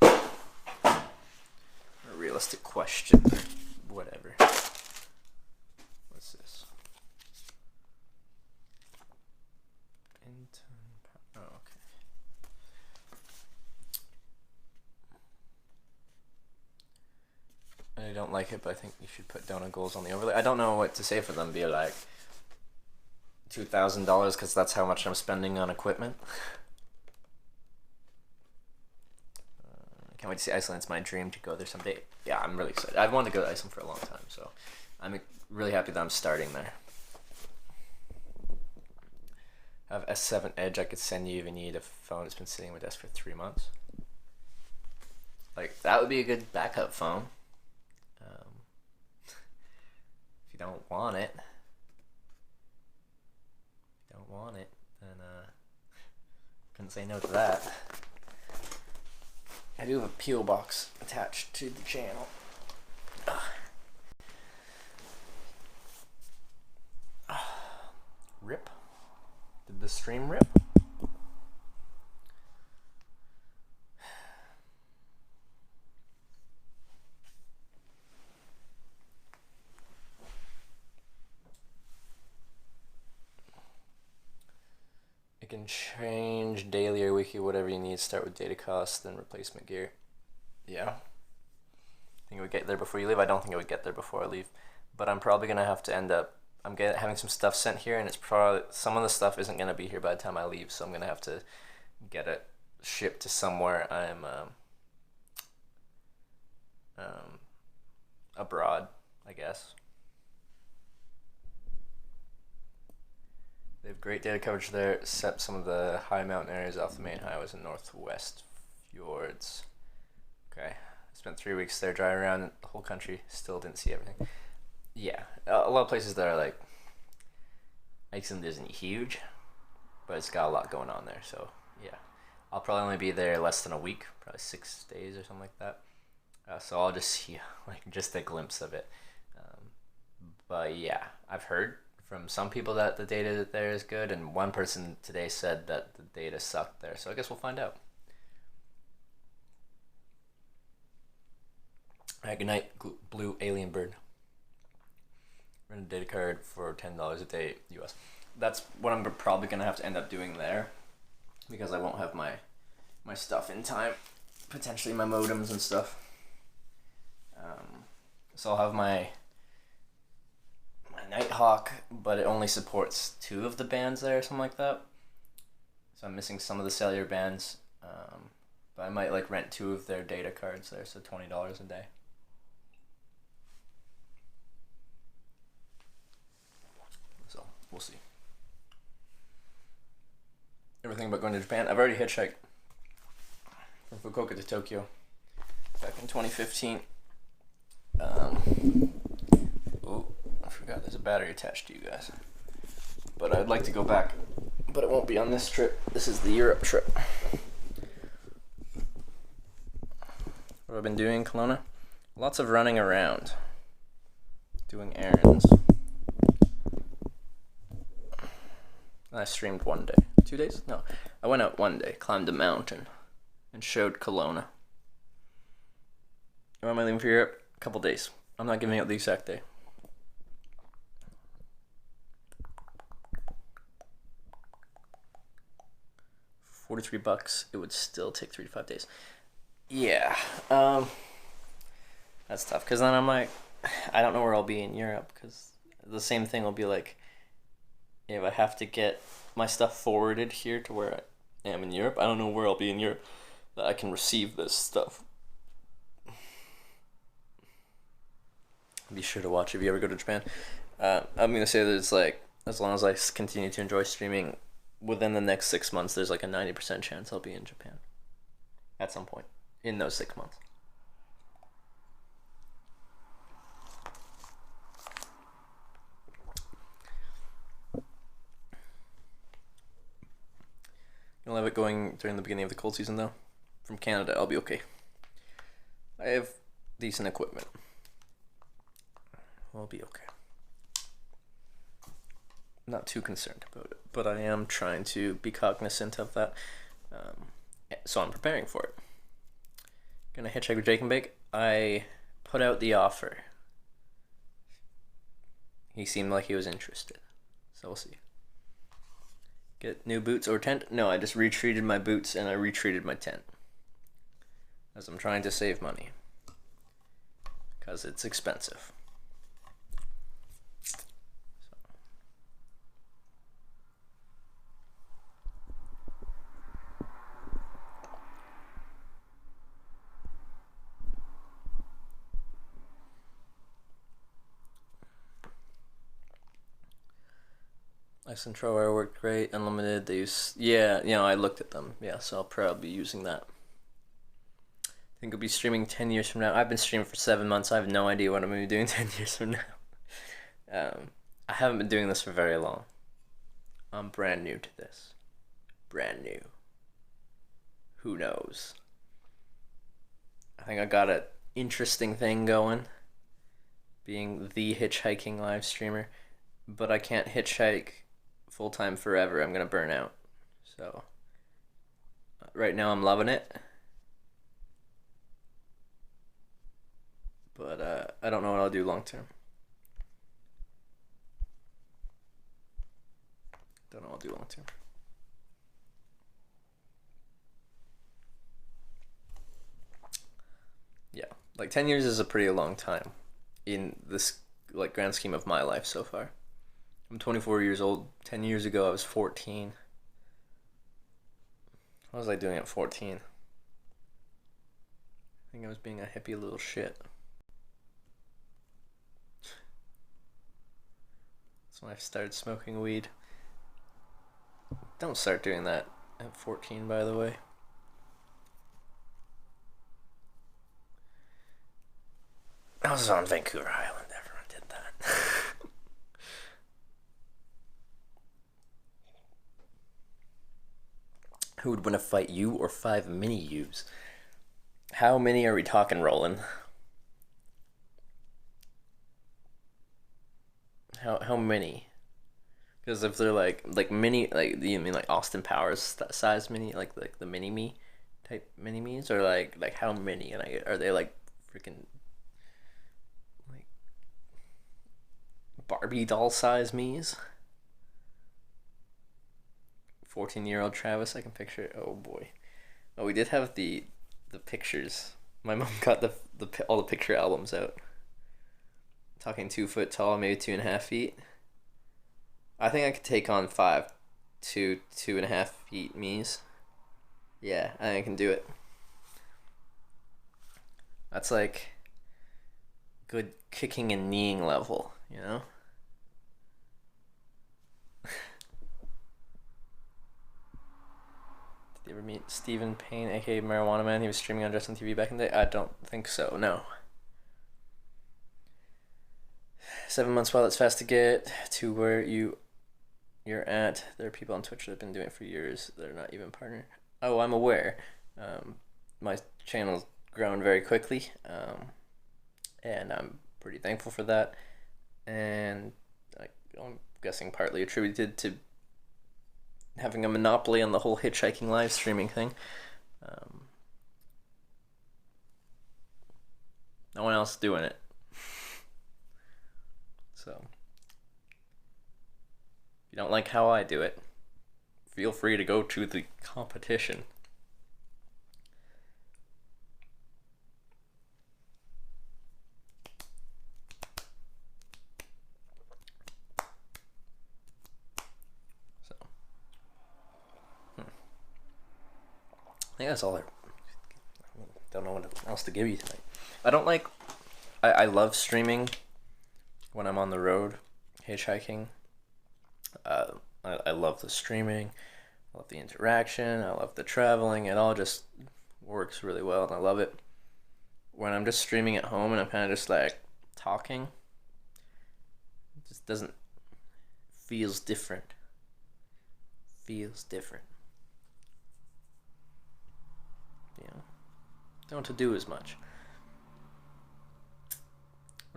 A realistic question. Whatever. What's this? Oh, okay. I don't like it, but I think you should put donut goals on the overlay. I don't know what to say for them. Be like $2,000 because that's how much I'm spending on equipment. I can't wait to see Iceland. It's my dream to go there someday. Yeah, I'm really excited. I've wanted to go to Iceland for a long time, so I'm really happy that I'm starting there. I have S7 Edge I could send you if you need a phone that's been sitting on my desk for 3 months. Like, that would be a good backup phone. If you don't want it, then couldn't say no to that. I do have a P.O. box attached to the channel. Rip? Did the stream rip? You can change daily or weekly, whatever you need. Start with data cost, then replacement gear. Yeah. Think it would get there before you leave? I don't think it would get there before I leave. But I'm probably going to have to end up... I'm having some stuff sent here, and it's probably... Some of the stuff isn't going to be here by the time I leave, so I'm going to have to get it shipped to somewhere I'm abroad, I guess. They have great data coverage there, except some of the high mountain areas off the main highways and northwest fjords. Okay, spent 3 weeks there driving around the whole country, still didn't see everything. Yeah, a lot of places that are like, Iceland isn't huge, but it's got a lot going on there, so yeah. I'll probably only be there less than a week, probably 6 days or something like that. So I'll just see like just a glimpse of it. But yeah, I've heard from some people that the data there is good, and one person today said that the data sucked there, so I guess we'll find out. Alright, good night, Blue Alien Bird. Rent a data card for $10 a day US. That's what I'm probably going to have to end up doing there, because I won't have my stuff in time, potentially my modems and stuff. So I'll have my Nighthawk, but it only supports 2 of the bands there, or something like that. So I'm missing some of the cellular bands, but I might like rent 2 of their data cards there, so $20 a day. So we'll see. Everything but going to Japan. I've already hitchhiked from Fukuoka to Tokyo back in 2015. Oh, I forgot there's a battery attached to you guys. But I'd like to go back, but it won't be on this trip. This is the Europe trip. What have I been doing in Kelowna? Lots of running around, doing errands. I streamed 1 day. 2 days? No. I went out 1 day, climbed a mountain, and showed Kelowna. When am I leaving for Europe? A couple days. I'm not giving out the exact day. $43, it would still take 3 to 5 days. Yeah, that's tough, because then I'm like, I don't know where I'll be in Europe, because the same thing will be like, if I have to get my stuff forwarded here to where I am in Europe, I don't know where I'll be in Europe that I can receive this stuff. Be sure to watch if you ever go to Japan. I'm going to say that it's like, as long as I continue to enjoy streaming, within the next 6 months, there's like a 90% chance I'll be in Japan. At some point in those 6 months. You'll have it going during the beginning of the cold season though. From Canada, I'll be okay. I have decent equipment. I'll be okay. not too concerned about it, but I am trying to be cognizant of that. So I'm preparing for it. Gonna hitchhike with Jake and Bake. I put out the offer. He seemed like he was interested, so we'll see. Get new boots or tent? No, I just retreated my boots and I retreated my tent. As I'm trying to save money. Because it's expensive. Ice and Trower worked great. Unlimited, they use... Yeah, I looked at them. Yeah, so I'll probably be using that. I think I'll be streaming 10 years from now. I've been streaming for 7 months. I have no idea what I'm going to be doing 10 years from now. I haven't been doing this for very long. I'm brand new to this. Brand new. Who knows? I think I got an interesting thing going. Being the hitchhiking live streamer. But I can't hitchhike full-time forever. I'm gonna burn out. So right now I'm loving it, but I don't know what I'll do long term. Don't know what I'll do long term. Yeah, like 10 years is a pretty long time in this like grand scheme of my life so far. I'm 24 years old. 10 years ago, I was 14. What was I doing at 14? I think I was being a hippie little shit. That's when I started smoking weed. Don't start doing that at 14, by the way. I was on Vancouver Island. Everyone did that. Who would win a fight, you or 5 mini-yous? How many are we talking, Roland? How many? Because if they're like mini, like you mean like Austin Powers size mini, like the mini me type mini me's, or like how many? And are they like freaking like Barbie doll size me's? 14-year-old Travis, I can picture it. Oh boy. Oh, we did have the pictures. My mom got all the picture albums out. Talking 2 foot tall, maybe 2.5 feet. I think I could take on 5 to 2.5 feet me's. Yeah, I think I can do it. That's like good kicking and kneeing level, you know? Did you ever meet Stephen Payne, aka Marijuana Man? He was streaming on Justin TV back in the day? I don't think so, no. 7 months, while it's fast to get to where you're at. There are people on Twitch that have been doing it for years. They're not even partner. Oh, I'm aware. My channel's grown very quickly, and I'm pretty thankful for that. And I'm guessing partly attributed to having a monopoly on the whole hitchhiking live streaming thing. No one else doing it. So, if you don't like how I do it, feel free to go to the competition. So, I think that's all I don't know what else to give you tonight. I love streaming when I'm on the road, hitchhiking. I love the streaming, I love the interaction, I love the traveling. It all just works really well and I love it. When I'm just streaming at home and I'm kind of just like talking, it just doesn't, feels different. Feels different. You know, don't have to do as much.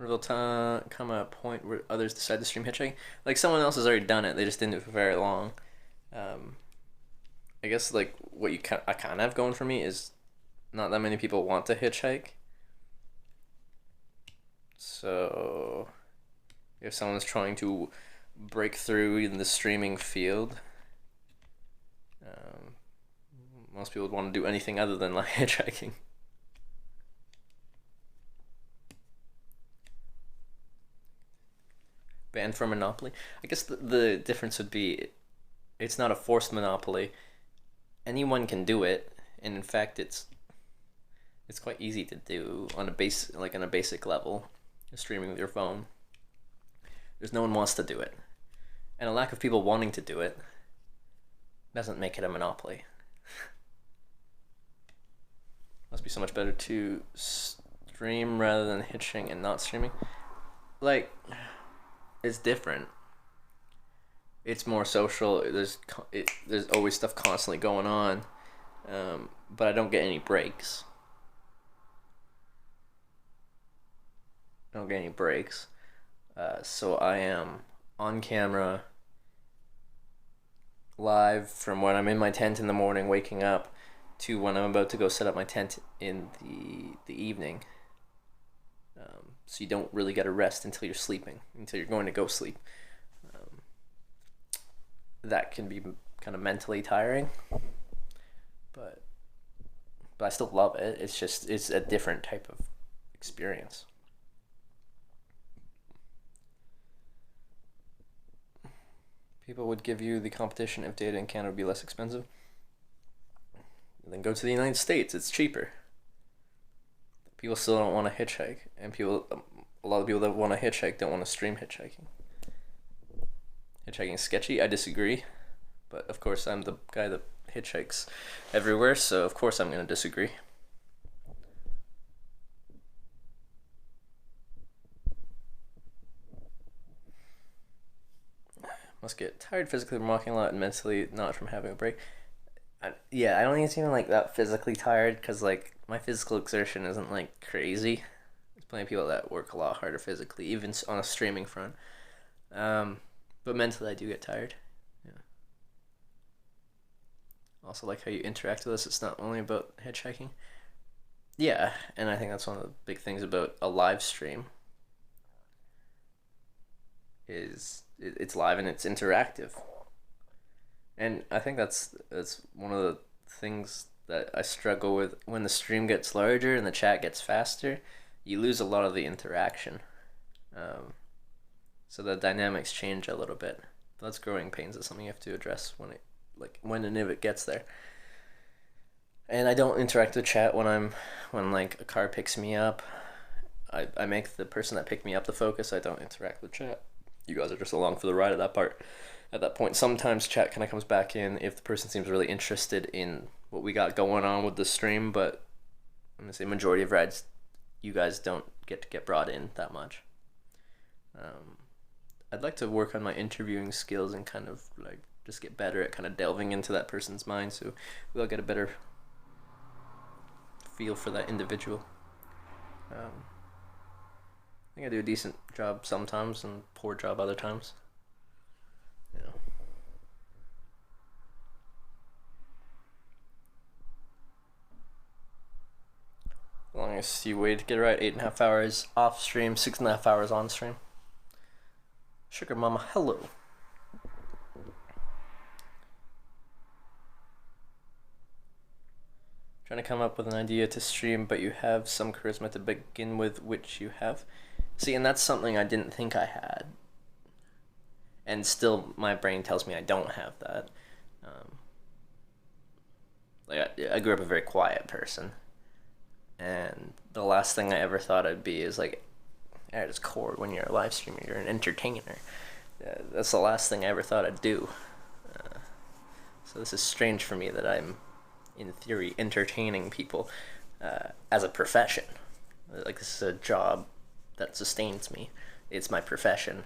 Or there'll come a point where others decide to stream hitchhiking. Like someone else has already done it, they just didn't do it for very long. I guess like what I kind of have going for me is not that many people want to hitchhike. So if someone's trying to break through in the streaming field, most people would want to do anything other than like hitchhiking. Banned from Monopoly. I guess the difference would be it's not a forced monopoly. Anyone can do it, and in fact it's quite easy to do on a basic level, streaming with your phone. There's no one wants to do it. And a lack of people wanting to do it doesn't make it a monopoly. Must be so much better to stream rather than hitching and not streaming. Like, it's different. It's more social. There's always stuff constantly going on, but I don't get any breaks. So I am on camera, live from when I'm in my tent in the morning, waking up, to when I'm about to go set up my tent in the evening. So you don't really get a rest until you're sleeping, until you're going to go sleep. That can be kind of mentally tiring, but I still love it. It's a different type of experience. People would give you the competition if data in Canada would be less expensive. Then go to the United States, it's cheaper. People still don't want to hitchhike, and a lot of people that want to hitchhike don't want to stream hitchhiking. Hitchhiking is sketchy, I disagree, but of course I'm the guy that hitchhikes everywhere, so of course I'm going to disagree. Must get tired physically from walking a lot and mentally not from having a break. I don't think it's even like that physically tired, because like my physical exertion isn't like crazy. There's plenty of people that work a lot harder physically, even on a streaming front. But mentally I do get tired. Yeah. Also like how you interact with us. It's not only about hitchhiking. Yeah, and I think that's one of the big things about a live stream. Is it's live and it's interactive. And I think that's one of the things that I struggle with. When the stream gets larger and the chat gets faster, you lose a lot of the interaction. So the dynamics change a little bit. That's growing pains. Is something you have to address when and if it gets there. And I don't interact with chat when like a car picks me up. I make the person that picked me up the focus. I don't interact with chat. You guys are just along for the ride at that point. Sometimes chat kind of comes back in if the person seems really interested in what we got going on with the stream, but I'm gonna say majority of rides you guys don't get brought in that much. I'd like to work on my interviewing skills and kind of like just get better at kind of delving into that person's mind, so we'll get a better feel for that individual. I think I do a decent job sometimes and poor job other times. Yeah. Longest you waited to get it right, 8.5 hours off stream, 6.5 hours on stream. Sugar Mama, hello. Trying to come up with an idea to stream, but you have some charisma to begin with, which you have. See, and that's something I didn't think I had. And still, my brain tells me I don't have that. I grew up a very quiet person. And the last thing I ever thought I'd be is like, just core when you're a live streamer, you're an entertainer. That's the last thing I ever thought I'd do. So this is strange for me that I'm, in theory, entertaining people as a profession. Like, this is a job that sustains me. It's my profession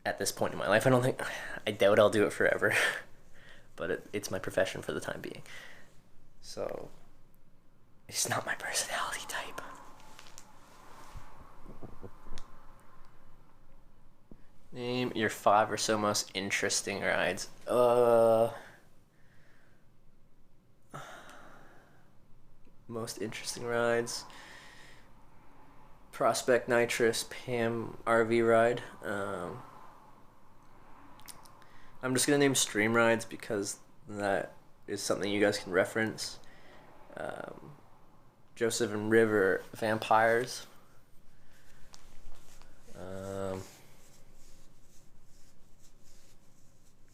at this point in my life. I doubt I'll do it forever, but it's my profession for the time being. So, it's not my personality type. Name your 5 or so most interesting rides. Most interesting rides. Prospect Nitrous Pam RV ride. I'm just gonna name stream rides because that is something you guys can reference. Joseph and River Vampires.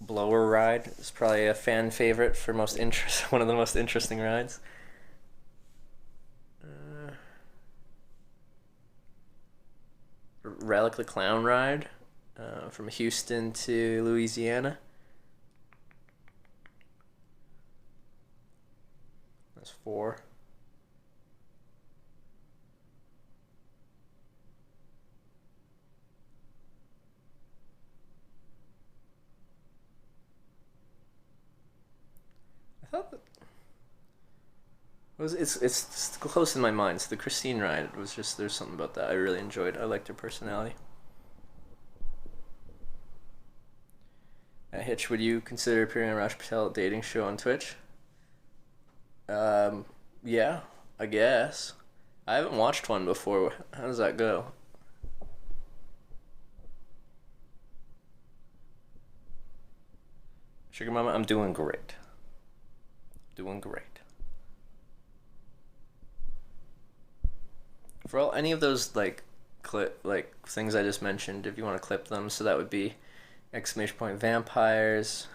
Blower ride is probably a fan favorite for one of the most interesting rides. Relic the Clown ride from Houston to Louisiana. That's 4. I thought that it's close in my mind. So the Christine ride was just, there's something about that I really enjoyed. I liked her personality. Hitch, would you consider appearing on Raj Patel dating show on Twitch? Yeah, I guess. I haven't watched one before. How does that go? Sugar Mama, I'm doing great. Doing great. For all any of those things I just mentioned, if you want to clip them, so that would be ! Vampires.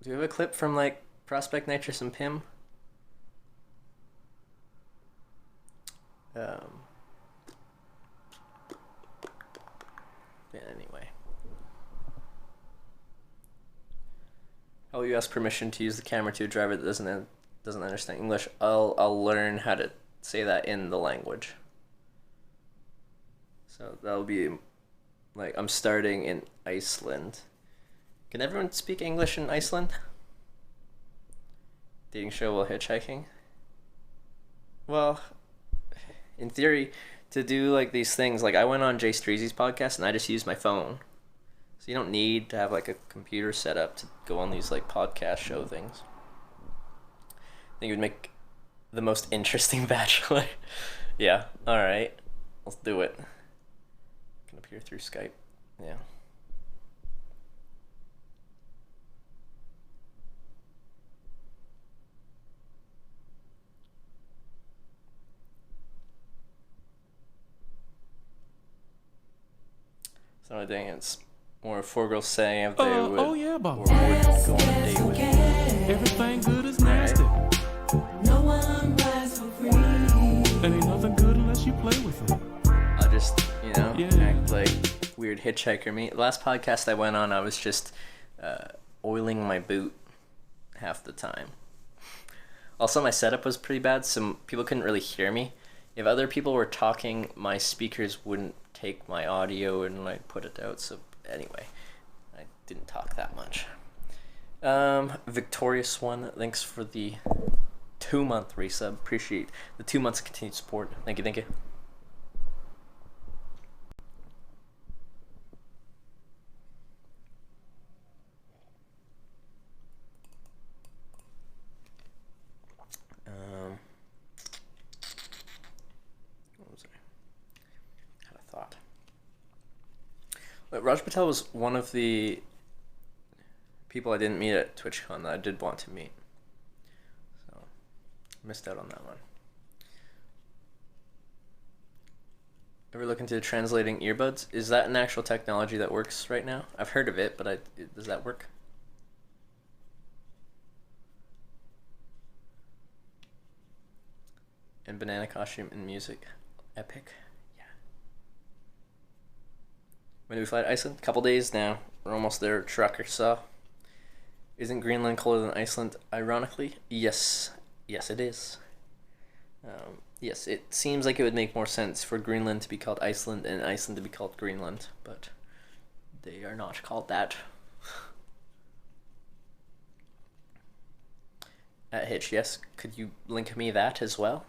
Do you have a clip from Prospect Nitrous and Pim? Yeah, anyway. How will you ask permission to use the camera to a driver that doesn't understand English? I'll learn how to say that in the language. So that'll be I'm starting in Iceland. Can everyone speak English in Iceland? Dating show while hitchhiking? Well, in theory, to do these things, I went on Jay Streezy's podcast and I just used my phone. So you don't need to have a computer set up to go on these podcast show things. I think it would make the most interesting bachelor. Yeah, alright. Let's do it. Can appear through Skype. Yeah. So I think it's more of 4 girls saying if they would Oh yeah, or boss. would go on a date with me. Everything good is nasty. No one rides for free. And ain't nothing good unless you play with it. I'll just, Yeah. act like weird hitchhiker me. Last podcast I went on, I was just oiling my boot half the time. Also, my setup was pretty bad, so people couldn't really hear me. If other people were talking, my speakers wouldn't take my audio and put it out. So anyway, I didn't talk that much. Victorious One, thanks for the 2-month resub. Appreciate the 2 months of continued support. Thank you, thank you. What was I? Had a thought. But Raj Patel was one of the people I didn't meet at TwitchCon that I did want to meet. So, missed out on that one. Ever look into translating earbuds? Is that an actual technology that works right now? I've heard of it, but does that work? And banana costume and music. Epic. Yeah. When do we fly to Iceland? Couple days now. We're almost there. Trucker saw. Isn't Greenland colder than Iceland? Ironically, yes. Yes, it is. Yes, it seems like it would make more sense for Greenland to be called Iceland and Iceland to be called Greenland, but they are not called that. Hitch, yes. Could you link me that as well?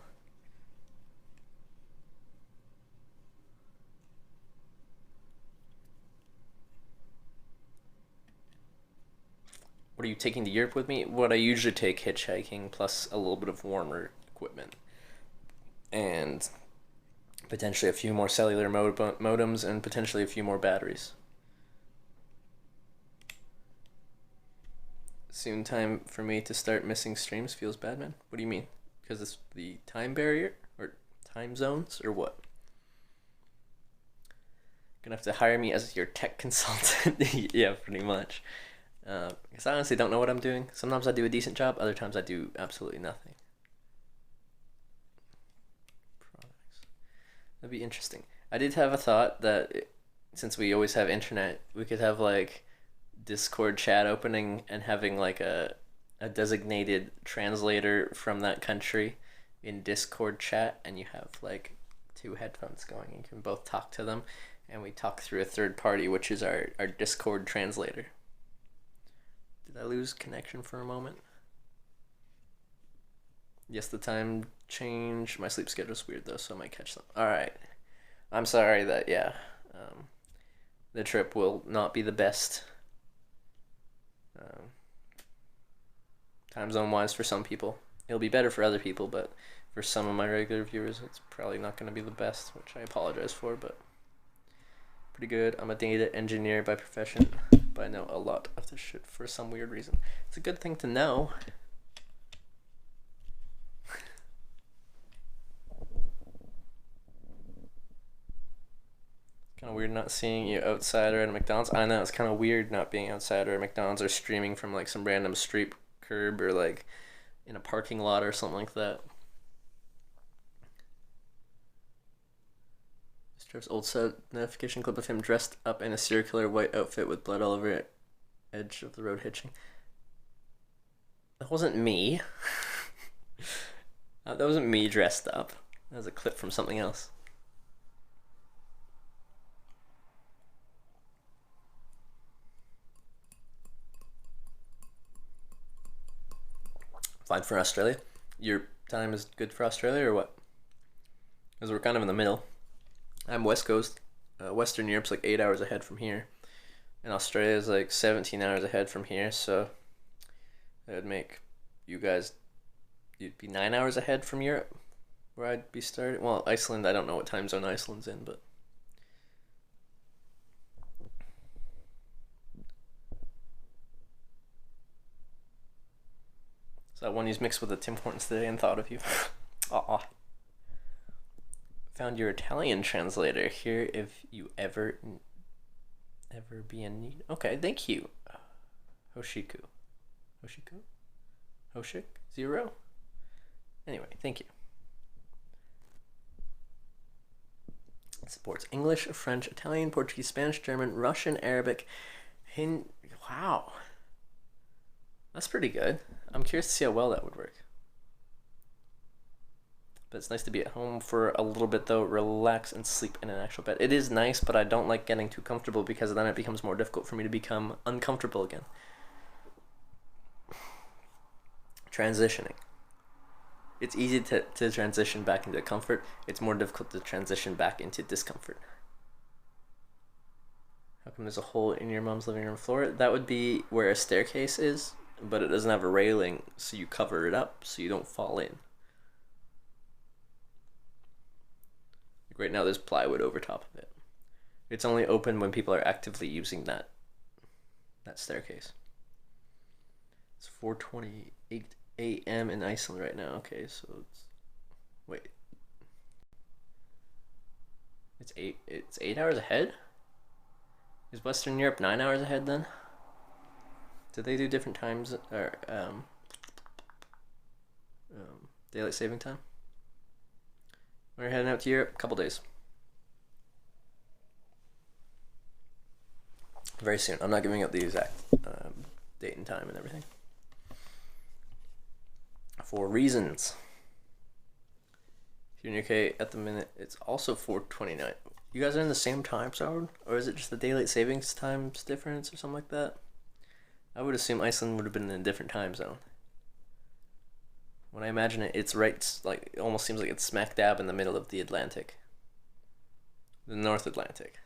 what are you taking to Europe with me? What I usually take hitchhiking plus a little bit of warmer equipment. And potentially a few more cellular modems and potentially a few more batteries. Soon time for me to start missing streams feels bad, man. What do you mean? Because it's the time barrier or time zones or what? Gonna have to hire me as your tech consultant. Yeah, pretty much. Because I honestly don't know what I'm doing. Sometimes I do a decent job, other times I do absolutely nothing. Products. That'd be interesting. I did have a thought that since we always have internet, we could have like Discord chat opening and having like a designated translator from that country in Discord chat, and you have like 2 headphones going and you can both talk to them, and we talk through a third party, which is our Discord translator. Did I lose connection for a moment? Yes, the time change. My sleep schedule's weird though, so I might catch them. Alright. I'm sorry that, the trip will not be the best. Time zone wise for some people. It'll be better for other people, but for some of my regular viewers, it's probably not going to be the best, which I apologize for, but pretty good. I'm a data engineer by profession, but I know a lot of this shit for some weird reason. It's a good thing to know. Kind of weird not seeing you outside or at a McDonald's. I know, it's kind of weird not being outside or at McDonald's or streaming from like some random street curb or like in a parking lot or something like that. Trev's old set notification clip of him dressed up in a circular white outfit with blood all over it, edge of the road hitching. That wasn't me. That wasn't me dressed up. That was a clip from something else. Fine for Australia. Your time is good for Australia or what? Because we're kind of in the middle. I'm West Coast. Western Europe's like 8 hours ahead from here. And Australia is like 17 hours ahead from here, so that would make you guys, you'd be 9 hours ahead from Europe, where I'd be starting. Well, Iceland, I don't know what time zone Iceland's in, but so that one you mixed with the Tim Hortons today and thought of you. Aw. Found your Italian translator here if you ever be in need. Okay, thank you. Hoshik 0. Anyway, thank you. It supports English, French, Italian, Portuguese, Spanish, German, Russian, Arabic, Wow. That's pretty good. I'm curious to see how well that would work. But it's nice to be at home for a little bit though, relax and sleep in an actual bed. It is nice, but I don't like getting too comfortable because then it becomes more difficult for me to become uncomfortable again. Transitioning. It's easy to transition back into comfort. It's more difficult to transition back into discomfort. How come there's a hole in your mom's living room floor? That would be where a staircase is, but it doesn't have a railing, so you cover it up so you don't fall in. Right now there's plywood over top of it. It's only open when people are actively using that staircase. It's 4:28 a.m. in Iceland right now. Okay, so it's 8 hours ahead? Is Western Europe 9 hours ahead then? Did they do different times or daylight saving time? We're heading out to Europe, a couple days. Very soon. I'm not giving out the exact date and time and everything. For reasons. If you're in UK at the minute, it's also 4:29. You guys are in the same time zone? Or is it just the daylight savings times difference or something like that? I would assume Iceland would have been in a different time zone. When I imagine it, it's right, like, it almost seems like it's smack dab in the middle of the Atlantic. The North Atlantic.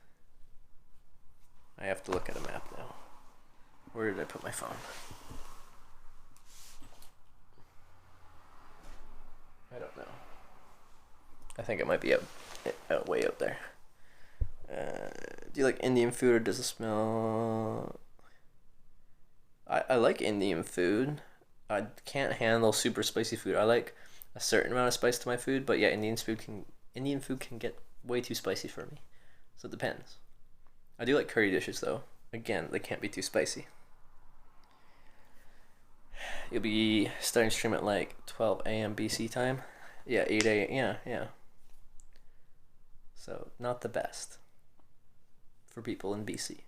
I have to look at a map now. Where did I put my phone? I think it might be way up there. Do you like Indian food or does it smell? I like Indian food. I can't handle super spicy food. I like a certain amount of spice to my food, but yeah, Indian food can get way too spicy for me. So it depends. I do like curry dishes though. Again, they can't be too spicy. You'll be starting stream at like 12 a.m. BC time. Yeah, 8 a.m. Yeah. So not the best for people in BC.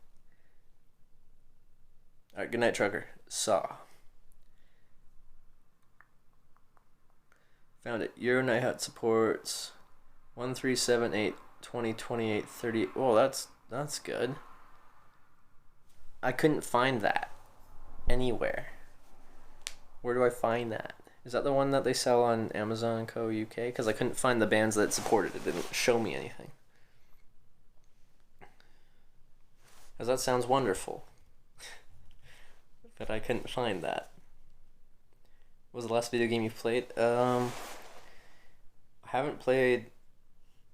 All right, good night, trucker. Saw. Found it. Euro Night Hut supports 1378 2028 30. Oh, that's good. I couldn't find that anywhere. Where do I find that? Is that the one that they sell on Amazon Co. UK? Because I couldn't find the bands that supported it. It didn't show me anything. Because that sounds wonderful. But I couldn't find that. What was the last video game you played? I haven't played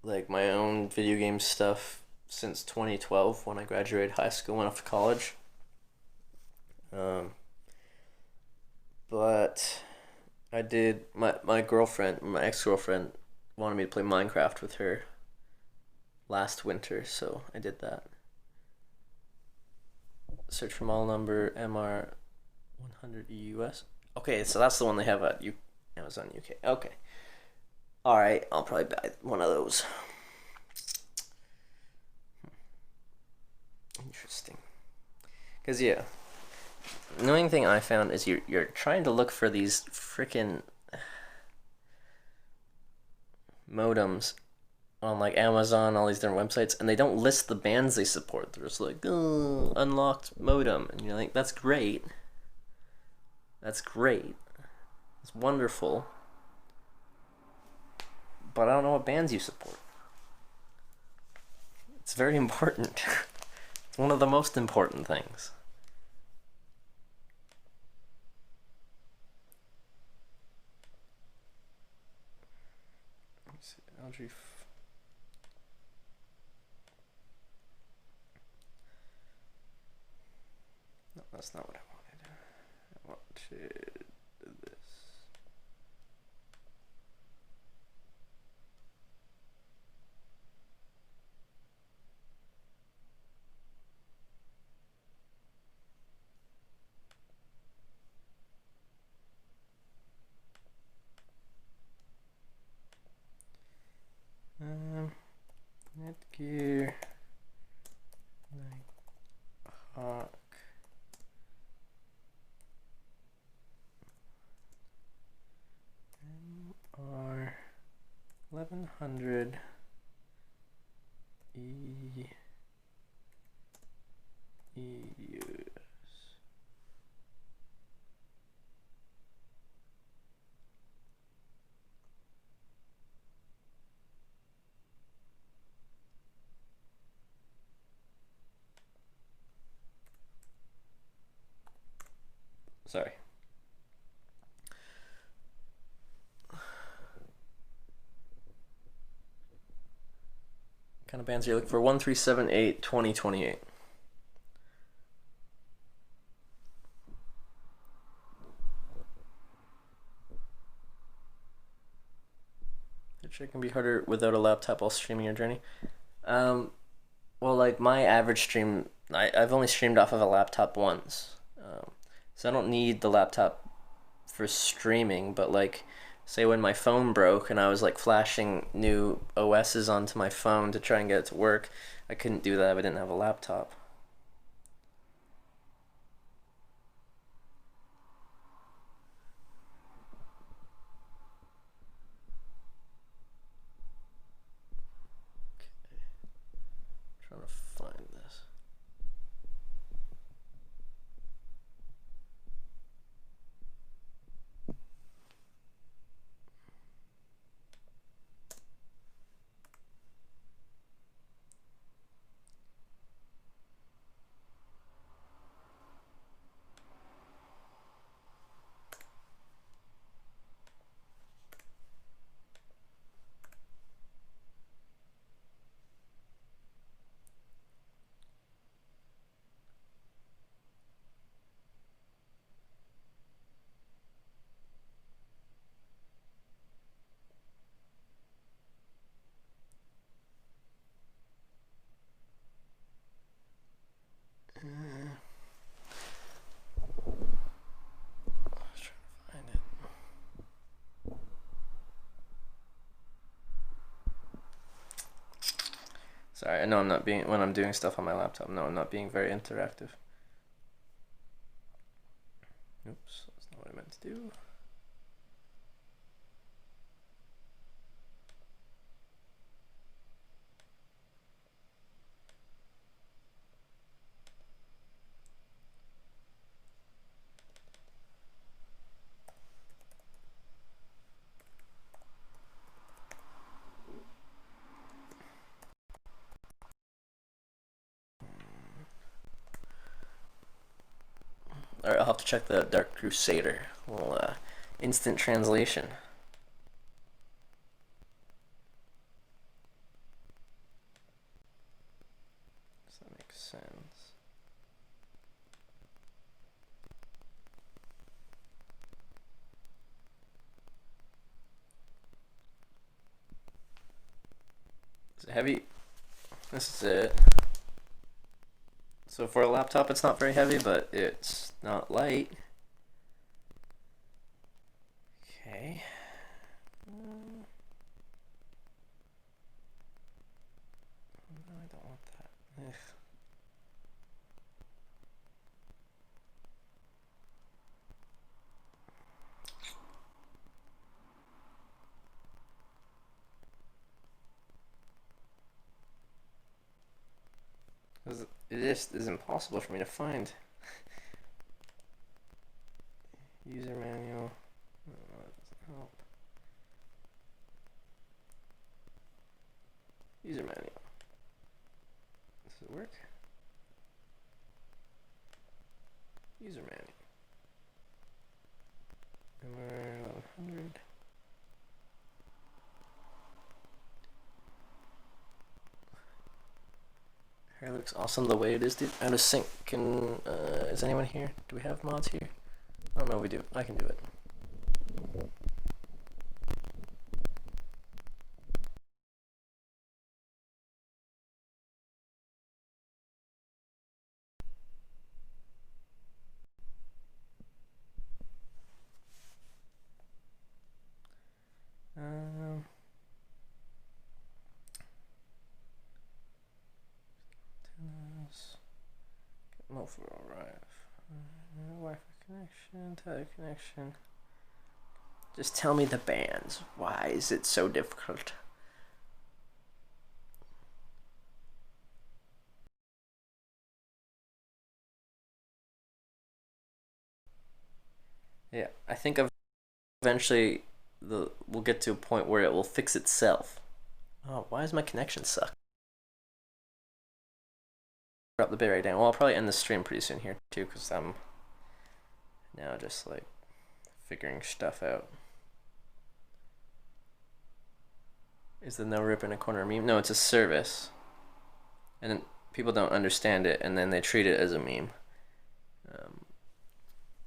like my own video game stuff since 2012 when I graduated high school, went off to college. But I did, my girlfriend, my ex-girlfriend wanted me to play Minecraft with her last winter, so I did that. Search for model number MR100 US. Okay, so that's the one they have at Amazon UK. Okay. Alright, I'll probably buy one of those. Interesting. Because, yeah. The annoying thing I found is you're trying to look for these freaking modems on like Amazon, all these different websites, and they don't list the bands they support. They're just like, oh, unlocked modem. And you're like, that's great. That's great. It's wonderful. But I don't know what bands you support. It's very important. It's one of the most important things. Let me see. Audrey. No, that's not what I wanted. I wanted this. Netgear, Nighthawk, MR 1100 EUs. Sorry. What kind of bands are you looking for? 1378 2028. It can be harder without a laptop while streaming your journey. Well, like my average stream, I've only streamed off of a laptop once. So I don't need the laptop for streaming, but like, say when my phone broke and I was like flashing new OSs onto my phone to try and get it to work, I couldn't do that if I didn't have a laptop. Okay. Trying to find this. Sorry, I know I'm not being when I'm doing stuff on my laptop. No, I'm not being very interactive. Oops, that's not what I meant to do. Alright, I'll have to check the Dark Crusader. Well, instant translation. Does that make sense? Is it heavy? This is it. So for a laptop, it's not very heavy, but it's not light. Okay. No, I don't want that. Ugh. It just is impossible for me to find. User manual. Oh, that doesn't help. User manual. Does it work? User manual. MR 1100. Hair looks awesome the way it is, dude. Out of sync. Can is anyone here? Do we have mods here? I don't know if we do. I can do it. Multiple Wi-Fi connection, tele connection. Just tell me the bands. Why is it so difficult? Yeah, I think eventually we'll get to a point where it will fix itself. Oh, why does my connection suck? Drop the bitrate down. Well, I'll probably end the stream pretty soon here too, because I'm now just like figuring stuff out. Is the no rip in a corner meme? No, it's a service, and then people don't understand it, and then they treat it as a meme.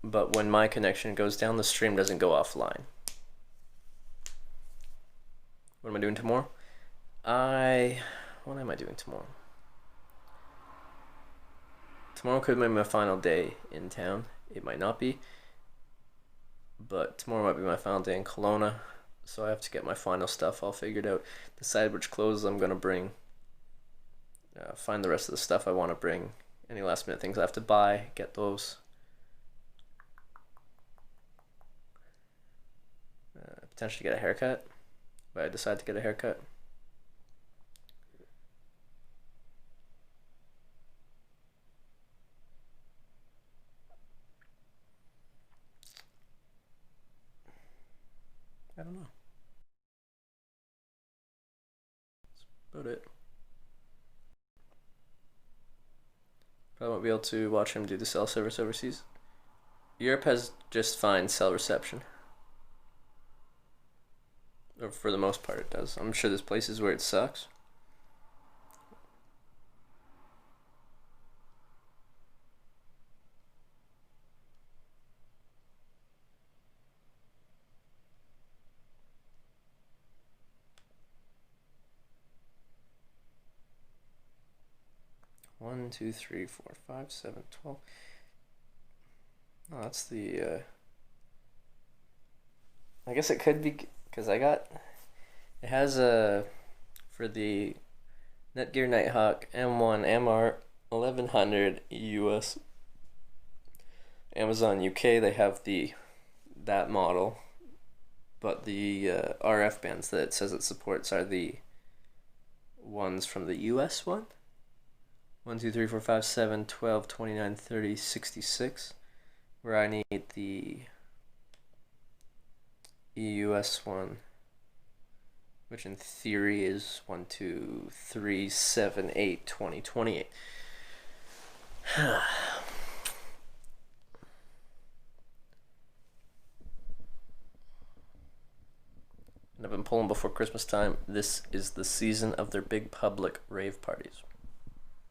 But when my connection goes down, the stream doesn't go offline. What am I doing tomorrow? What am I doing tomorrow? Tomorrow could be my final day in town. It might not be. But tomorrow might be my final day in Kelowna. So I have to get my final stuff all figured out. Decide which clothes I'm going to bring. Find the rest of the stuff I want to bring. Any last minute things I have to buy. Get those. Potentially get a haircut. If I decide to get a haircut. I don't know. That's about it. Probably won't be able to watch him do the cell service overseas. Europe has just fine cell reception. Or for the most part it does. I'm sure there's places where it sucks. One, 2, 3, 4, 5, 7, 12. Oh, that's the I guess it could be because I got it has a for the Netgear Nighthawk M1 MR 1100 US. Amazon UK, they have that model, but the RF bands that it says it supports are the ones from the US one. 1, 2, 3, 4, 5, 7, 12, 29, 30, 66. Where I need the EUS one, which in theory is 1, 2, 3, 7, 8, 20, 28. And I've been pulling before Christmas time. This is the season of their big public rave parties.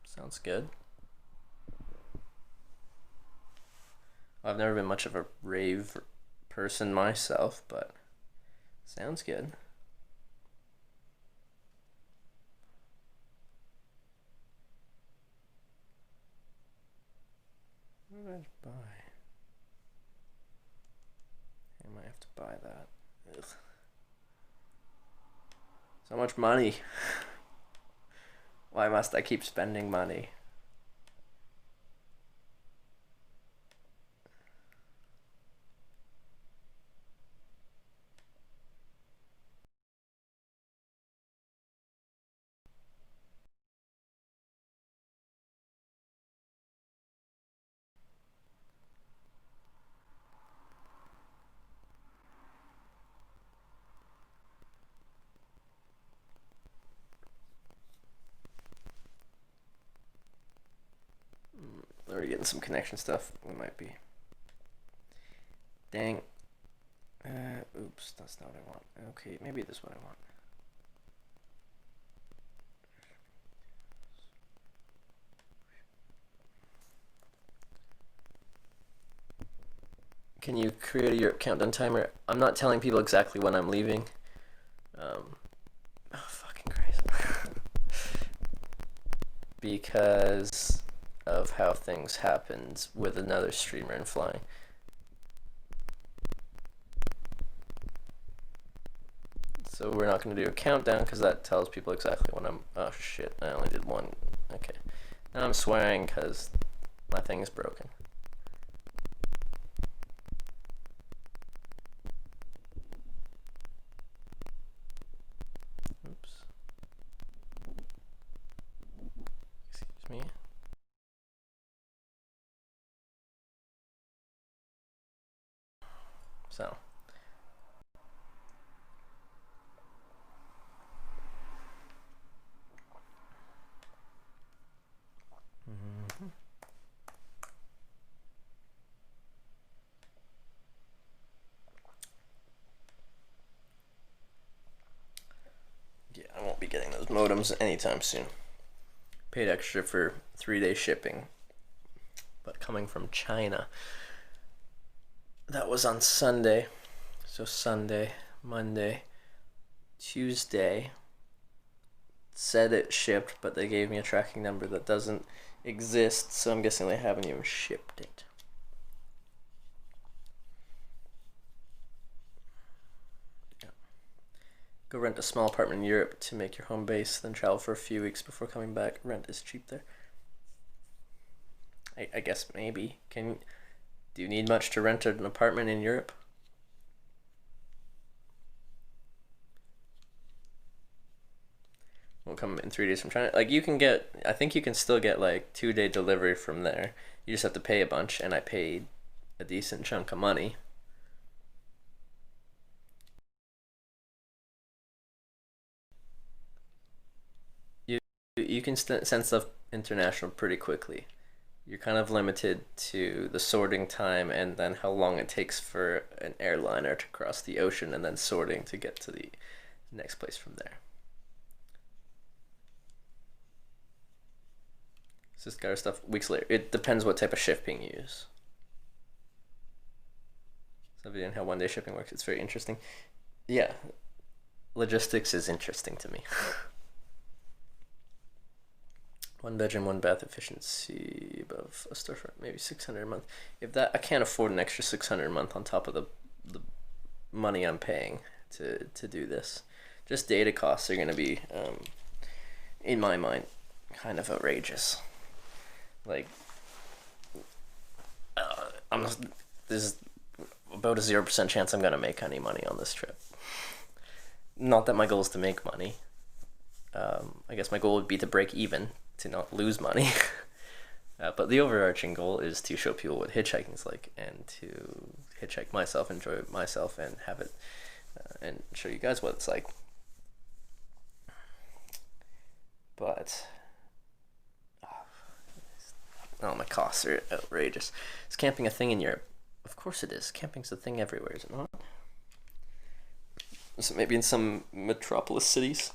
Sounds good. I've never been much of a rave person myself, but sounds good. What did I buy? I might have to buy that. Ugh. So much money. Why must I keep spending money? Already getting some connection stuff. We might be. Dang. Oops, that's not what I want. Okay, maybe this is what I want. Can you create a Europe countdown timer? I'm not telling people exactly when I'm leaving. Oh, fucking Christ. Because of how things happened with another streamer and flying. So we're not going to do a countdown because that tells people exactly when I'm... Oh shit, I only did one. Okay. Now I'm swearing because my thing is broken. Oops. Excuse me. So. Yeah, I won't be getting those modems anytime soon. Paid extra for 3-day shipping, but coming from China. That was on Sunday. So Sunday, Monday, Tuesday. Said it shipped, but they gave me a tracking number that doesn't exist, so I'm guessing they haven't even shipped it. Yeah. Go rent a small apartment in Europe to make your home base, then travel for a few weeks before coming back. Rent is cheap there. I guess maybe. Do you need much to rent an apartment in Europe? Will come in 3 days from China. Like, you can get, I think you can still get like 2-day delivery from there. You just have to pay a bunch, and I paid a decent chunk of money. You can send stuff international pretty quickly. You're kind of limited to the sorting time and then how long it takes for an airliner to cross the ocean and then sorting to get to the next place from there. So this kind of stuff weeks later. It depends what type of shipping you use. So video on how 1-day shipping works. It's very interesting. Yeah, logistics is interesting to me. 1 bedroom, 1 bath efficiency above a storefront, maybe 600 a month. If that, I can't afford an extra 600 a month on top of the money I'm paying to do this. Just data costs are going to be in my mind, kind of outrageous. Like, there's about a 0% chance I'm gonna make any money on this trip. Not that my goal is to make money. I guess my goal would be to break even, to not lose money. But the overarching goal is to show people what hitchhiking's like, and to hitchhike myself, enjoy it myself, and have it, and show you guys what it's like. But oh, my costs are outrageous. Is camping a thing in Europe? Of course it is. Camping's a thing everywhere, is it not? Is it maybe in some metropolis cities?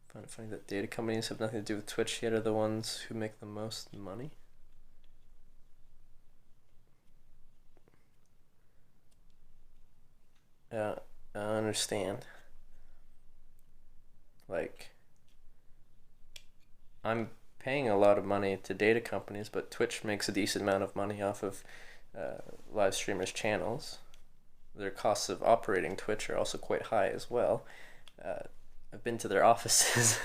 I find it funny that data companies have nothing to do with Twitch, yet are the ones who make the most money. Yeah, I understand. Like, I'm paying a lot of money to data companies, but Twitch makes a decent amount of money off of live streamers' channels. Their costs of operating Twitch are also quite high as well. I've been to their offices.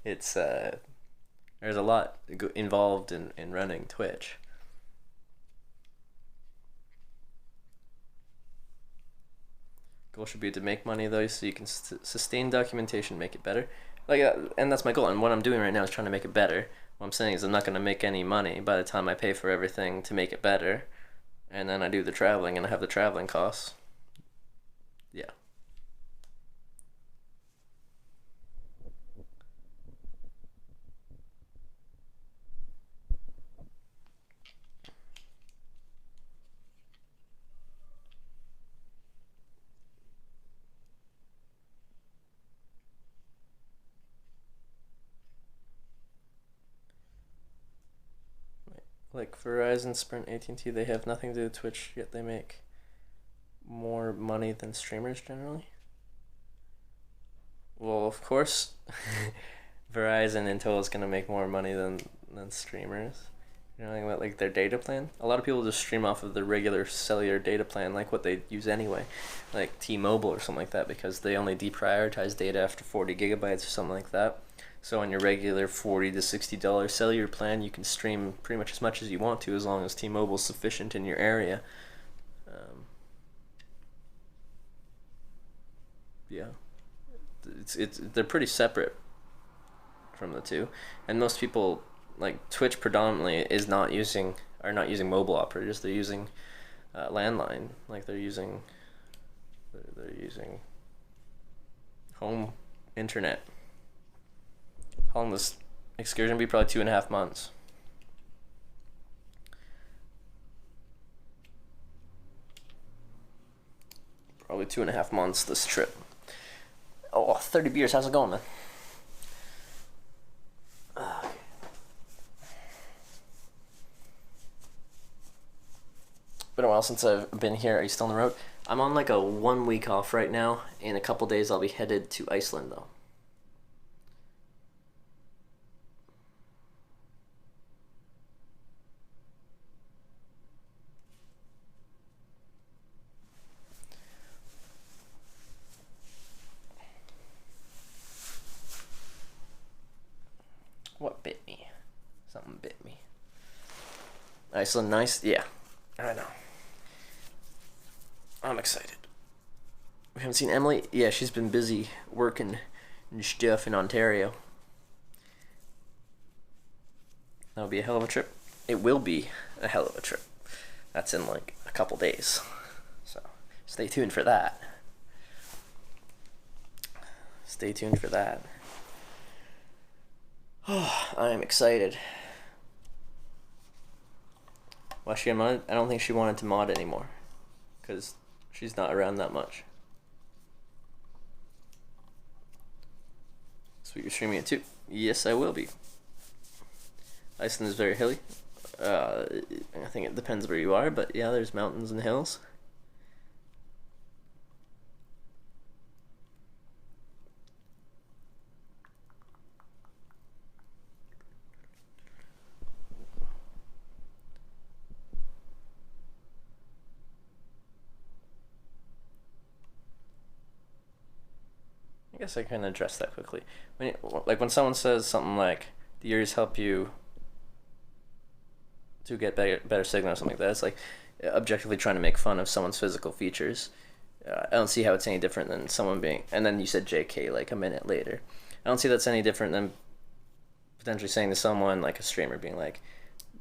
It's there's a lot involved in running Twitch. Goal should be to make money though, so you can sustain documentation, make it better. Like, and that's my goal. And what I'm doing right now is trying to make it better. What I'm saying is I'm not going to make any money by the time I pay for everything to make it better, and then I do the traveling and I have the traveling costs. Yeah. Like Verizon, Sprint, AT&T, they have nothing to do with Twitch, yet they make more money than streamers generally. Well, of course, Verizon and Intel is gonna make more money than streamers. You know, about like their data plan. A lot of people just stream off of the regular cellular data plan, like what they use anyway, like T-Mobile or something like that, because they only deprioritize data after 40 gigabytes or something like that. So on your regular $40 to $60 cellular plan, you can stream pretty much as much as you want to, as long as T-Mobile is sufficient in your area. Yeah, they're pretty separate from the two, and most people, like Twitch predominantly are not using mobile operators. They're using landline, like they're using home internet. How long this excursion be? Probably 2.5 months. Probably 2.5 months this trip. Oh, 30 beers. How's it going, man? Been a while since I've been here. Are you still on the road? I'm on like a 1 week off right now. In a couple days, I'll be headed to Iceland, though. What bit me? Something bit me. Iceland, nice? Yeah, I know. I'm excited. We haven't seen Emily? Yeah, she's been busy working and stuff in Ontario. That'll be a hell of a trip. It will be a hell of a trip. That's in like a couple days. So stay tuned for that. Stay tuned for that. Oh, I am excited. Why she unmodded? I don't think she wanted to mod anymore, because she's not around that much. So you're streaming it too? Yes, I will be. Iceland is very hilly. I think it depends where you are, but yeah, there's mountains and hills. guess I can address that quickly. When someone says something like, "The ears help you to get better signal," or something like that, it's like objectively trying to make fun of someone's physical features. I don't see how it's any different than someone being. And then you said JK like a minute later. I don't see that's any different than potentially saying to someone like a streamer being like,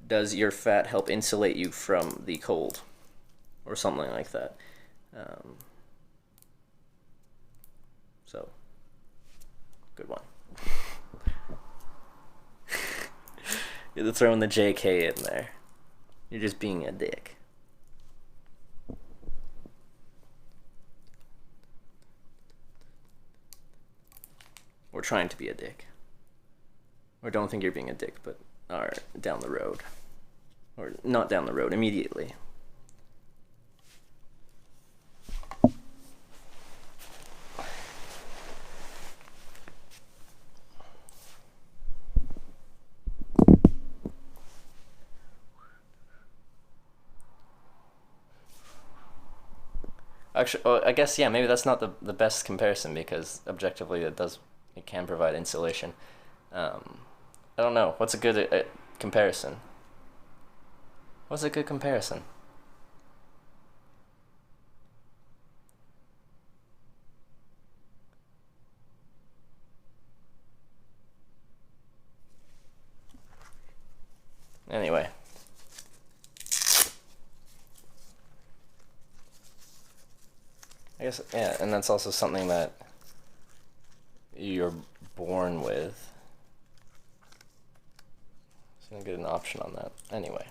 "Does your fat help insulate you from the cold?" or something like that. So, good one. You're throwing the JK in there. You're just being a dick. Or trying to be a dick. Or don't think you're being a dick, but are down the road. Or not down the road, immediately. Actually, I guess, yeah, maybe that's not the best comparison, because objectively it can provide insulation. I don't know. What's a good comparison? What's a good comparison? Anyway. I guess, yeah, and that's also something that you're born with. So I'm gonna get an option on that. Anyway.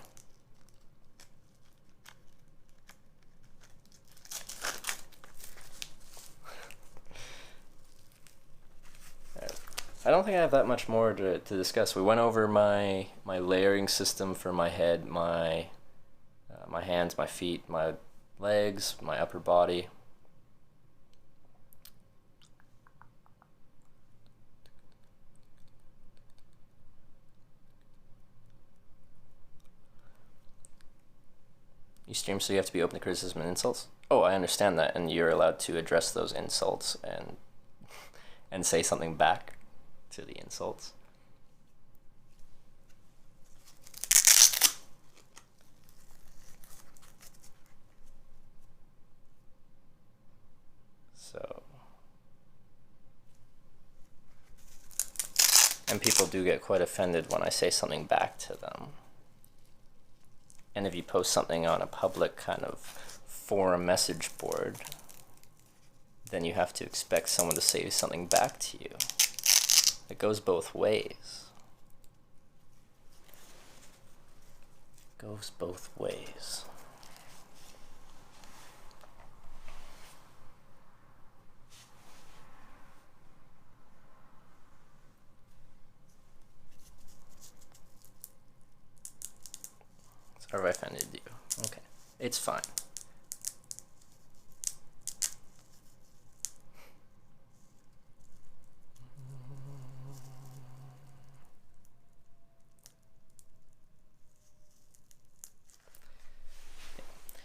I don't think I have that much more to discuss. We went over my layering system for my head, my hands, my feet, my legs, my upper body. You stream, so you have to be open to criticism and insults? Oh, I understand that, and you're allowed to address those insults and say something back to the insults. So, and people do get quite offended when I say something back to them. And if you post something on a public kind of forum message board, then you have to expect someone to say something back to you. It goes both ways. Goes both ways. Or have I offended you? Okay. It's fine.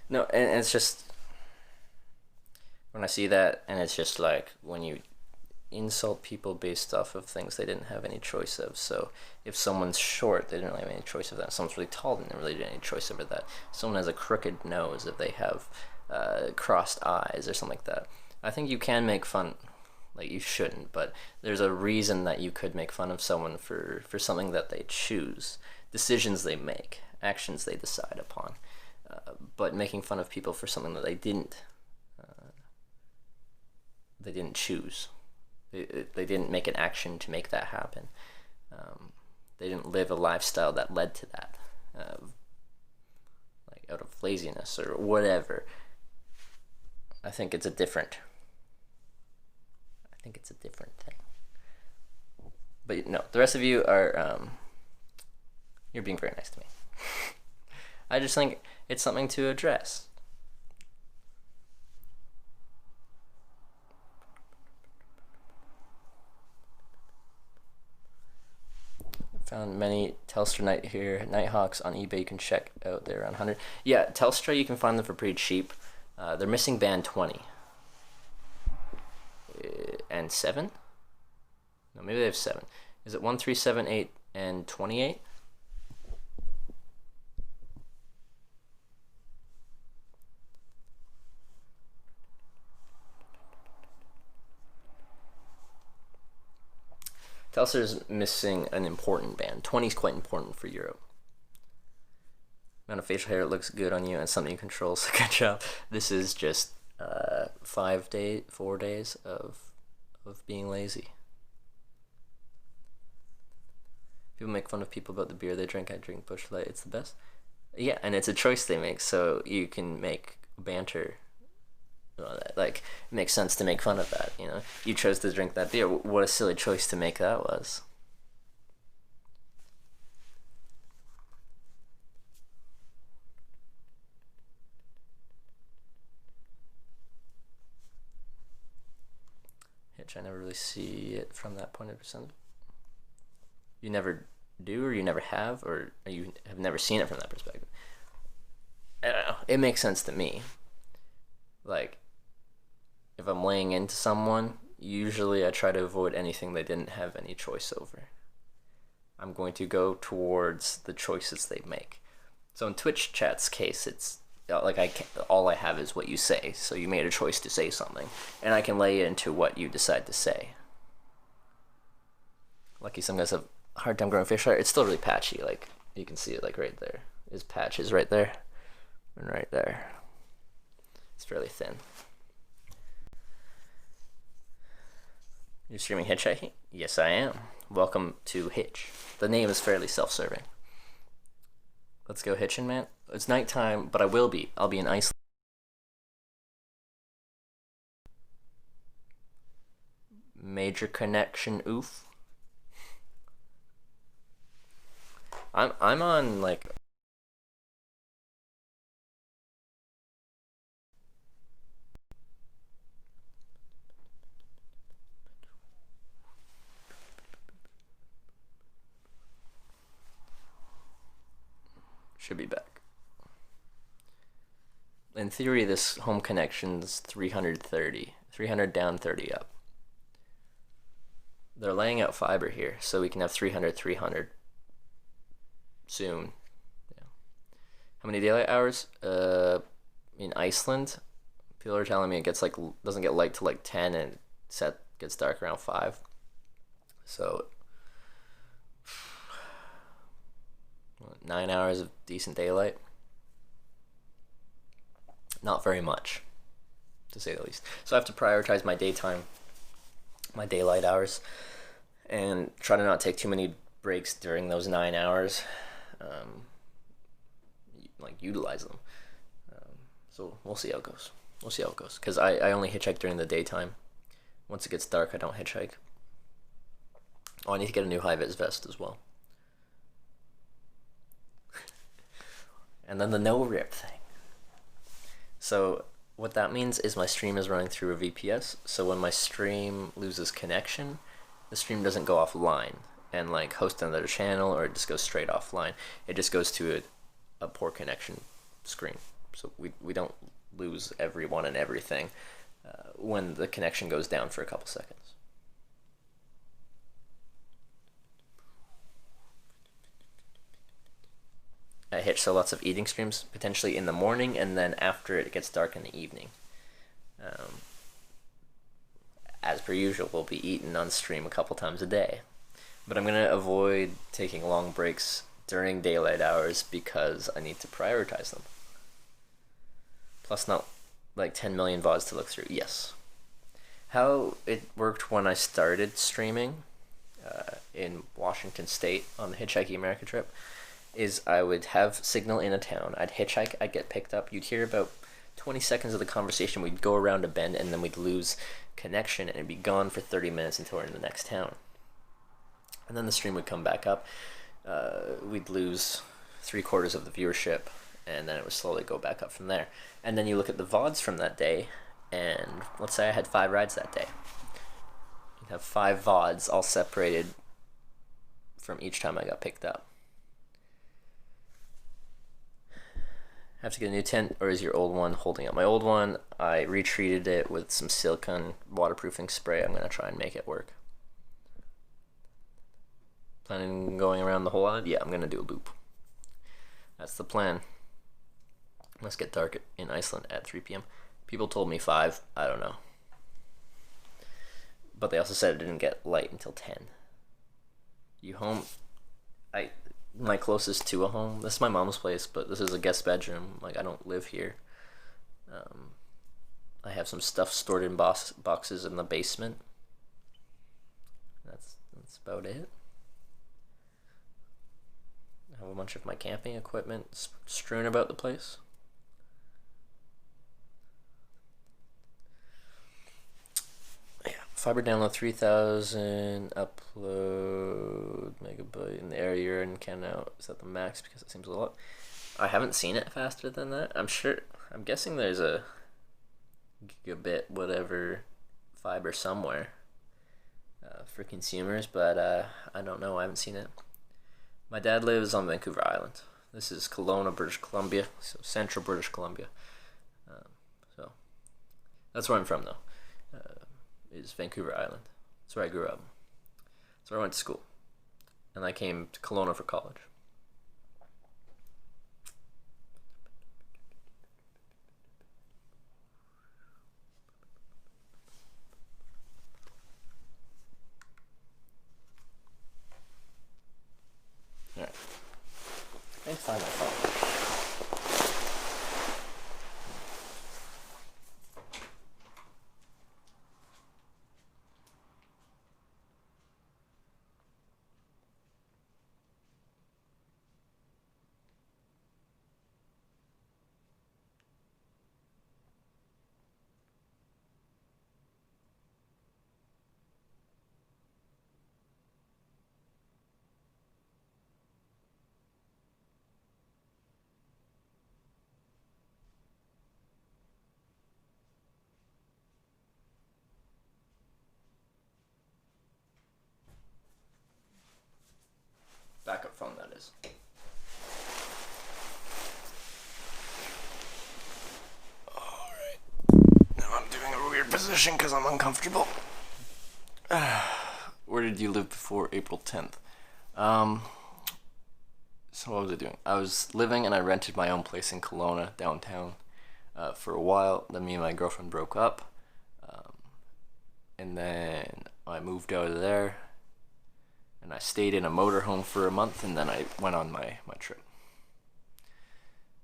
No, and it's just when I see that, and it's just like when you insult people based off of things they didn't have any choice of. So if someone's short, they didn't really have any choice of that. If someone's really tall, they didn't really have any choice over that. If someone has a crooked nose, if they have crossed eyes or something like that. I think you can make fun, like you shouldn't, but there's a reason that you could make fun of someone for something that they choose, decisions they make, actions they decide upon. But making fun of people for something that they didn't choose. They didn't make an action to make that happen. They didn't live a lifestyle that led to that, like out of laziness or whatever. I think it's a different thing. But no, the rest of you are, you're being very nice to me. I just think it's something to address. Found many Telstra Nighthawks on eBay. You can check out. They're around 100. Yeah, Telstra, you can find them for pretty cheap. They're missing band 20. and 7? No, maybe they have 7. Is it 1, 3, 7, 8, and 28? Telstar's missing an important band. 20 is quite important for Europe. Amount of facial hair looks good on you and something you control, so good job. This is just 4 days of being lazy. People make fun of people about the beer they drink. I drink Busch Light. It's the best. Yeah, and it's a choice they make, so you can make banter. Like, it makes sense to make fun of that, you know? You chose to drink that beer. What a silly choice to make that was. Hitch, I never really see it from that point of view. You never do, or you never have, or you have never seen it from that perspective. I don't know. It makes sense to me. Like, if I'm laying into someone, usually I try to avoid anything they didn't have any choice over. I'm going to go towards the choices they make. So in Twitch chat's case, it's like all I have is what you say. So you made a choice to say something, and I can lay into what you decide to say. Lucky some guys have a hard time growing facial hair. It's still really patchy. Like, you can see it like right there. His patch is right there and right there. It's fairly thin. You're streaming hitchhiking? Yes, I am. Welcome to Hitch. The name is fairly self-serving. Let's go hitching, man. It's nighttime, but I'll be in Iceland. Major connection, oof. I'm on like should be back. In theory, this home connection's 330. 300 down, 30 up. They're laying out fiber here, so we can have 300, 300 soon. Yeah. How many daylight hours? In Iceland, people are telling me it doesn't get light till like 10 and gets dark around 5. So 9 hours of decent daylight. Not very much, to say the least. So I have to prioritize my daytime, my daylight hours, and try to not take too many breaks during those 9 hours. Like, utilize them. So we'll see how it goes. Because I only hitchhike during the daytime. Once it gets dark, I don't hitchhike. Oh, I need to get a new high-vis vest as well. And then the no-rip thing. So what that means is my stream is running through a VPS, so when my stream loses connection, the stream doesn't go offline and like host another channel, or it just goes straight offline. It just goes to a poor connection screen. So we don't lose everyone and everything when the connection goes down for a couple seconds. I hitch, so lots of eating streams, potentially in the morning, and then after it gets dark in the evening. As per usual, we'll be eating on stream a couple times a day. But I'm going to avoid taking long breaks during daylight hours because I need to prioritize them. Plus not like 10 million VODs to look through. Yes. How it worked when I started streaming in Washington State on the Hitchhiking America trip is I would have signal in a town. I'd hitchhike, I'd get picked up. You'd hear about 20 seconds of the conversation. We'd go around a bend, and then we'd lose connection, and it'd be gone for 30 minutes until we're in the next town. And then the stream would come back up. We'd lose 3/4 of the viewership, and then it would slowly go back up from there. And then you look at the VODs from that day, and let's say I had 5 rides that day. You'd have 5 VODs all separated from each time I got picked up. have to get a new tent, or is your old one holding up? My old one, I retreated it with some silicone waterproofing spray. I'm going to try and make it work. Planning on going around the whole island? Yeah, I'm going to do a loop. That's the plan. Let's get dark in Iceland at 3 p.m. People told me 5. I don't know. But they also said it didn't get light until 10. You home? My closest to a home. This is my mom's place, but this is a guest bedroom. Like, I don't live here. I have some stuff stored in boxes in the basement. That's about it. I have a bunch of my camping equipment strewn about the place. Yeah, fiber download 3000, upload megabyte in the area you're in. Can now is that the max? Because it seems a lot. I haven't seen it faster than that. I'm guessing there's a gigabit whatever fiber somewhere for consumers, but I don't know. I haven't seen it. My dad lives on Vancouver Island. This is Kelowna, British Columbia, so central British Columbia. So that's where I'm from, though. Is Vancouver Island. That's where I grew up. That's where I went to school. And I came to Kelowna for college. Alright. Let's find my phone. Backup phone, that is. Alright. Now I'm doing a weird position because I'm uncomfortable. Where did you live before April 10th? So what was I doing? I was living and I rented my own place in Kelowna, downtown, for a while. Then me and my girlfriend broke up. And then I moved out of there. And I stayed in a motorhome for a month, and then I went on my trip.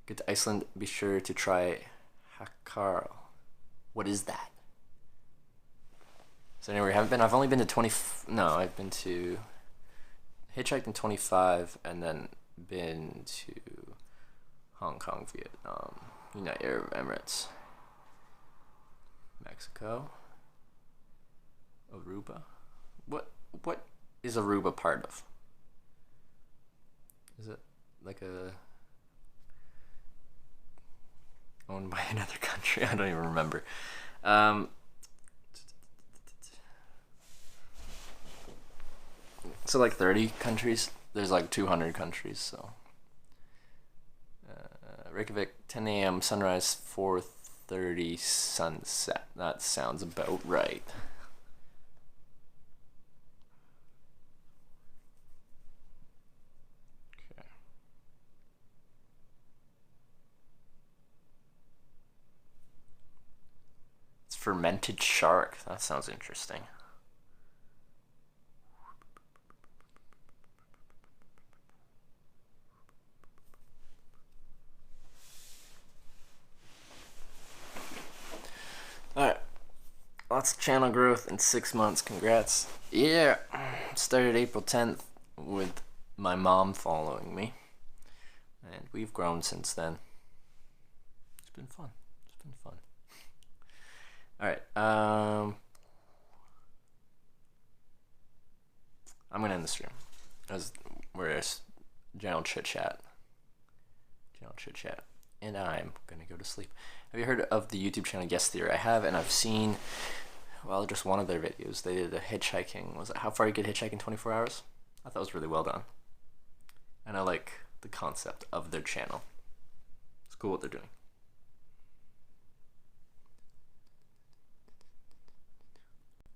Get to Iceland, be sure to try Hakkarl. What is that? So anywhere you haven't been? I've only been to I've been to hitchhiked in 25, and then been to Hong Kong, Vietnam, United Arab Emirates, Mexico, Aruba. What is Aruba part of? Is it like owned by another country? I don't even remember. So like 30 countries. There's like 200 countries. So Reykjavik, 10 a.m. sunrise, 4:30 sunset. That sounds about right. Fermented shark. That sounds interesting. Alright. Lots of channel growth in 6 months. Congrats. Yeah. Started April 10th with my mom following me. And we've grown since then. It's been fun. Alright, I'm gonna end the stream. We're just general chit chat. And I'm gonna go to sleep. Have you heard of the YouTube channel Yes Theory? I have, and I've seen, well, just one of their videos. They did a hitchhiking. Was it how far you could hitchhike in 24 hours? I thought it was really well done. And I like the concept of their channel. It's cool what they're doing.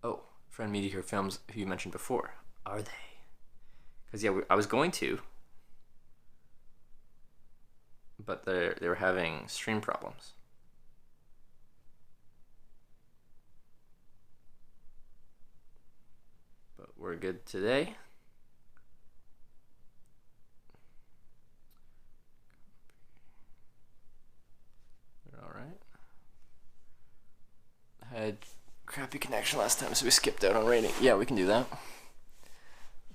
Oh, Friend Meteor Films, who you mentioned before, are they? Because yeah, I was going to, but they were having stream problems. But we're good today. All right. Had crappy connection last time, so we skipped out on rating. Yeah, we can do that.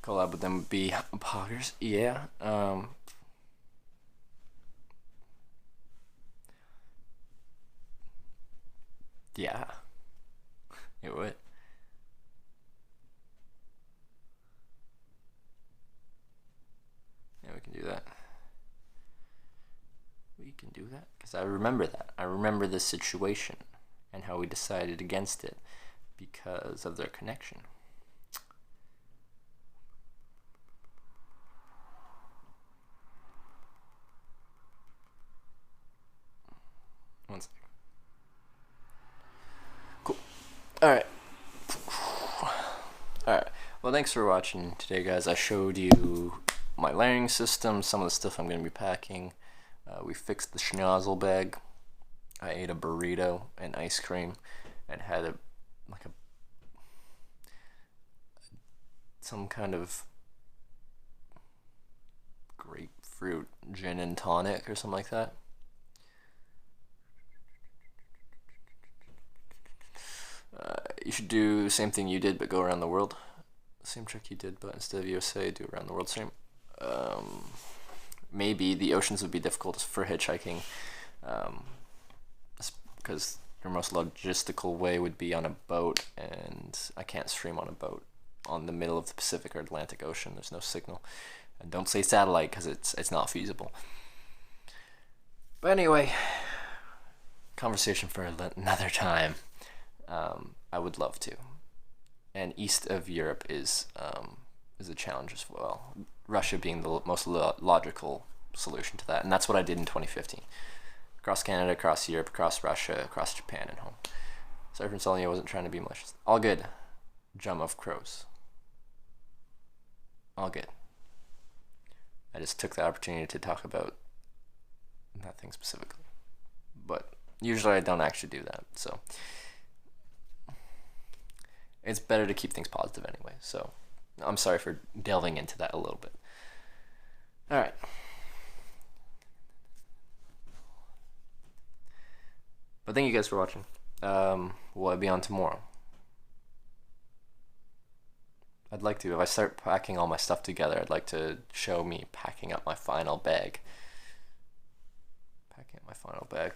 Collab with them would be poggers. Yeah. Yeah. It would. Yeah, we can do that. We can do that because I remember that. I remember this situation and how we decided against it because of their connection. One second. Cool. Alright. Alright. Well, thanks for watching today, guys. I showed you my layering system, some of the stuff I'm going to be packing. We fixed the schnozzle bag. I ate a burrito and ice cream and had some kind of grapefruit gin and tonic or something like that. You should do the same thing you did, but go around the world. Same trick you did, but instead of USA, do around the world stream. Maybe the oceans would be difficult for hitchhiking, because your most logistical way would be on a boat, and I can't stream on a boat on the middle of the Pacific or Atlantic Ocean. There's no signal. And don't say satellite, because it's not feasible. But anyway, conversation for another time. I would love to. And east of Europe is a challenge as well. Russia being the most logical solution to that, and that's what I did in 2015. Across Canada, across Europe, across Russia, across Japan, and home. Sorry for insulting you, I wasn't trying to be malicious. All good. Drum of crows. All good. I just took the opportunity to talk about nothing specifically. But usually I don't actually do that, so it's better to keep things positive anyway. So I'm sorry for delving into that a little bit. All right. But thank you guys for watching. Will I be on tomorrow? I'd like to. If I start packing all my stuff together, I'd like to show me packing up my final bag. Packing up my final bag.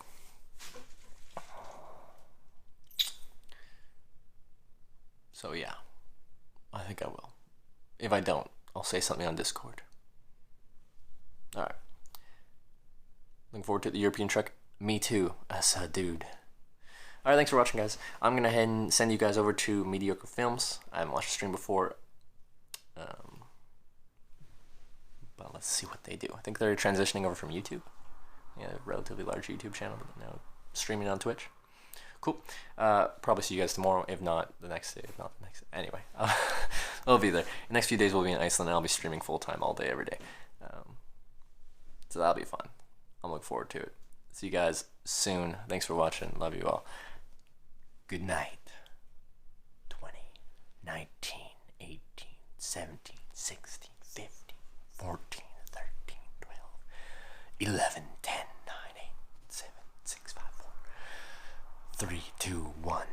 So yeah, I think I will. If I don't, I'll say something on Discord. Alright. Looking forward to the European trek. Me too, as a dude. Alright, thanks for watching, guys. I'm gonna head and send you guys over to Mediocre Films. I haven't watched the stream before. But let's see what they do. I think they're transitioning over from YouTube. Yeah, a relatively large YouTube channel, but now streaming on Twitch. Cool. Probably see you guys tomorrow, if not the next day, if not the next. Anyway, I'll be there. The next few days we'll be in Iceland, and I'll be streaming full time all day, every day. So that'll be fun. I'm looking forward to it. See you guys soon. Thanks for watching. Love you all. Good night. 20, 19, 18, 17, 16, 15, 14, 13, 12, 11, 10, 9, 8, 7, 6, 5, 4, 3, 2, 1.